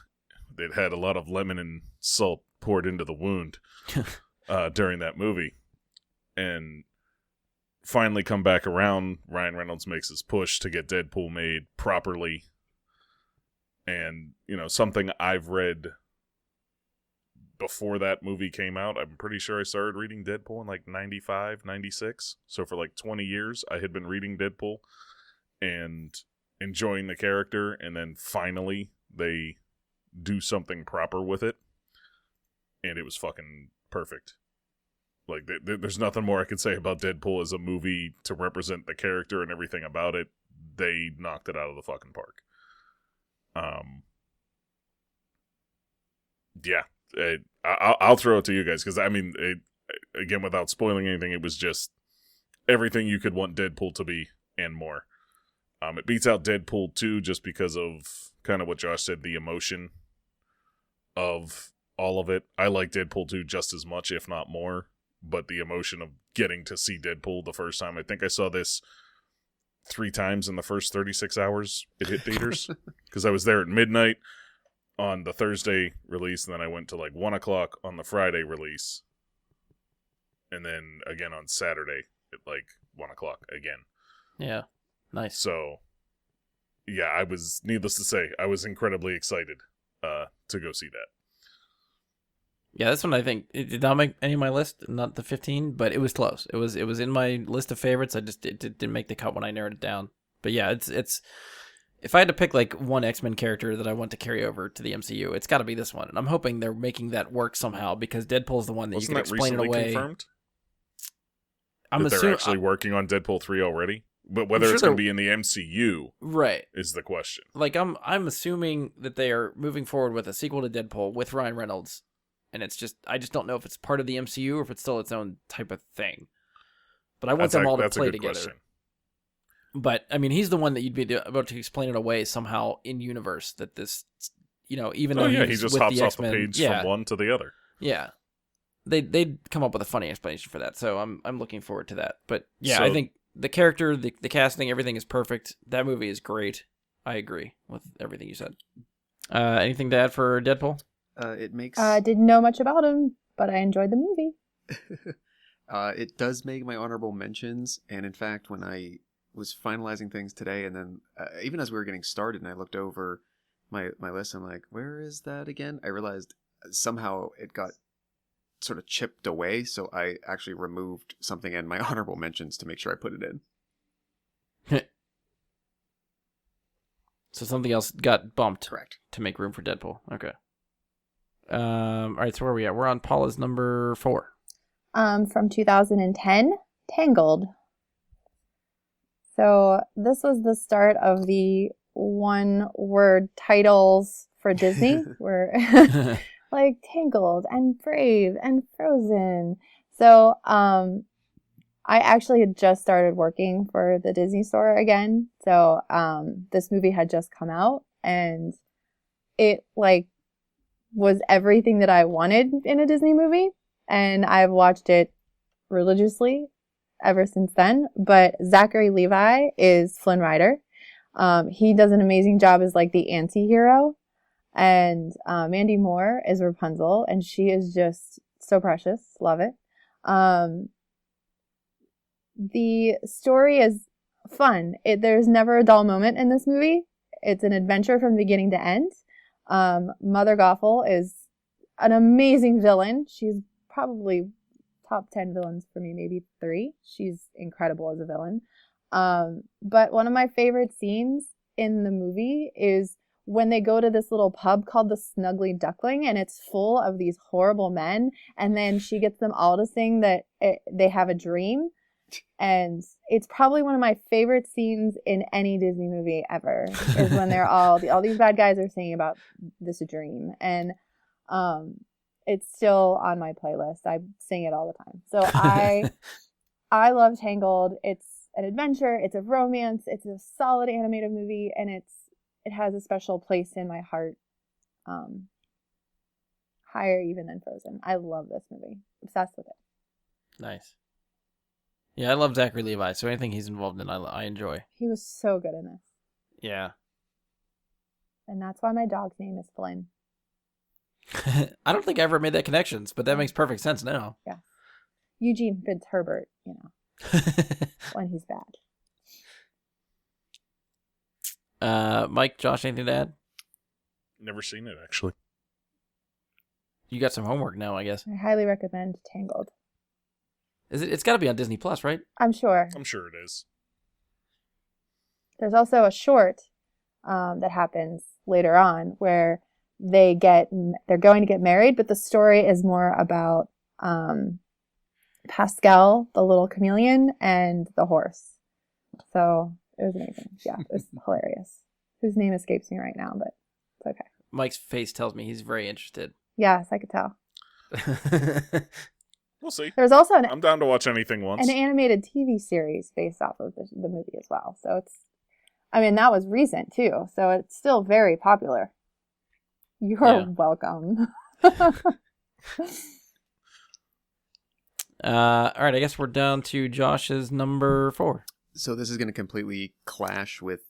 It had a lot of lemon and salt poured into the wound during that movie. And finally come back around, Ryan Reynolds makes his push to get Deadpool made properly. And, something I've read before that movie came out, I'm pretty sure I started reading Deadpool in like 95, 96. So for like 20 years, I had been reading Deadpool and enjoying the character. And then finally, they do something proper with it. And it was fucking perfect. Like, there's nothing more I could say about Deadpool as a movie to represent the character and everything about it. They knocked it out of the fucking park. Yeah. I'll throw it to you guys, because, I mean, again, without spoiling anything, it was just everything you could want Deadpool to be and more. It beats out Deadpool 2 just because of kind of what Josh said, the emotion of all of it. I like Deadpool 2 just as much, if not more. But the emotion of getting to see Deadpool the first time. I think I saw this 3 times in the first 36 hours it hit theaters. Because I was there at midnight on the Thursday release, and then I went to like 1 o'clock on the Friday release. And then again on Saturday at like 1 o'clock again. Yeah, nice. So, yeah, I was, needless to say, I was incredibly excited to go see that. Yeah, this one I think it did not make any of my list, not the 15, but it was close. It was in my list of favorites. It didn't make the cut when I narrowed it down. But yeah, it's if I had to pick like one X-Men character that I want to carry over to the MCU, it's got to be this one. And I'm hoping they're making that work somehow, because Deadpool's the one that you can explain it away. Confirmed? I'm that assuming they're actually working on Deadpool 3 already, but whether it's going to be in the MCU, right, is the question. Like I'm assuming that they are moving forward with a sequel to Deadpool with Ryan Reynolds. And it's just, I just don't know if it's part of the MCU or if it's still its own type of thing. But I want them all to play together. Question. But, I mean, he's the one that you'd be about to explain it away somehow in universe, that this, even though he just hops the off the page from one to the other. Yeah. They'd come up with a funny explanation for that, so I'm looking forward to that. But, yeah, I think the character, the casting, everything is perfect. That movie is great. I agree with everything you said. Anything to add for Deadpool? It makes. Didn't know much about him, but I enjoyed the movie. It does make my honorable mentions, and in fact, when I was finalizing things today, and then even as we were getting started, and I looked over my list, I'm like, where is that again? I realized somehow it got sort of chipped away, so I actually removed something in my honorable mentions to make sure I put it in. So something else got bumped. Correct. To make room for Deadpool. Okay. All right, so where are we at? We're on Paula's number 4. From 2010, Tangled. So this was the start of the one-word titles for Disney, where like Tangled and Brave and Frozen. So I actually had just started working for the Disney store again. So this movie had just come out, and it was everything that I wanted in a Disney movie, and I've watched it religiously ever since then. But Zachary Levi is Flynn Rider. He does an amazing job as like the anti-hero, and Mandy Moore is Rapunzel, and she is just so precious. Love it. The story is fun. There's never a dull moment in this movie. It's an adventure from beginning to end. Mother Gothel is an amazing villain. She's probably top 10 villains for me, maybe 3. She's incredible as a villain. But one of my favorite scenes in the movie is when they go to this little pub called the Snuggly Duckling, and it's full of these horrible men, and then she gets them all to sing that they have a dream. And it's probably one of my favorite scenes in any Disney movie ever, is when they're all these bad guys are singing about this dream. And it's still on my playlist. I sing it all the time. So I love Tangled. It's an adventure, it's a romance, it's a solid animated movie, and it has a special place in my heart, higher even than Frozen. I love this movie. Obsessed with it. Nice. Yeah, I love Zachary Levi, so anything he's involved in, I enjoy. He was so good in this. Yeah. And that's why my dog's name is Flynn. I don't think I ever made that connections, but that makes perfect sense now. Yeah. Eugene Fitzherbert, when he's bad. Mike, Josh, anything to add? Never seen it, actually. You got some homework now, I guess. I highly recommend Tangled. It's got to be on Disney Plus, right? I'm sure. I'm sure it is. There's also a short that happens later on where they're going to get married, but the story is more about Pascal, the little chameleon, and the horse. So it was amazing. Yeah, it was hilarious. Whose name escapes me right now, but it's okay. Mike's face tells me he's very interested. Yes, I could tell. We'll see. There's also I'm down to watch anything once. an animated TV series based off of the movie as well. So that was recent too. So it's still very popular. You're welcome. All right, I guess we're down to Josh's number 4. So this is going to completely clash with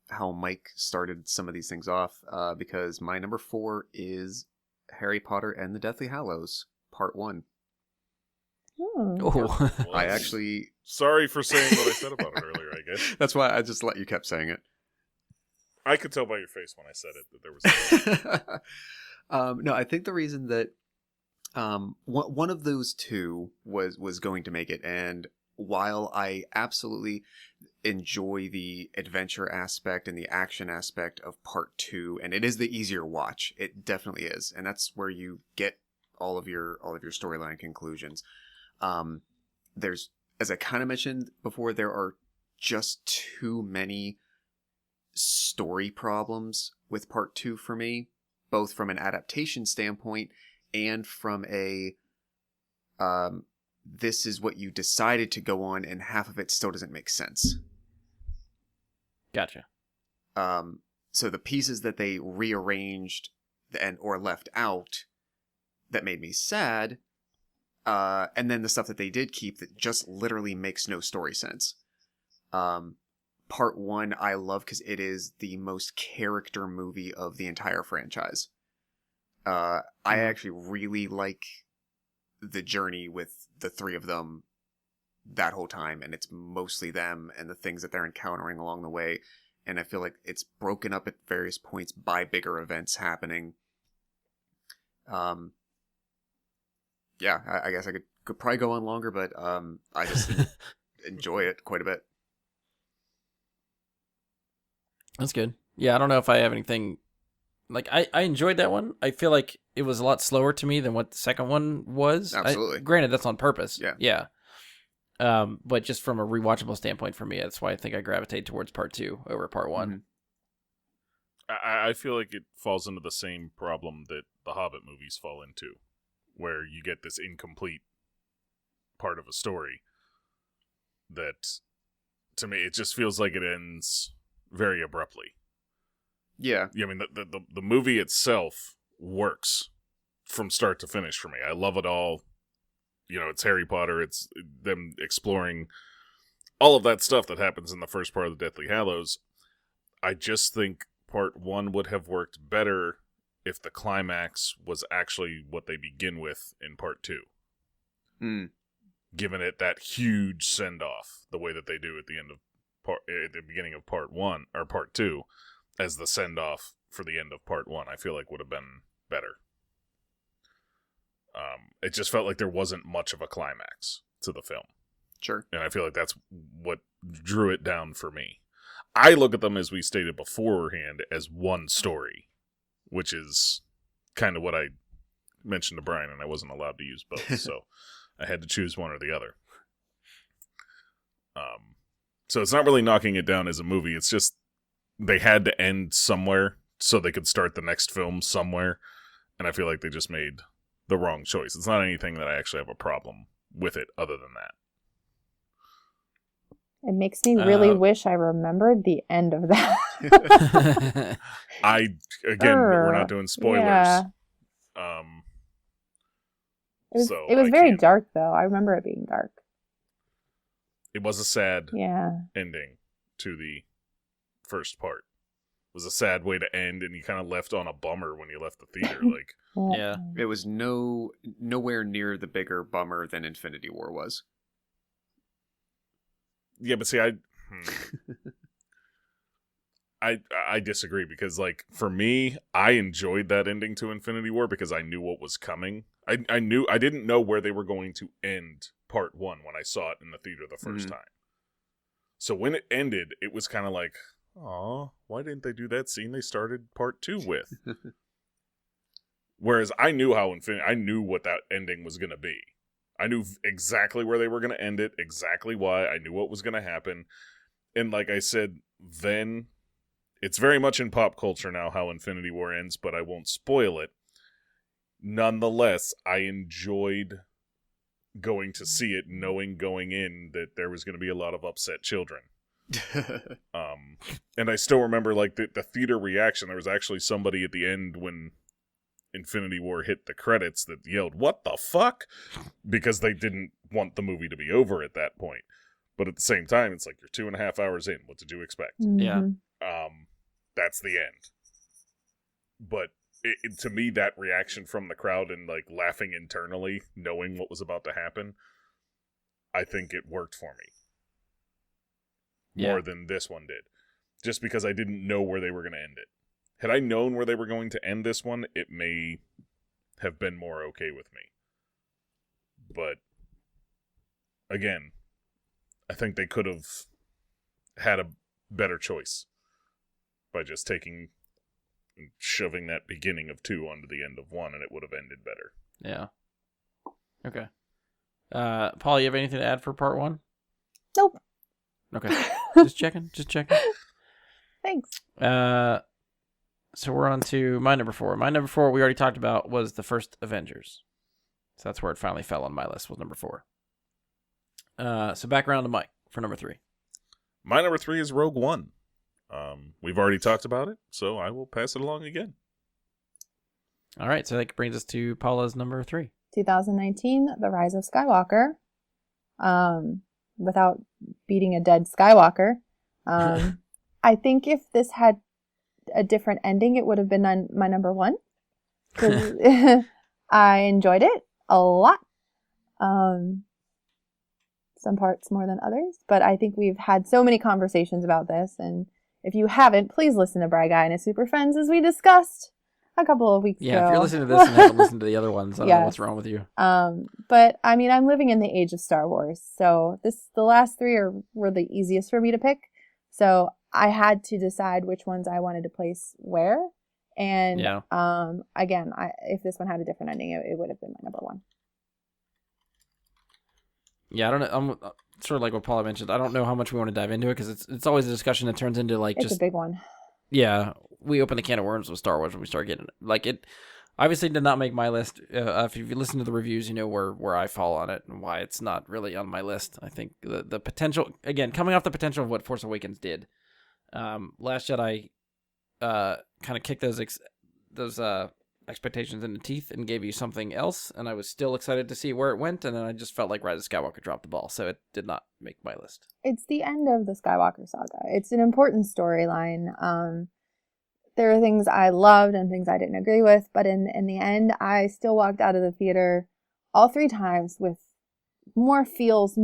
how Mike started some of these things off, because my number 4 is Harry Potter and the Deathly Hallows, Part 1. Oh, I actually... Sorry for saying what I said about it earlier, I guess. That's why I just let you kept saying it. I could tell by your face when I said it that there was... No, I think the reason that one of those two was going to make it, and while I absolutely enjoy the adventure aspect and the action aspect of Part 2, and it is the easier watch, it definitely is, and that's where you get all of your storyline conclusions. There's, as I kind of mentioned before, there are just too many story problems with Part 2 for me, both from an adaptation standpoint and from a this is what you decided to go on and half of it still doesn't make sense. Gotcha. So the pieces that they rearranged or left out that made me sad, and then the stuff that they did keep that just literally makes no story sense. Part 1 I love because it is the most character movie of the entire franchise. I actually really like the journey with the 3 of them that whole time, and it's mostly them and the things that they're encountering along the way, and I feel like it's broken up at various points by bigger events happening. Yeah, I guess I could probably go on longer, but I just enjoy it quite a bit. That's good. Yeah, I don't know if I have anything... Like, I enjoyed that one. I feel like it was a lot slower to me than what the second one was. Absolutely. Granted, that's on purpose. Yeah. But just from a rewatchable standpoint for me, that's why I think I gravitate towards Part 2 over Part 1. Mm-hmm. I feel like it falls into the same problem that the Hobbit movies fall into, where you get this incomplete part of a story that, to me, it just feels like it ends very abruptly. Yeah. I mean, the movie itself works from start to finish for me. I love it all. You know, it's Harry Potter. It's them exploring all of that stuff that happens in the first part of the Deathly Hallows. I just think Part 1 would have worked better if the climax was actually what they begin with in Part 2. Mm. Giving it that huge send-off, the way that they do at the end of part 1 or part 2 as the send off for the end of part 1. I feel like would have been better. It just felt like there wasn't much of a climax to the film. Sure. And I feel like that's what drew it down for me. I look at them, as we stated beforehand, as one story, which is kind of what I mentioned to Brian, and I wasn't allowed to use both, so I had to choose one or the other. So it's not really knocking it down as a movie. It's just they had to end somewhere so they could start the next film somewhere, and I feel like they just made the wrong choice. It's not anything that I actually have a problem with it other than that. It makes me really wish I remembered the end of that. We're not doing spoilers. Yeah. It was very dark, though. I remember it being dark. It was a sad ending to the first part. It was a sad way to end, and you kind of left on a bummer when you left the theater. Like, yeah, it was nowhere near the bigger bummer than Infinity War was. Yeah, but see, I disagree, because, like, for me, I enjoyed that ending to Infinity War because I knew what was coming. I didn't know where they were going to end part 1 when I saw it in the theater the first time. So when it ended, it was kind of like, aw, why didn't they do that scene they started part 2 with? Whereas I knew I knew what that ending was going to be. I knew exactly where they were going to end it, exactly why. I knew what was going to happen. And like I said, then it's very much in pop culture now how Infinity War ends, but I won't spoil it. Nonetheless, I enjoyed going to see it, knowing going in that there was going to be a lot of upset children. And I still remember, like, the theater reaction. There was actually somebody at the end when Infinity War hit the credits that yelled, "What the fuck?" because they didn't want the movie to be over at that point. But at the same time, it's like, you're 2.5 hours in. What did you expect? Mm-hmm. Yeah. That's the end. But to me, that reaction from the crowd and, like, laughing internally, knowing what was about to happen, I think it worked for me. More than this one did. Just because I didn't know where they were going to end it. Had I known where they were going to end this one, it may have been more okay with me. But, again, I think they could have had a better choice by just taking and shoving that beginning of 2 onto the end of 1, and it would have ended better. Yeah. Okay. Paul, you have anything to add for part 1? Nope. Okay. Just checking. Thanks. So we're on to my number 4. My number 4, we already talked about, was the first Avengers. So that's where it finally fell on my list, was number 4. So back around to Mike for number 3. My number 3 is Rogue One. We've already talked about it, so I will pass it along again. All right, so that brings us to Paula's number 3. 2019, The Rise of Skywalker. Without beating a dead Skywalker. I think if this had a different ending, it would have been my number 1. 'Cause I enjoyed it a lot. Some parts more than others, but I think we've had so many conversations about this, and if you haven't, please listen to Bry Guy and his Super Friends, as we discussed a couple of weeks ago. Yeah, if you're listening to this and haven't listened to the other ones, I don't know what's wrong with you. But I mean, I'm living in the age of Star Wars, so the last 3 were the easiest for me to pick. So I had to decide which ones I wanted to place where. And again, if this one had a different ending, it would have been my number 1. Yeah, I don't know. I'm sort of like what Paula mentioned. I don't know how much we want to dive into it, because it's always a discussion that turns into like it's a big one. Yeah, we open the can of worms with Star Wars when we start getting it. Like, it obviously did not make my list. If you listen to the reviews, you know where I fall on it and why it's not really on my list. I think the potential, again, coming off the potential of what Force Awakens did, Last Jedi kind of kicked those expectations in the teeth and gave you something else, and I was still excited to see where it went, and then I just felt like Rise of Skywalker dropped the ball, so it did not make my list. It's the end of the Skywalker saga. It's an important storyline. There are things I loved and things I didn't agree with, but in the end, I still walked out of the theater all 3 times with more feels,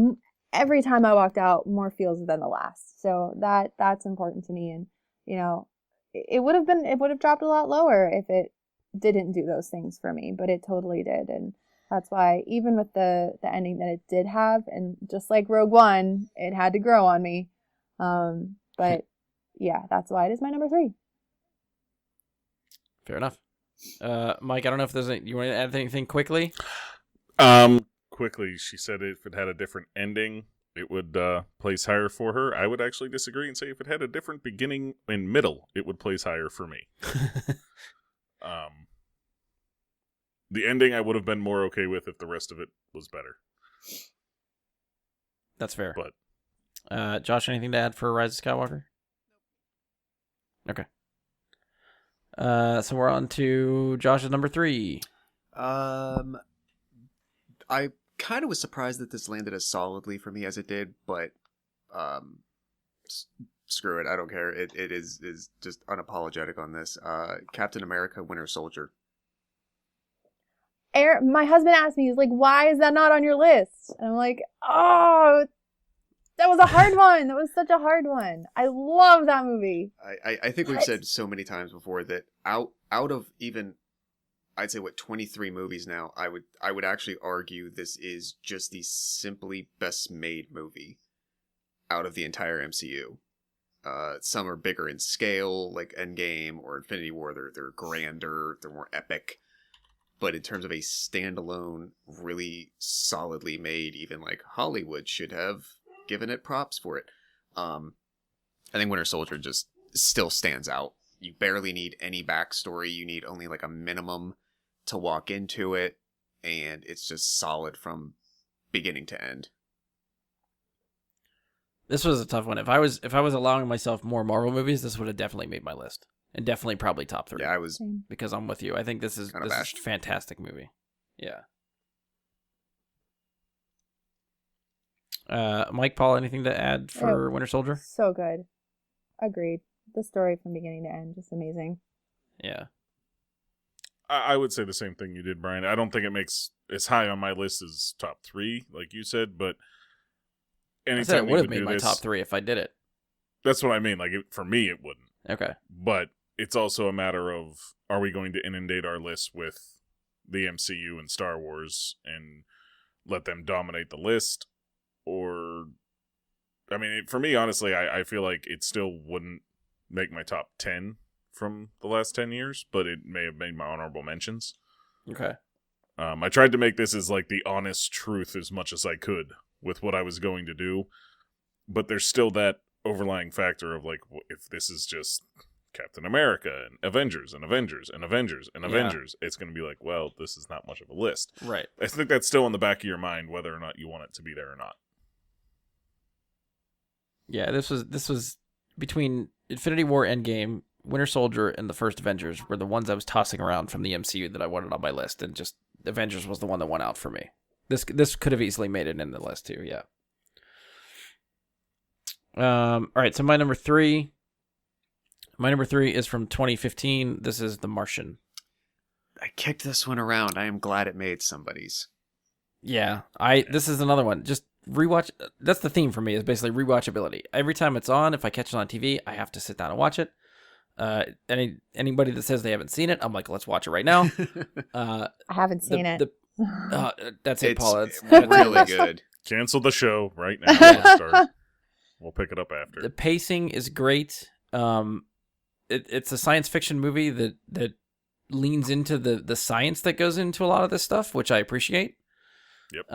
every time I walked out, more feels than the last. So that's important to me. And, you know, it would have dropped a lot lower if it didn't do those things for me, but it totally did. And that's why even with the ending that it did have, and just like Rogue One, it had to grow on me. But yeah, that's why it is my number 3. Fair enough. Mike, I don't know if you want to add anything quickly? Quickly, she said if it had a different ending, it would place higher for her. I would actually disagree and say if it had a different beginning and middle, it would place higher for me. The ending I would have been more okay with if the rest of it was better. That's fair. But Josh, anything to add for Rise of Skywalker? Okay. So we're on to Josh's number 3. I kind of was surprised that this landed as solidly for me as it did, but screw it, I don't care. It is just unapologetic on this. Captain America: Winter Soldier. My husband asked me, he's like, why is that not on your list? And I'm like, oh, that was a hard one. That was such a hard one. I love that movie. I think we've said so many times before that out of even, I'd say 23 movies now, I would actually argue this is just the simply best made movie out of the entire MCU. Some are bigger in scale, like Endgame or Infinity War. They're grander, they're more epic. But in terms of a standalone, really solidly made, even like Hollywood should have given it props for it. I think Winter Soldier just still stands out. You barely need any backstory. You need only like a minimum to walk into it, and it's just solid from beginning to end. This was a tough one. If I was allowing myself more Marvel movies, this would have definitely made my list. And definitely probably top 3. Yeah, I was... Because I'm with you. I think this is a fantastic movie. Yeah. Mike, Paul, anything to add for Winter Soldier? So good. Agreed. The story from beginning to end, just amazing. Yeah. I would say the same thing you did, Brian. I don't think it makes as high on my list as top 3, like you said, but I said it would have made my top 3 if I did it. That's what I mean. Like, for me, it wouldn't. Okay. But it's also a matter of, are we going to inundate our list with the MCU and Star Wars and let them dominate the list? Or, I mean, for me, honestly, I feel like it still wouldn't make my top 10 from the last 10 years, but it may have made my honorable mentions. Okay. I tried to make this as like the honest truth as much as I could with what I was going to do, but there's still that overlying factor of like, if this is just Captain America and Avengers and Avengers and Avengers and Avengers, it's going to be like, well, this is not much of a list. Right. I think that's still in the back of your mind, whether or not you want it to be there or not. Yeah, this was between Infinity War, Endgame, Winter Soldier, and the first Avengers were the ones I was tossing around from the MCU that I wanted on my list, and just Avengers was the one that won out for me. This could have easily made it in the list too, yeah. All right, so my number 3 is from 2015. This is The Martian. I kicked this one around. I am glad it made somebody's. Yeah, this is another one. Just rewatch. That's the theme for me, is basically rewatchability. Every time it's on, if I catch it on TV, I have to sit down and watch it. Anybody that says they haven't seen it, I'm like, let's watch it right now. I haven't seen it. That's it, Paula. It's really good. Cancel the show right now. We'll pick it up after. The pacing is great. It's a science fiction movie that leans into the science that goes into a lot of this stuff, which I appreciate. Yep.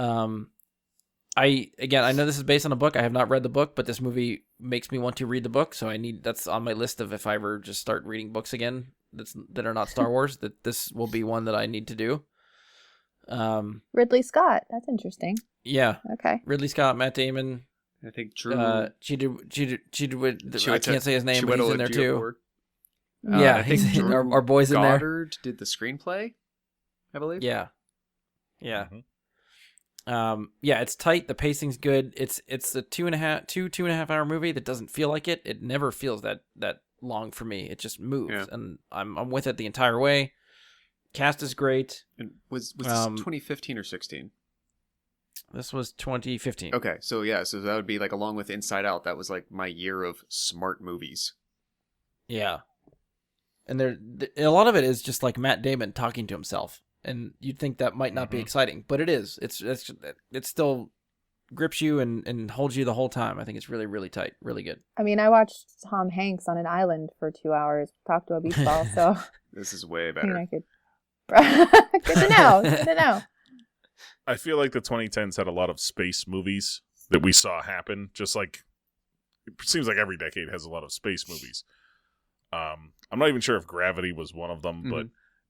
I know this is based on a book. I have not read the book, but this movie makes me want to read the book. So that's on my list of if I ever just start reading books again that are not Star Wars, that this will be one that I need to do. Ridley Scott. That's interesting. Yeah. Okay. Ridley Scott, Matt Damon. I think Drew. I can't say his name, but he's in there too. I think Drew our boys in there. Goddard did the screenplay, I believe. Yeah. Mm-hmm. It's tight. The pacing's good. It's a 2.5 hour movie that doesn't feel like it. It never feels that long for me. It just moves, and I'm with it the entire way. Cast is great. And was this 2015 or 16? This was 2015. Okay, so yeah, so that would be like along with Inside Out, that was like my year of smart movies. Yeah. And a lot of it is just like Matt Damon talking to himself. And you'd think that might not be exciting, but it is. It still grips you and holds you the whole time. I think it's really, really tight. Really good. I mean, I watched Tom Hanks on an island for 2 hours, talk to a beach ball, so This is way I better. mean, I could... Good to know. Good to know. I feel like the 2010s had a lot of space movies that we saw happen. Just like it seems like every decade has a lot of space movies. I'm not even sure if Gravity was one of them, but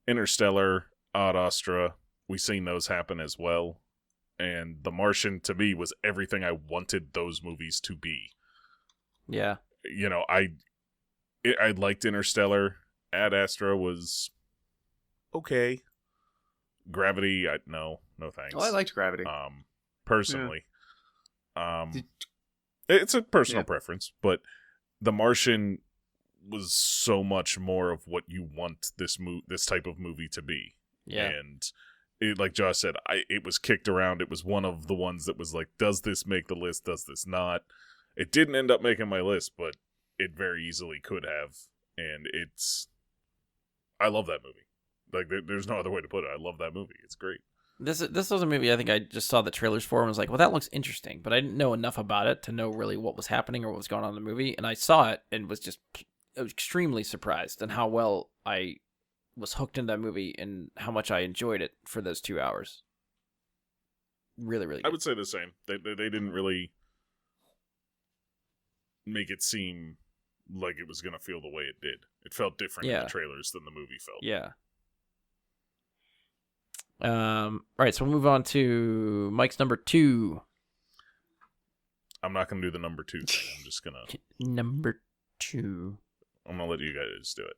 Interstellar, Ad Astra, we seen those happen as well. And The Martian, to me, was everything I wanted those movies to be. Yeah. You know, I liked Interstellar. Ad Astra was okay. Gravity, no thanks. Oh, I liked Gravity. Personally. It's a personal preference, but The Martian was so much more of what you want this type of movie to be. Yeah. And it, like Josh said, it was kicked around. It was one of the ones that was like, does this make the list? Does this not? It didn't end up making my list, but it very easily could have. And I love that movie. Like, there's no other way to put it. I love that movie. It's great. This was a movie I think I just saw the trailers for and was like, well, that looks interesting. But I didn't know enough about it to know really what was happening or what was going on in the movie. And I saw it and was extremely surprised at how well I was hooked into that movie and how much I enjoyed it for those 2 hours. Really, really good. I would say the same. They didn't really make it seem like it was going to feel the way it did. It felt different in the trailers than the movie felt. Yeah. All right, so we'll move on to Mike's number 2. I'm not going to do the number 2 thing. I'm just going to... Number 2. I'm going to let you guys do it.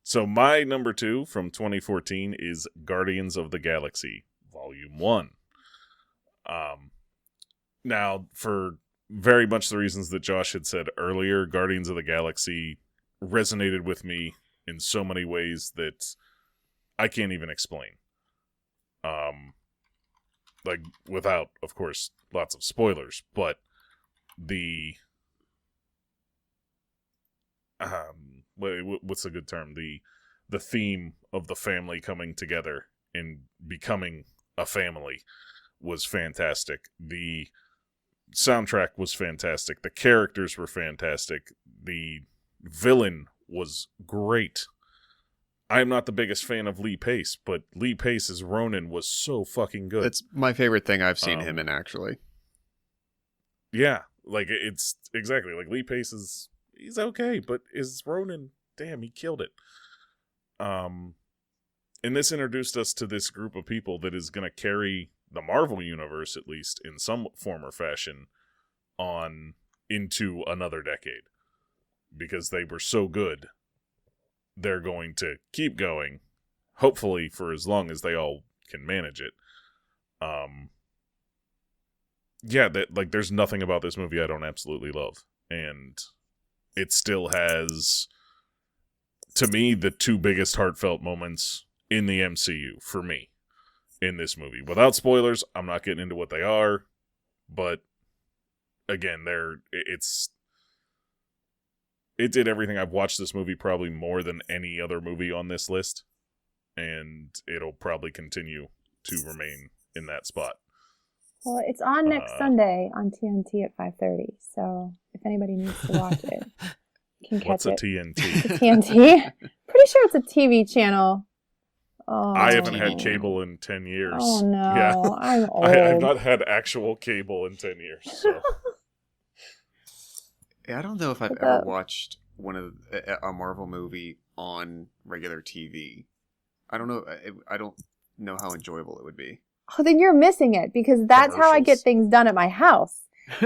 So my number 2 from 2014 is Guardians of the Galaxy Volume 1. Now, for very much the reasons that Josh had said earlier, Guardians of the Galaxy resonated with me in so many ways that I can't even explain. Like, without, of course, lots of spoilers, but what's a good term? The theme of the family coming together and becoming a family was fantastic. The soundtrack was fantastic. The characters were fantastic. The villain was great. I'm not the biggest fan of Lee Pace, but Lee Pace as Ronan was so fucking good. It's my favorite thing I've seen him in, actually. Yeah, like, it's exactly like Lee Pace he's okay, but as Ronan, damn, he killed it. And this introduced us to this group of people that is going to carry the Marvel universe, at least in some form or fashion, on into another decade. Because they were so good, they're going to keep going, hopefully for as long as they all can manage it. There's nothing about this movie I don't absolutely love. And it still has, to me, the 2 biggest heartfelt moments in the MCU, for me, in this movie. Without spoilers, I'm not getting into what they are, but again, it did everything. I've watched this movie probably more than any other movie on this list, and it'll probably continue to remain in that spot. Well, it's on next Sunday on TNT at 5:30, so if anybody needs to watch it, you can catch What's a it. TNT? TNT? Pretty sure it's a TV channel. Oh. I haven't had cable in 10 years. Oh, no. Yeah. I'm old. I've not had actual cable in 10 years. So. Yeah, I don't know if I've ever watched a Marvel movie on regular TV. I don't know. I don't know how enjoyable it would be. Oh, then you're missing it, because that's how I get things done at my house.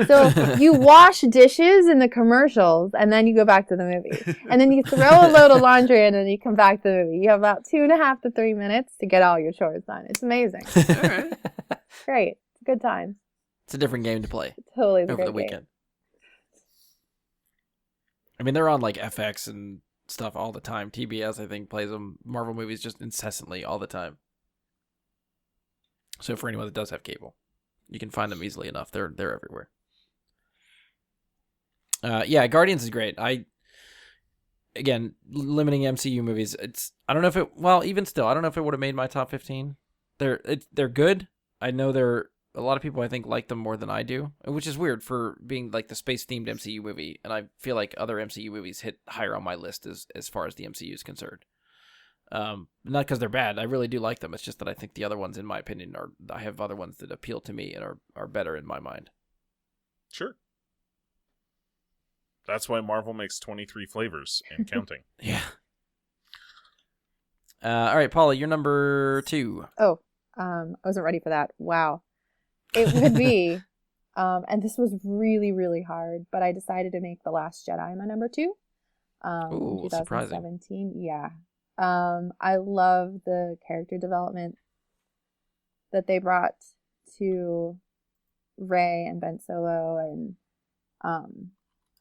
So you wash dishes in the commercials, and then you go back to the movie. And then you throw a load of laundry in, and you come back to the movie. You have about 2.5 to 3 minutes to get all your chores done. It's amazing. All right. Great. It's a good time. It's a different game to play. It totally is a over the great game. weekend. I mean, they're on like FX and stuff all the time. TBS, I think, plays them. Marvel movies just incessantly all the time. So for anyone that does have cable, You can find them easily enough. They're everywhere. Yeah, Guardians is great. Again, limiting MCU movies. I don't know if it. Well, even still, I don't know if it would have made my top 15. They're good. I know a lot of people I think like them more than I do, which is weird for being like the space themed MCU movie. And I feel like other MCU movies hit higher on my list as far as the MCU is concerned. Not because they're bad. I really do like them. It's just that I think the other ones, in my opinion, I have other ones that appeal to me and are better in my mind. Sure. That's why Marvel makes 23 flavors and counting. Yeah. All right, Paula, you're number 2. Oh, I wasn't ready for that. Wow. It would be, and this was really, really hard, but I decided to make The Last Jedi my number 2. Ooh, 2017. surprising. Yeah. I love the character development that they brought to Rey and Ben Solo, and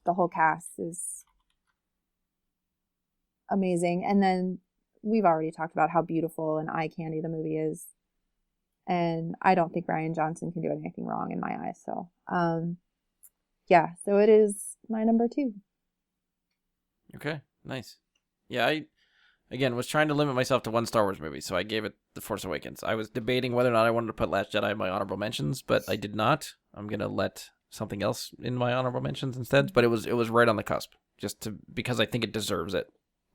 the whole cast is amazing. And then we've already talked about how beautiful and eye candy the movie is. And I don't think Rian Johnson can do anything wrong in my eyes. So, yeah, so it is my number 2. Okay, nice. Yeah, I, again, was trying to limit myself to one Star Wars movie, so I gave it The Force Awakens. I was debating whether or not I wanted to put Last Jedi in my honorable mentions, but I did not. I'm going to let something else in my honorable mentions instead, but it was right on the cusp, because I think it deserves it.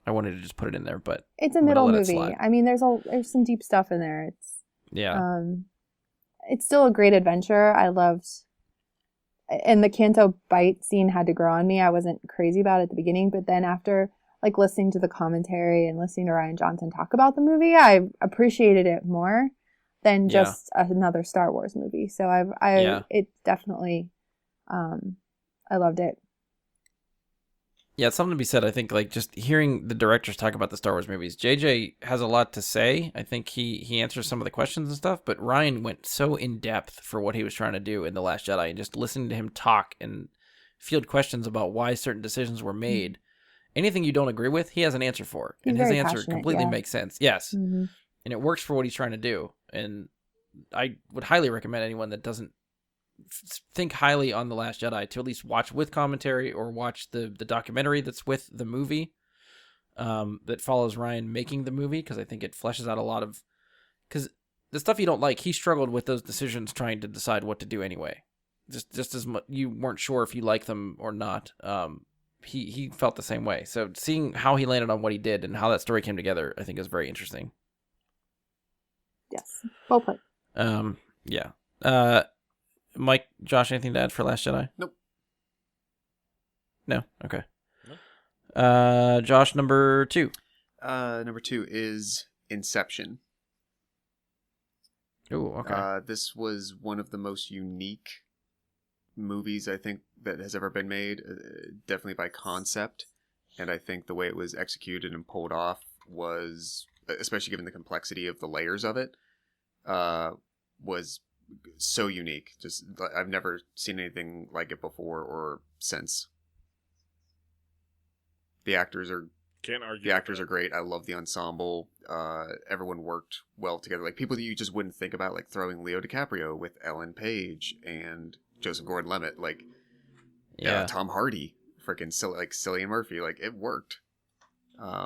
I wanted to just put it in there, but it's a middle movie. I mean, there's some deep stuff in there. It's still a great adventure. I loved, and the Canto bite scene had to grow on me. I wasn't crazy about it at the beginning, but then after like listening to the commentary and listening to Rian Johnson talk about the movie, I appreciated it more than just another Star Wars movie. So it definitely, I loved it. Yeah, it's something to be said. I think like just hearing the directors talk about the Star Wars movies, JJ has a lot to say. I think he answers some of the questions and stuff, but Ryan went so in depth for what he was trying to do in The Last Jedi, and just listening to him talk and field questions about why certain decisions were made. Anything you don't agree with, he has an answer for, and his answer completely makes sense. Yes, and it works for what he's trying to do. And I would highly recommend anyone that doesn't think highly on The Last Jedi to at least watch with commentary or watch the documentary that's with the movie that follows Ryan making the movie, because I think it fleshes out a lot of, because the stuff you don't like, he struggled with those decisions trying to decide what to do anyway. Just as much, you weren't sure if you like them or not. He felt the same way. So seeing how he landed on what he did and how that story came together, I think is very interesting. Yes, well put. Yeah. Mike, Josh, anything to add for Last Jedi? Nope. No? Okay. Nope. Josh, number 2. Number 2 is Inception. Ooh, okay. This was one of the most unique movies I think that has ever been made, definitely by concept. And I think the way it was executed and pulled off was, especially given the complexity of the layers of it, was so unique. Just I've never seen anything like it before or since. The actors are Can't argue. The actors are great. I love the ensemble. Everyone worked well together. Like people that you just wouldn't think about, like throwing Leo DiCaprio with Ellen Page and Joseph Gordon-Levitt, like Tom Hardy, freaking Cillian Murphy. Like it worked. I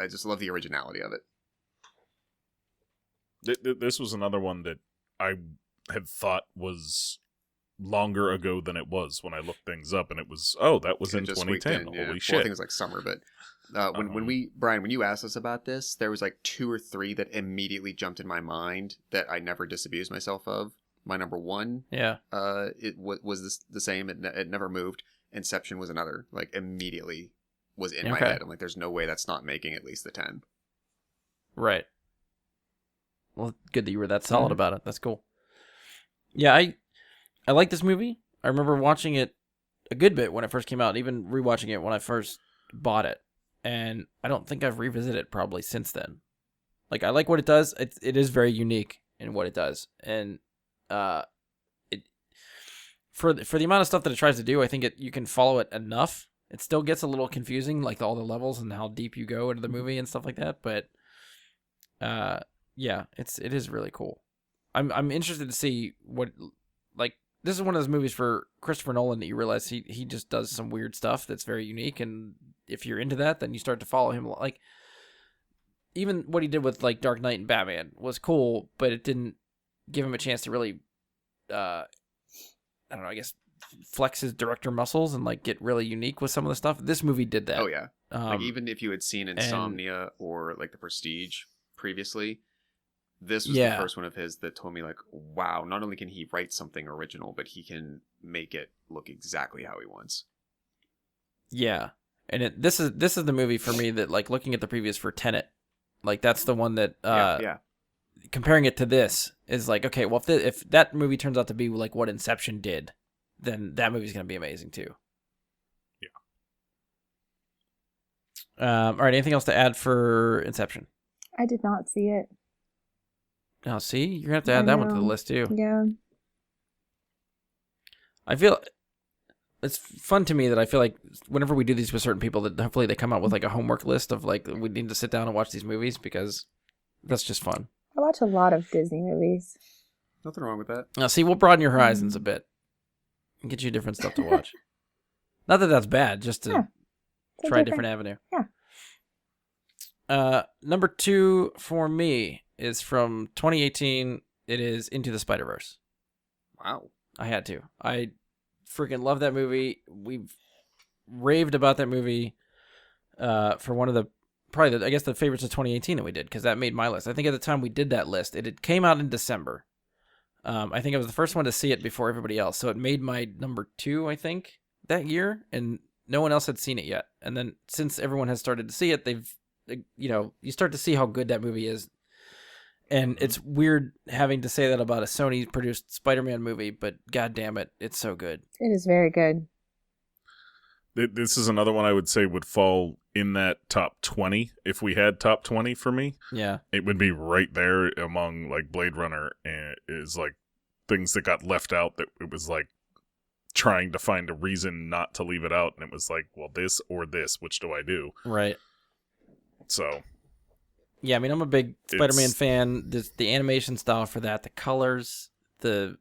just love the originality of it. This was another one that I had thought was longer ago than it was when I looked things up, and it was that was in 2010. Holy shit! Well, I think it was like summer, but when Brian, when you asked us about this, there was like 2 or 3 that immediately jumped in my mind that I never disabused myself of. My number 1, it was the same. It never moved. Inception was another. Like immediately was in my head. I'm like, there's no way that's not making at least the 10. Right. Well, good that you were that solid about it. That's cool. Yeah, I like this movie. I remember watching it a good bit when it first came out, even rewatching it when I first bought it. And I don't think I've revisited it probably since then. Like, I like what it does. It is very unique in what it does. And it for the amount of stuff that it tries to do, I think you can follow it enough. It still gets a little confusing, like all the levels and how deep you go into the movie and stuff like that. But yeah, it is really cool. I'm interested to see what, like, this is one of those movies for Christopher Nolan that you realize he just does some weird stuff that's very unique, and if you're into that, then you start to follow him. Like, even what he did with, like, Dark Knight and Batman was cool, but it didn't give him a chance to really, I don't know, I guess, flex his director muscles and, like, get really unique with some of the stuff. This movie did that. Oh, yeah. Like, even if you had seen Insomnia or, like, The Prestige previously, this was the first one of his that told me, like, wow, not only can he write something original, but he can make it look exactly how he wants. Yeah. And this is the movie for me that, like, looking at the previews for Tenet, like, that's the one that comparing it to this is like, okay, well, if that movie turns out to be like what Inception did, then that movie's going to be amazing too. Yeah. All right, anything else to add for Inception? I did not see it. Oh, see? You're going to have to add that one to the list too. Yeah. I feel it's fun to me that I feel like whenever we do these with certain people, that hopefully they come out with like a homework list of like, we need to sit down and watch these movies, because that's just fun. I watch a lot of Disney movies. Nothing wrong with that. Now, see, we'll broaden your horizons a bit and get you different stuff to watch. Not that that's bad, just to try a different avenue. Yeah. Number 2 for me is from 2018. It is Into the Spider-Verse. Wow. I had to. I freaking love that movie. We've raved about that movie for one of the, probably, I guess, the favorites of 2018 that we did, because that made my list. I think at the time we did that list, it came out in December. I think I was the first one to see it before everybody else, so it made my number 2, I think, that year, and no one else had seen it yet. And then since everyone has started to see it, you start to see how good that movie is. And it's weird having to say that about a Sony-produced Spider-Man movie, but god damn it, it's so good. It is very good. This is another one I would say would fall in that top 20 if we had top 20 for me. Yeah. It would be right there among like Blade Runner, and is like things that got left out, that it was like trying to find a reason not to leave it out, and it was like, well, this or this, which do I do? Right. So yeah, I mean, I'm a big Spider-Man fan. The animation style for that, the colors, the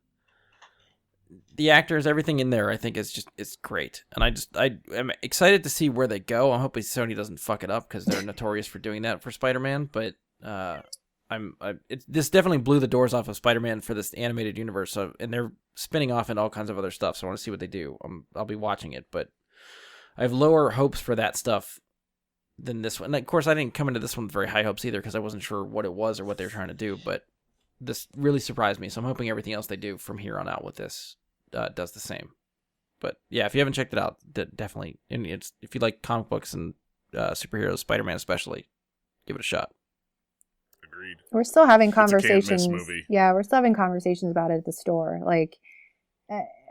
actors, everything in there, I think it's great. And I am excited to see where they go. I'm hoping Sony doesn't fuck it up, because they're notorious for doing that for Spider-Man. But this definitely blew the doors off of Spider-Man for this animated universe. So, and they're spinning off into all kinds of other stuff. So I want to see what they do. I'll be watching it, but I have lower hopes for that stuff than this one. And of course, I didn't come into this one with very high hopes either, because I wasn't sure what it was or what they were trying to do. But this really surprised me. So I'm hoping everything else they do from here on out with this does the same. But yeah, if you haven't checked it out, definitely. And if you like comic books and superheroes, Spider-Man especially, give it a shot. Agreed. We're still having conversations. It's a can't-miss movie. Yeah, we're still having conversations about it at the store, like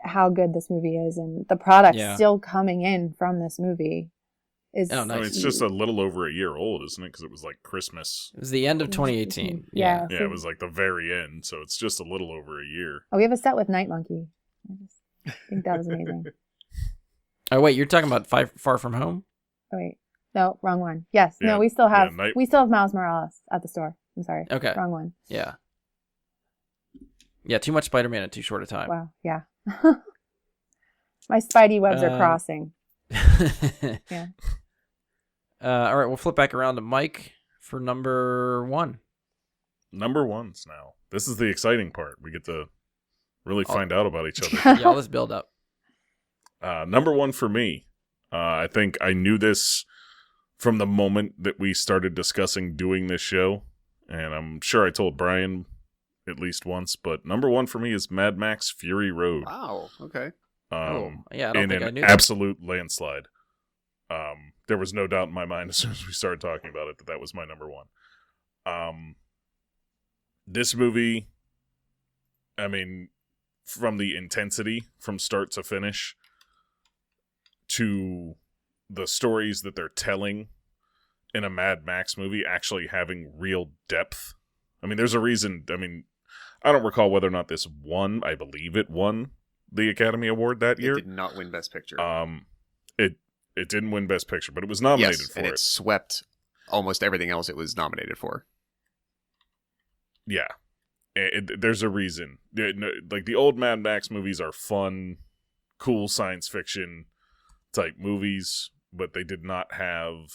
how good this movie is, and the product still coming in from this movie is. Oh, nice. I mean, it's just a little over a year old, isn't it? Because it was like Christmas. It was the end of 2018. Yeah. Yeah, it was like the very end, so it's just a little over a year. Oh, we have a set with Night Monkey. I think that was amazing. Oh wait, you're talking about Far From Home? Oh wait, no, wrong one. Yes, Yeah, no, we still have Miles Morales at the store. I'm sorry. Okay, wrong one. Yeah. Yeah, too much Spider-Man in too short a time. Wow. Yeah. My Spidey webs are crossing. Yeah. All right, we'll flip back around to Mike for number 1. Number 1s now. This is the exciting part. We get to really find out about each other. Yeah, all this build up. Number 1 for me. I think I knew this from the moment that we started discussing doing this show, and I'm sure I told Brian at least once, but number 1 for me is Mad Max Fury Road. Wow, okay. Yeah, I don't think I knew that. Absolute landslide. There was no doubt in my mind as soon as we started talking about it that was my number 1. This movie, I mean, from the intensity from start to finish to the stories that they're telling in a Mad Max movie actually having real depth. I mean, there's a reason. I mean, I don't recall whether or not this won. I believe it won the Academy Award that year. It did not win Best Picture. It didn't win Best Picture, but it was nominated for and it swept almost everything else it was nominated for. Yeah. There's a reason. Like, the old Mad Max movies are fun, cool science fiction type movies, but they did not have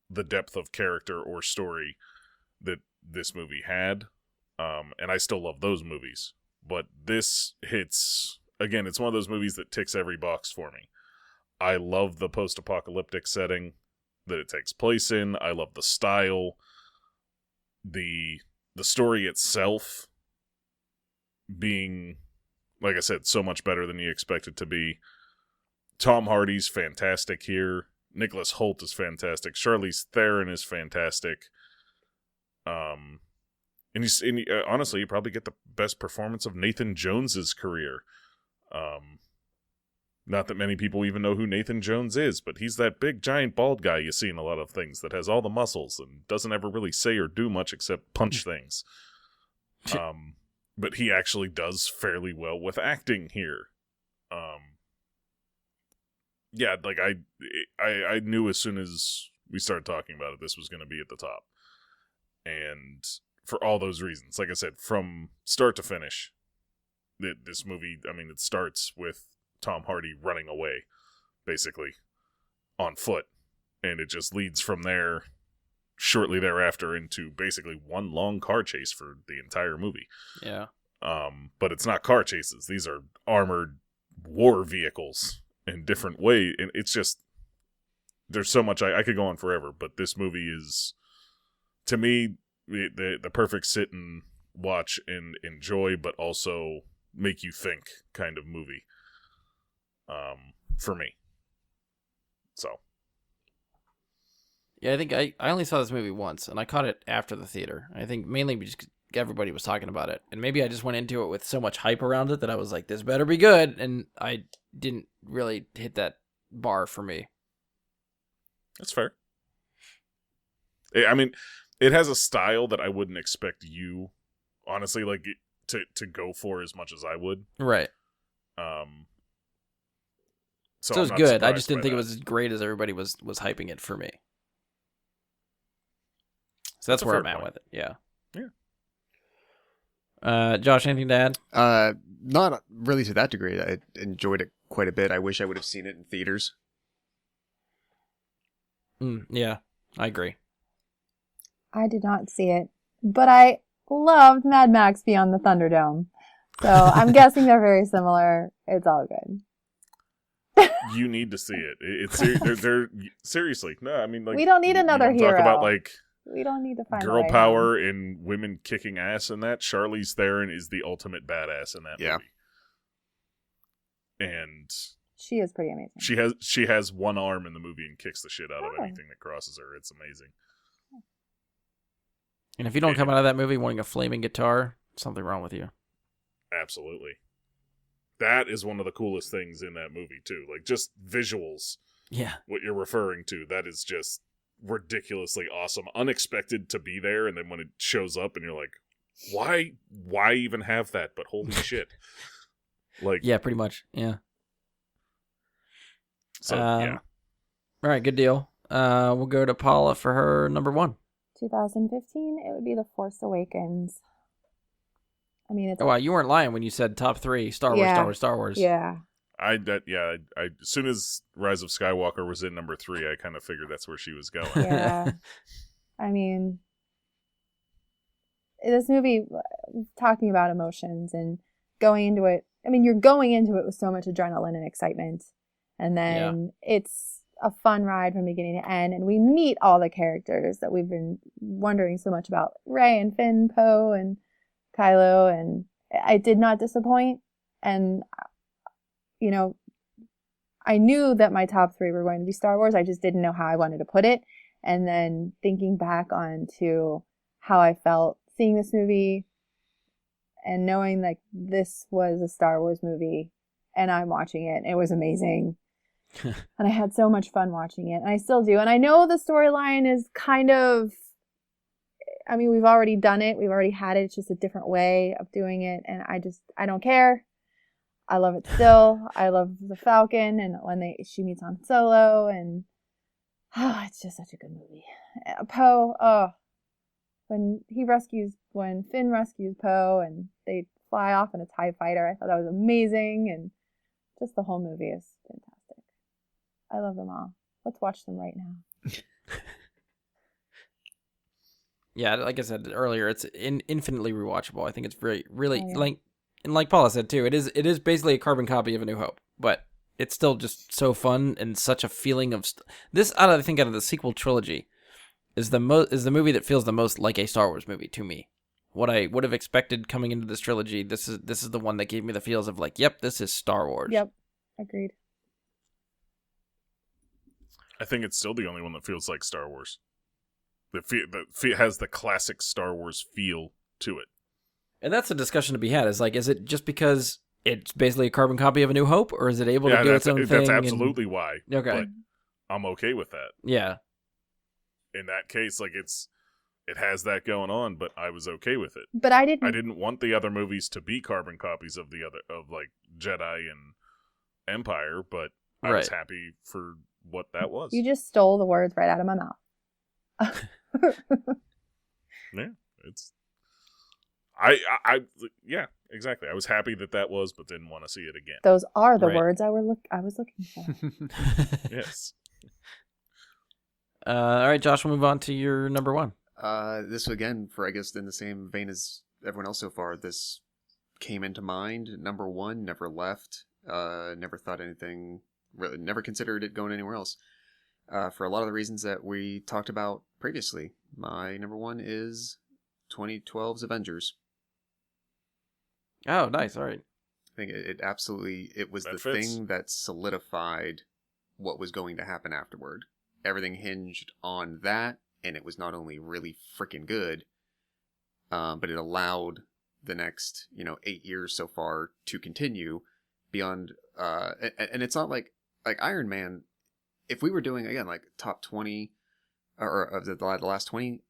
the depth of character or story that this movie had. And I still love those movies. But this hits, again, it's one of those movies that ticks every box for me. I love the post-apocalyptic setting that it takes place in. I love the style. The story itself being, like I said, so much better than you expect it to be. Tom Hardy's fantastic here. Nicholas Hoult is fantastic. Charlize Theron is fantastic. And honestly, you probably get the best performance of Nathan Jones's career. Not that many people even know who Nathan Jones is, but he's that big, giant, bald guy you see in a lot of things that has all the muscles and doesn't ever really say or do much except punch things. But he actually does fairly well with acting here. Yeah, like I knew as soon as we started talking about it, this was going to be at the top. And for all those reasons, like I said, from start to finish, this movie, I mean, it starts with Tom Hardy running away, basically, on foot. And it just leads from there, shortly thereafter, into basically one long car chase for the entire movie. Yeah. But it's not car chases. These are armored war vehicles in different ways. And it's just, there's so much, I could go on forever, but this movie is, to me, the perfect sit and watch and enjoy, but also make you think kind of movie. For me. So. Yeah, I think I only saw this movie once, and I caught it after the theater. I think mainly because everybody was talking about it, and maybe I just went into it with so much hype around it that I was like, this better be good, and I didn't really hit that bar for me. That's fair. I mean, it has a style that I wouldn't expect you, honestly, like, to go for as much as I would. Right. So it was good. I just didn't think it was as great as everybody was hyping it for me. So that's where I'm at with it. Yeah. Yeah. Josh, anything to add? Not really to that degree. I enjoyed it quite a bit. I wish I would have seen it in theaters. Yeah, I agree. I did not see it, but I loved Mad Max Beyond the Thunderdome. So I'm guessing they're very similar. It's all good. You need to see it. It's they're seriously. No, I mean, like, we don't need another hero. Talk about, like, we don't need to find girl power and women kicking ass in that. Charlize Theron is the ultimate badass in that movie. And she is pretty amazing. She has one arm in the movie and kicks the shit out of anything that crosses her. It's amazing. And if you don't come out of that movie wanting a flaming guitar, something wrong with you. Absolutely. That is one of the coolest things in that movie, too. Like, just visuals. Yeah. What you're referring to, that is just ridiculously awesome. Unexpected to be there, and then when it shows up, and you're like, why even have that? But holy shit. Like, yeah, pretty much. Yeah. So, yeah. All right, good deal. We'll go to Paula for her number 1. 2015, it would be The Force Awakens. I mean, it's... Oh, wow, you weren't lying when you said top 3, Star Wars, Star Wars. Yeah. I as soon as Rise of Skywalker was in number 3, I kind of figured that's where she was going. Yeah. I mean, this movie, talking about emotions and going into it, I mean, you're going into it with so much adrenaline and excitement. And then it's a fun ride from beginning to end. And we meet all the characters that we've been wondering so much about. Rey and Finn, Poe and Kylo. And it did not disappoint. And, you know, I knew that my top 3 were going to be Star Wars. I just didn't know how I wanted to put it. And then thinking back on to how I felt seeing this movie and knowing like this was a Star Wars movie and I'm watching it. It was amazing. And I had so much fun watching it. And I still do. And I know the storyline is kind of, I mean, we've already done it. We've already had it. It's just a different way of doing it. And I don't care. I love it still. I love the Falcon and when she meets Han Solo and it's just such a good movie. Poe, when he rescues when Finn rescues Poe and they fly off in a TIE fighter. I thought that was amazing, and just the whole movie is fantastic. I love them all. Let's watch them right now. Yeah, like I said earlier, it's infinitely rewatchable. I think it's really like Paula said too. It is basically a carbon copy of A New Hope, but it's still just so fun and such a feeling of this. Out of the sequel trilogy, is the movie that feels the most like a Star Wars movie to me. What I would have expected coming into this trilogy, this is the one that gave me the feels of like, yep, this is Star Wars. Yep, agreed. I think it's still the only one that feels like Star Wars. That has the classic Star Wars feel to it. And that's a discussion to be had. Is it just because it's basically a carbon copy of A New Hope, or is it able to do its own thing? That's absolutely why. Okay. But I'm okay with that. Yeah. In that case, like it has that going on, but I was okay with it. But I didn't want the other movies to be carbon copies of like Jedi and Empire, but I was happy for what that was. You just stole the words right out of my mouth. Yeah, it's yeah, exactly. I was happy that was, but didn't want to see it again. Those are the words I was looking for. Yes. All right, Josh, we'll move on to your number one. This again, I guess in the same vein as everyone else so far, this came into mind. Number one, never left. Never thought anything. Really, never considered it going anywhere else. For a lot of the reasons that we talked about previously. My number one is 2012's Avengers. Oh, nice. All right. I think it was that the thing that solidified what was going to happen afterward. Everything hinged on that, and it was not only really freaking good, but it allowed the next 8 years so far to continue beyond. And it's not like Iron Man. If we were doing again like top 20 or of the last 20,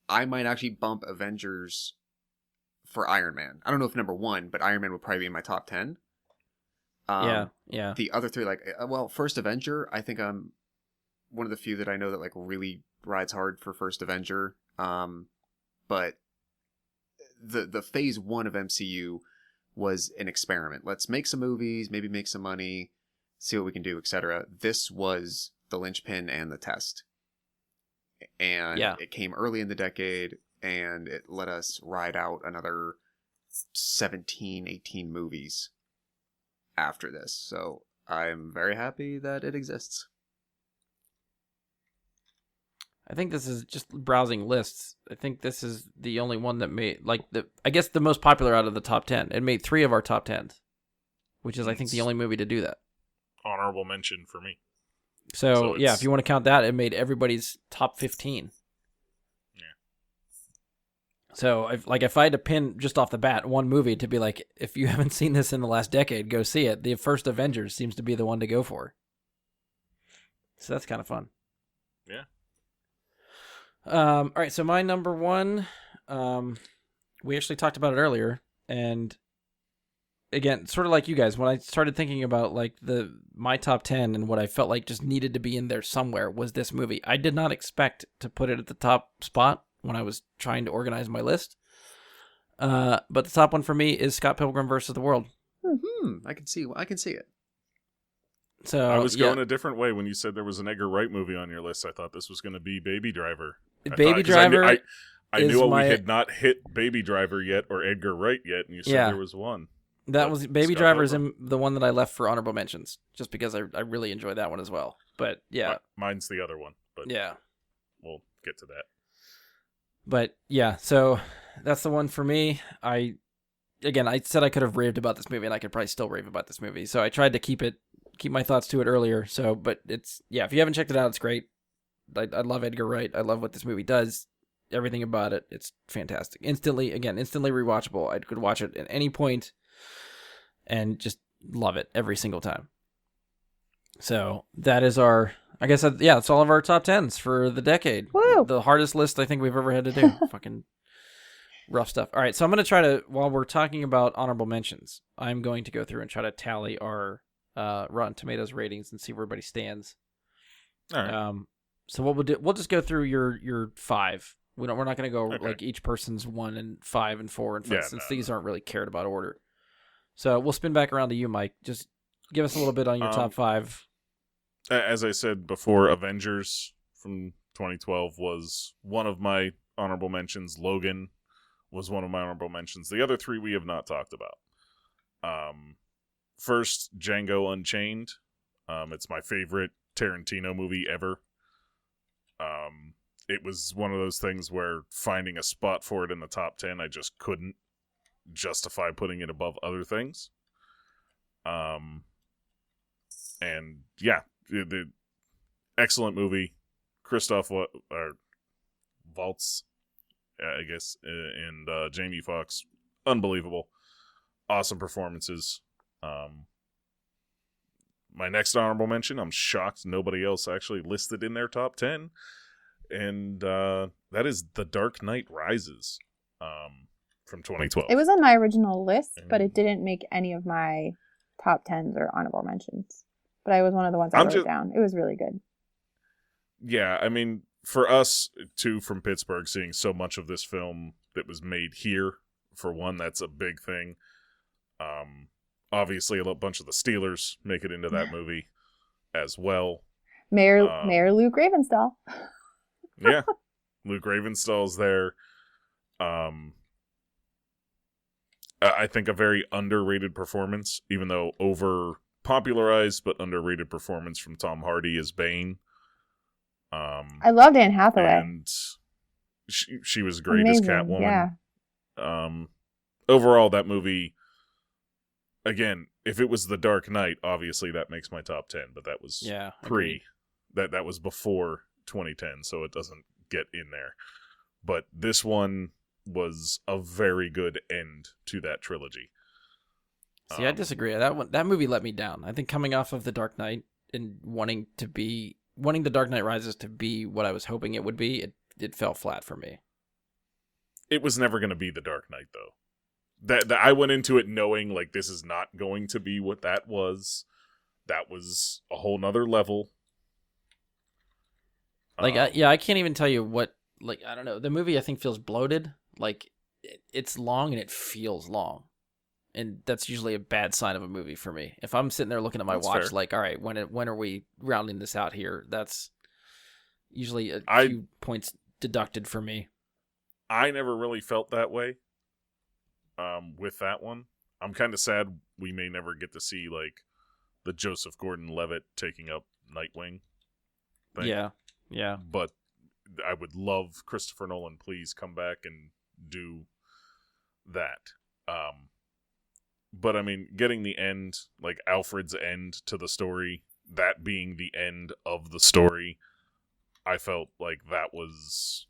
I might actually bump Avengers for Iron Man. I don't know if number one, but Iron Man would probably be in my top 10. Yeah. The other three, first Avenger, I think I'm one of the few that I know that like really rides hard for first Avenger. But the phase one of MCU was an experiment. Let's make some movies, maybe make some money, see what we can do, etc. This was the linchpin and the test. And it came early in the decade, and it let us ride out another 17, 18 movies after this. So I'm very happy that it exists. I think this is just browsing lists. I think this is the only one that made the most popular out of the top 10. It made 3 of our top 10s, which is I think the only movie to do that. Honorable mention for me. So if you want to count that, it made everybody's top 15. Yeah. So if I had to pin just off the bat one movie to be like, if you haven't seen this in the last decade, go see it. The first Avengers seems to be the one to go for. So that's kind of fun. Yeah. All right, so my number one, we actually talked about it earlier, and again, sort of like you guys, when I started thinking about my top 10 and what I felt like just needed to be in there somewhere was this movie. I did not expect to put it at the top spot when I was trying to organize my list. But the top one for me is Scott Pilgrim vs. the World. I can see it. So I was going a different way when you said there was an Edgar Wright movie on your list. I thought this was going to be Baby Driver. I knew we had not hit Baby Driver yet or Edgar Wright yet, and you said there was one. That was Baby Driver is the one that I left for honorable mentions, just because I really enjoyed that one as well. But yeah, mine's the other one. But yeah, we'll get to that. But yeah, so that's the one for me. I said I could have raved about this movie, and I could probably still rave about this movie. So I tried to keep my thoughts to it earlier. So, but if you haven't checked it out, it's great. I love Edgar Wright. I love what this movie does. Everything about it. It's fantastic. Instantly rewatchable. I could watch it at any point and just love it every single time. So that is it's all of our top 10s for the decade. Woo! The hardest list I think we've ever had to do. Fucking rough stuff. All right, so I'm going to try to, while we're talking about honorable mentions, I'm going to go through and try to tally our Rotten Tomatoes ratings and see where everybody stands. All right. So what we'll do, we'll just go through your 5 We're not going to go Okay. like each person's 1 and 5 and 4 and 5, since these aren't really cared about order. So we'll spin back around to you, Mike. Just give us a little bit on your top 5. As I said before, Avengers from 2012 was one of my honorable mentions. Logan was one of my honorable mentions. The other 3 we have not talked about. First, Django Unchained. It's my favorite Tarantino movie ever. It was one of those things where finding a spot for it in the top 10, I just couldn't justify putting it above other things. And yeah, the excellent movie. Christoph Waltz, I guess, and Jamie Foxx, unbelievable, awesome performances. My next honorable mention, I'm shocked nobody else actually listed in their top 10, and that is The Dark Knight Rises from 2012. It was on my original list, but it didn't make any of my top 10s or honorable mentions. But I was one of the ones I wrote down. It was really good. Yeah, I mean, for us, too, from Pittsburgh, seeing so much of this film that was made here, for one, that's a big thing. Obviously, a bunch of the Steelers make it into that movie as well. Mayor Luke Ravenstahl. Yeah, Luke Ravenstahl's there. I think a very underrated performance, even though over-popularized, but underrated performance from Tom Hardy as Bane. I loved Anne Hathaway. And she was great. Amazing, as Catwoman. Yeah. Overall, that movie, again, if it was The Dark Knight, obviously that makes my top 10, but that was that was before 2010, so it doesn't get in there. But this one was a very good end to that trilogy. See, I disagree. That movie let me down. I think coming off of The Dark Knight and wanting The Dark Knight Rises to be what I was hoping it would be, it fell flat for me. It was never going to be The Dark Knight, though. That I went into it knowing, like, this is not going to be what that was. That was a whole nother level. Like, I can't even tell you what, like, I don't know. The movie, I think, feels bloated. Like, it's long and it feels long. And that's usually a bad sign of a movie for me. If I'm sitting there looking at my watch, fair. Like, all right, when are we rounding this out here? That's usually a few points deducted for me. I never really felt that way with that one. I'm kind of sad we may never get to see, like, the Joseph Gordon-Levitt taking up Nightwing thing. Yeah. But I would love Christopher Nolan, please come back and do that. But I mean, getting the end, like Alfred's end to the story, that being the end of the story, I felt like that was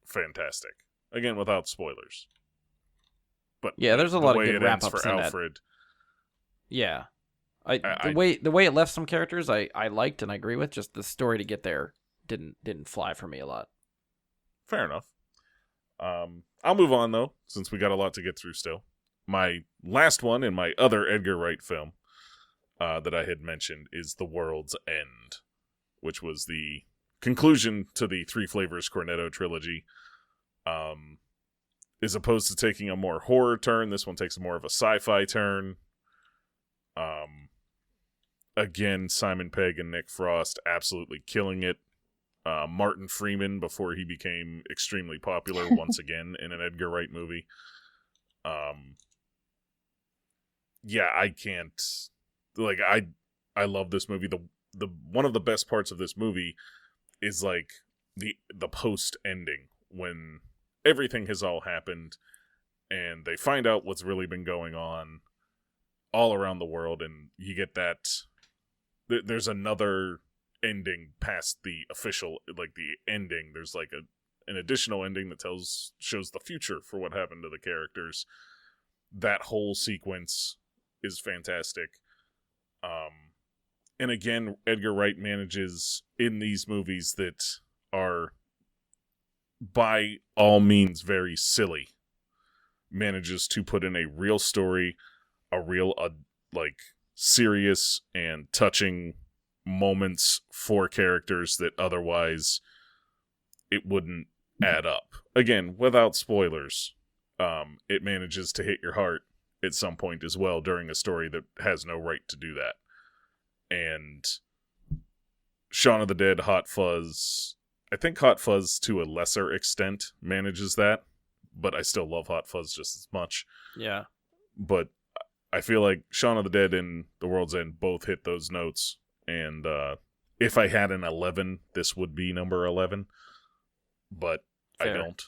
fantastic. Again, without spoilers. But yeah, there's a lot of good wrap-ups for in Alfred. That. Yeah. The way it left some characters I liked and I agree with, just the story to get there didn't fly for me a lot. Fair enough. I'll move on though, since we got a lot to get through still. My last one in my other Edgar Wright film that I had mentioned is The World's End, which was the conclusion to the Three Flavors Cornetto trilogy. As opposed to taking a more horror turn, this one takes more of a sci-fi turn. Again, Simon Pegg and Nick Frost absolutely killing it. Martin Freeman before he became extremely popular once again in an Edgar Wright movie. Yeah, I can't, like, I love this movie. The one of the best parts of this movie is like the post ending when everything has all happened and they find out what's really been going on all around the world, and you get that there's another ending past the official, like the ending. There's like an additional ending that shows the future for what happened to the characters. That whole sequence is fantastic. And again, Edgar Wright manages in these movies that are by all means very silly, manages to put in a real story, a real like serious and touching moments for characters that otherwise it wouldn't add up. Again, without spoilers, it manages to hit your heart at some point as well during a story that has no right to do that. And Shaun of the Dead, Hot Fuzz, I think Hot Fuzz to a lesser extent manages that, but I still love Hot Fuzz just as much. Yeah. But I feel like Shaun of the Dead and The World's End both hit those notes, and if I had an 11, this would be number 11, but Fair. I don't.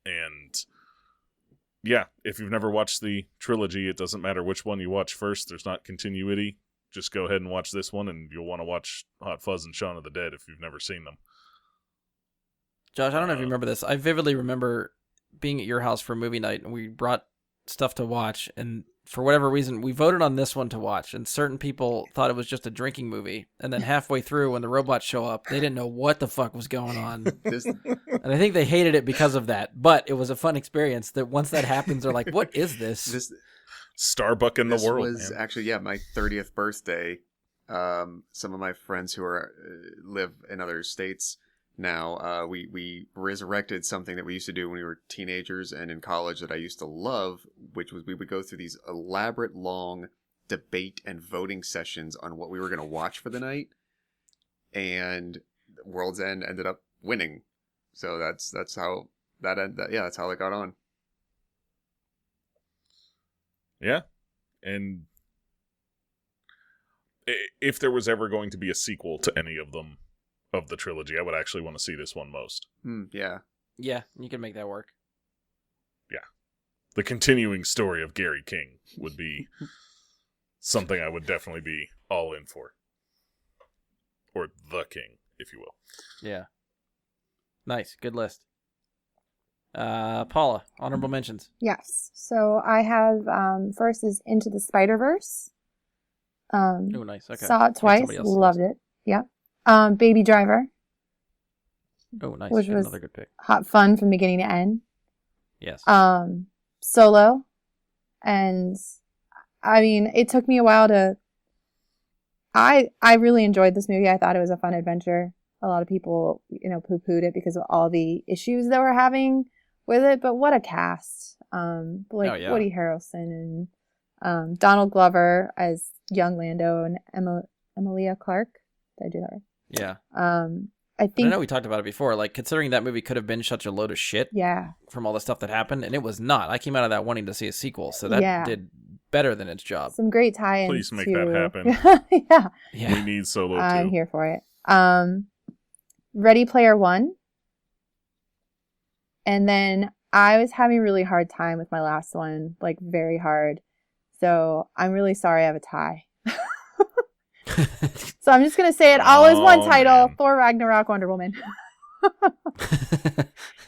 And yeah, if you've never watched the trilogy, it doesn't matter which one you watch first. There's not continuity. Just go ahead and watch this one, and you'll want to watch Hot Fuzz and Shaun of the Dead if you've never seen them. Josh, I don't know if you remember this. I vividly remember being at your house for movie night, and we brought stuff to watch, and for whatever reason, we voted on this one to watch, and certain people thought it was just a drinking movie, and then halfway through, when the robots show up, they didn't know what the fuck was going on. And I think they hated it because of that, but it was a fun experience that once that happens, they're like, what is this? Starbuck in the world. This was actually, my 30th birthday. Some of my friends who live in other states now, we resurrected something that we used to do when we were teenagers and in college that I used to love, which was we would go through these elaborate, long debate and voting sessions on what we were going to watch for the night. And World's End ended up winning. So that's how that's how it got on. Yeah. And if there was ever going to be a sequel to any of them, of the trilogy, I would actually want to see this one most. Yeah. Yeah, you can make that work. Yeah. The continuing story of Gary King would be something I would definitely be all in for. Or the King, if you will. Yeah. Nice. Good list. Paula, honorable mentions. Yes. So I have, first is Into the Spider-Verse. Oh, nice. Okay. Saw it twice. Loved it. Yeah. Baby Driver. Oh, nice. Which was another good pick. Hot fun from beginning to end. Yes. Solo. And I mean, it took me a while to. I really enjoyed this movie. I thought it was a fun adventure. A lot of people, poo-pooed it because of all the issues that we're having with it. But what a cast! Woody Harrelson and Donald Glover as young Lando and Emilia Clarke. Did I do that right? Yeah. I know we talked about it before. Like, considering that movie could have been such a load of shit. Yeah. From all the stuff that happened, and it was not. I came out of that wanting to see a sequel, so that did better than its job. Some great tie-ins. Please make that happen. Yeah. We need Solo too. I'm here for it. Ready Player One. And then I was having a really hard time with my last one, like very hard. So I'm really sorry I have a tie. So I'm just going to say it all as one title. Man. Thor Ragnarok, Wonder Woman.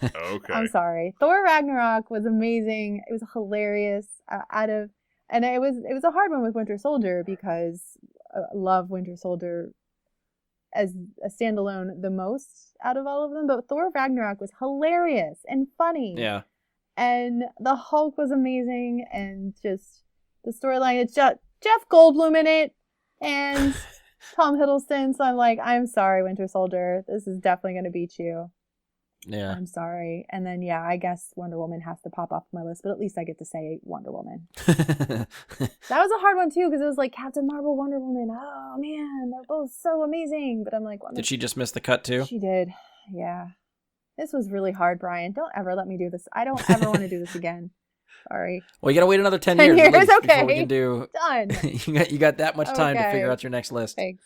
Okay. I'm sorry. Thor Ragnarok was amazing. It was hilarious. And it was a hard one with Winter Soldier because I love Winter Soldier as a standalone the most out of all of them. But Thor Ragnarok was hilarious and funny. Yeah. And the Hulk was amazing. And just the storyline, it's Jeff Goldblum in it. And Tom Hiddleston. So I'm like, I'm sorry, Winter Soldier. This is definitely going to beat you. Yeah. I'm sorry. And then, I guess Wonder Woman has to pop off my list, but at least I get to say Wonder Woman. That was a hard one, too, because it was like Captain Marvel, Wonder Woman. Oh, man, they're both so amazing. But I'm like, did she just miss the cut, too? She did. Yeah. This was really hard, Brian. Don't ever let me do this. I don't ever want to do this again. Sorry. Well, you got to wait another 10 years. 10 years, okay. Before we can do... Done. you got that much time to figure out your next list. Thanks.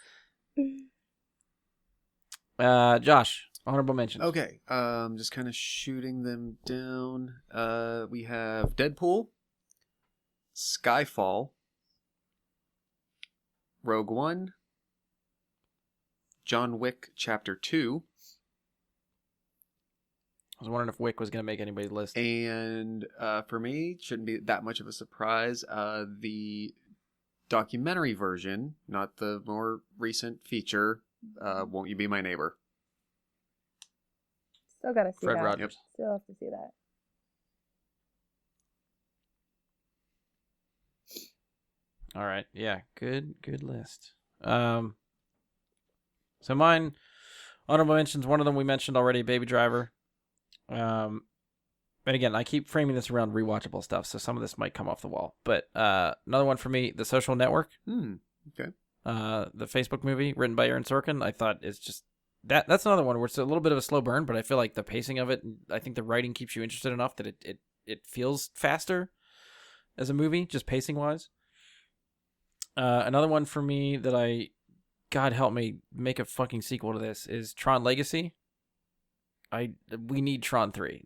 Josh, honorable mentions. Okay, just kind of shooting them down. We have Deadpool, Skyfall, Rogue One, John Wick Chapter 2. I was wondering if Wick was going to make anybody's list. And for me, shouldn't be that much of a surprise. The documentary version, not the more recent feature, Won't You Be My Neighbor? Still got to see Fred that. Rogers. Yep. Still have to see that. All right. Yeah. Good list. So mine Honorable mentions, one of them we mentioned already, Baby Driver. And again, I keep framing this around rewatchable stuff, so some of this might come off the wall. But another one for me, The Social Network. Okay. The Facebook movie written by Aaron Sorkin. I thought it's just that's another one where it's a little bit of a slow burn, but I feel like the pacing of it, I think the writing keeps you interested enough that it feels faster as a movie, just pacing wise. Another one for me that God help me, make a fucking sequel to this is Tron Legacy. We need Tron 3.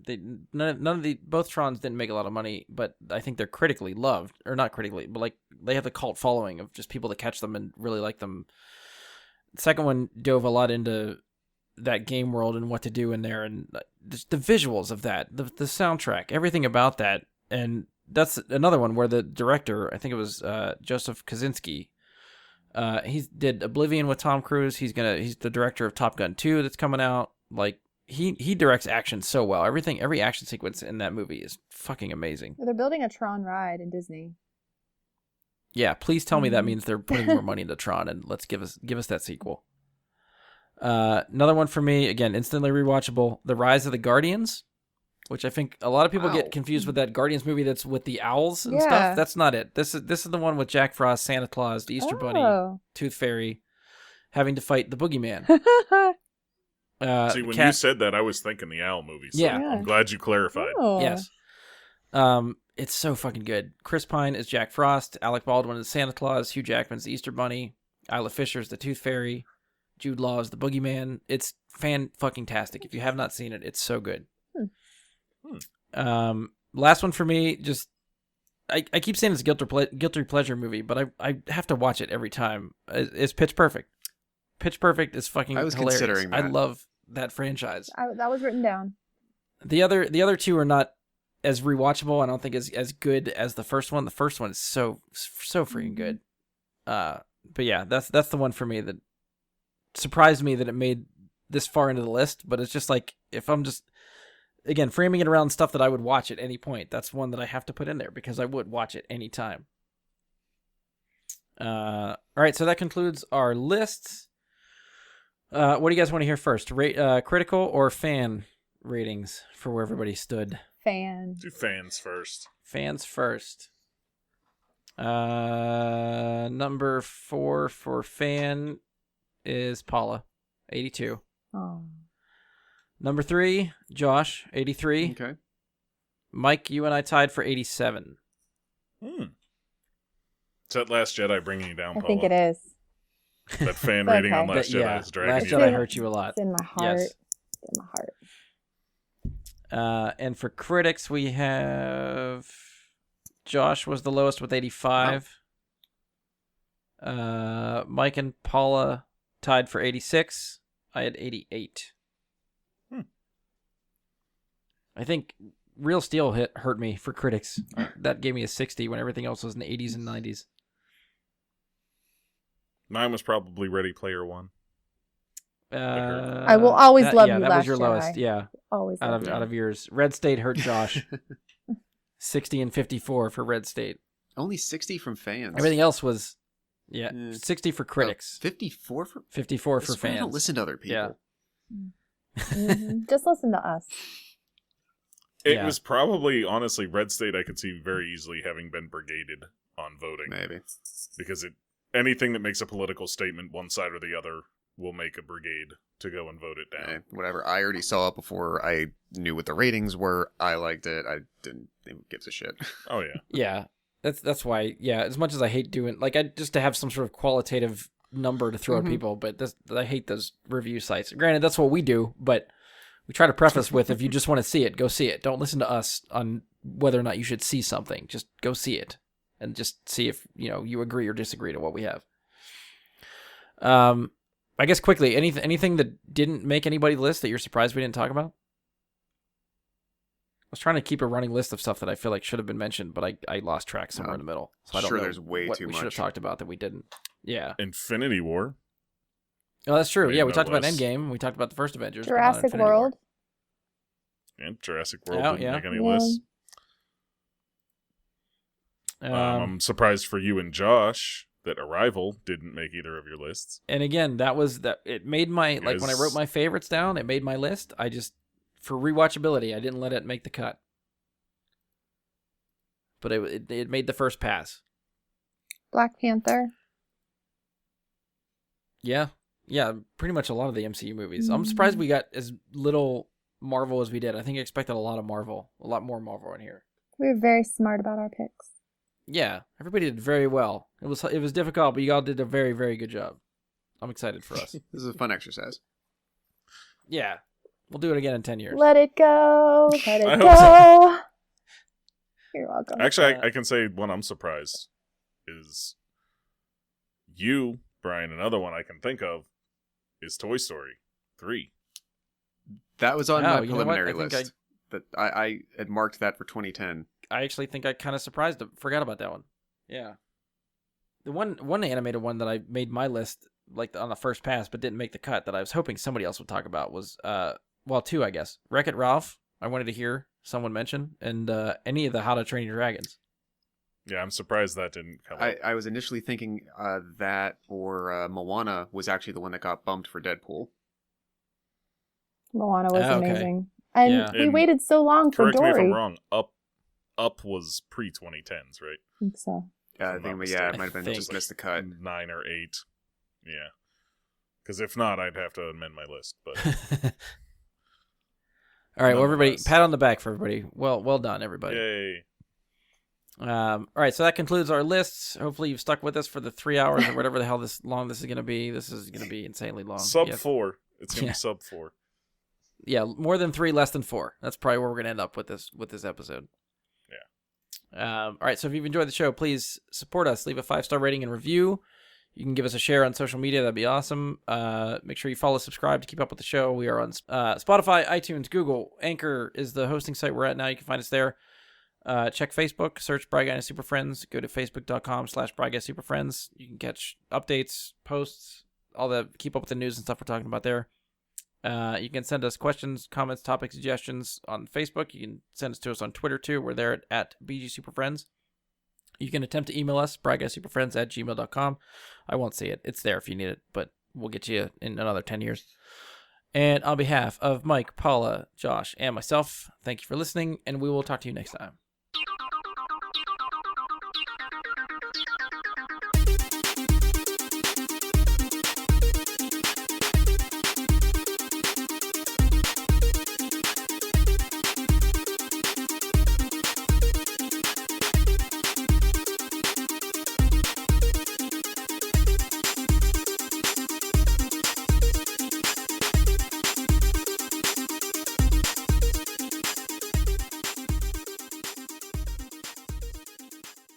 Both Trons didn't make a lot of money, but I think they're critically loved, or not critically, but like they have the cult following of just people that catch them and really like them. The second one dove a lot into that game world and what to do in there, and the visuals of that, the soundtrack, everything about that, and that's another one where the director, I think it was Joseph Kosinski, he did Oblivion with Tom Cruise. He's the director of Top Gun 2 that's coming out. Like he directs action so well. Every action sequence in that movie is fucking amazing. They're building a Tron ride in Disney. Yeah, please tell me that means they're putting more money into Tron, and let's give us that sequel. Another one for me, again, instantly rewatchable, The Rise of the Guardians, which I think a lot of people get confused with that Guardians movie that's with the owls and stuff. That's not it. This is the one with Jack Frost, Santa Claus, the Easter Bunny, Tooth Fairy, having to fight the Boogeyman. See, when you said that, I was thinking the owl movie. So I'm glad you clarified. Oh. Yes. It's so fucking good. Chris Pine is Jack Frost. Alec Baldwin is Santa Claus. Hugh Jackman's the Easter Bunny. Isla Fisher's the Tooth Fairy. Jude Law is the Boogeyman. It's fan-fucking-tastic. If you have not seen it, it's so good. Last one for me, just I keep saying it's a guilty pleasure movie, but I have to watch it every time. It's Pitch Perfect. Pitch Perfect is fucking hilarious. Considering that. I love that franchise. That was written down. The other two are not as rewatchable. I don't think as good as the first one. The first one is so freaking good. But yeah, that's the one for me that surprised me that it made this far into the list. But it's just like, if I'm just, again, framing it around stuff that I would watch at any point, that's one that I have to put in there because I would watch it any time. All right, so that concludes our lists. What do you guys want to hear first? Critical or fan ratings for where everybody stood? Fan. Do fans first. Fans first. Number 4 for fan is Paula, 82. Oh. Number 3, Josh, 83. Okay. Mike, you and I tied for 87. Is that Last Jedi bringing you down, Paula? I think it is. That fan rating on Last Jedi is dragging you down. Last Jedi hurt you a lot. It's in my heart. Yes. It's in my heart. And for critics, we have Josh was the lowest with 85. Mike and Paula tied for 86. I had 88. I think Real Steel hurt me for critics. That gave me a 60 when everything else was in the 80s and 90s. Mine was probably Ready Player One. I will always love you, that Last was your Jedi. lowest, yeah. Always out of yours. Red State hurt Josh. 60 and 54 for Red State. Only 60 from fans. Everything else was, 60 for critics. 54 for 54 for fans. I don't listen to other people. Yeah. Just listen to us. It was probably, honestly, Red State I could see very easily having been brigaded on voting. Maybe. Because anything that makes a political statement one side or the other will make a brigade to go and vote it down. Whatever. I already saw it before I knew what the ratings were. I liked it. I didn't give a shit. Oh, yeah. Yeah. That's why, as much as I hate doing, just to have some sort of qualitative number to throw at people, but I hate those review sites. Granted, that's what we do, but we try to preface with, if you just want to see it, go see it. Don't listen to us on whether or not you should see something. Just go see it and just see if, you agree or disagree to what we have. I guess quickly, anything that didn't make anybody's list that you're surprised we didn't talk about? I was trying to keep a running list of stuff that I feel like should have been mentioned, but I lost track somewhere in the middle. So I don't know there's way what too we much. should have talked about that we didn't. Yeah. Infinity War. Oh, that's true. Yeah, we no talked about less. Endgame. We talked about the first Avengers. but not Jurassic Infinity War. World. And Jurassic World didn't yeah. make any lists. I'm surprised for you and Josh that Arrival didn't make either of your lists. And again, it made my, like when I wrote my favorites down, it made my list. I just, for rewatchability, I didn't let it make the cut. But it made the first pass. Black Panther. Yeah, pretty much a lot of the MCU movies. I'm surprised we got as little Marvel as we did. I think I expected a lot more Marvel in here. We were very smart about our picks. Yeah, everybody did very well. It was difficult, but you all did a very, very good job. I'm excited for us. This is a fun exercise. Yeah, we'll do it again in 10 years. Let it go. Let it go. So. You're welcome. Actually, I can say one I'm surprised is you, Brian. Another one I can think of is Toy Story 3. That was on my preliminary list. But I had marked that for 2010. I actually think I kind of forgot about that one. Yeah. The one animated one that I made my list like on the first pass but didn't make the cut that I was hoping somebody else would talk about was two, I guess. Wreck-It Ralph. I wanted to hear someone mention, and any of the How to Train Your Dragons. Yeah, I'm surprised that didn't come up. I was initially thinking that or Moana was actually the one that got bumped for Deadpool. Moana was amazing. And we waited so long for Dory. Correct me if I'm wrong. Up was pre-2010s, right? I think so. Yeah, it might have been just missed the cut. 9 or 8. Yeah. Because if not, I'd have to amend my list. But all right, well, everybody, pat on the back for everybody. Well done, everybody. Yay. All right, so that concludes our lists. Hopefully you've stuck with us for the 3 hours or whatever the hell long this is going to be. This is going to be insanely long. Sub 4. It's going to be sub 4. Yeah, more than 3, less than 4. That's probably where we're going to end up with this episode. Yeah. All right, so if you've enjoyed the show, please support us. Leave a 5-star rating and review. You can give us a share on social media. That'd be awesome. Make sure you follow, subscribe to keep up with the show. We are on Spotify, iTunes, Google. Anchor is the hosting site we're at now. You can find us there. Check Facebook, search Bry Guy and Super Friends. Go to facebook.com/Bry Guy Super Friends. You can catch updates, posts, keep up with the news and stuff we're talking about there. You can send us questions, comments, topic suggestions on Facebook. You can send us to us on Twitter too. We're there at BG Super Friends. You can attempt to email us, bryguysuperfriends@gmail.com. I won't see it. It's there if you need it, but we'll get you in another 10 years. And on behalf of Mike, Paula, Josh, and myself, thank you for listening, and we will talk to you next time.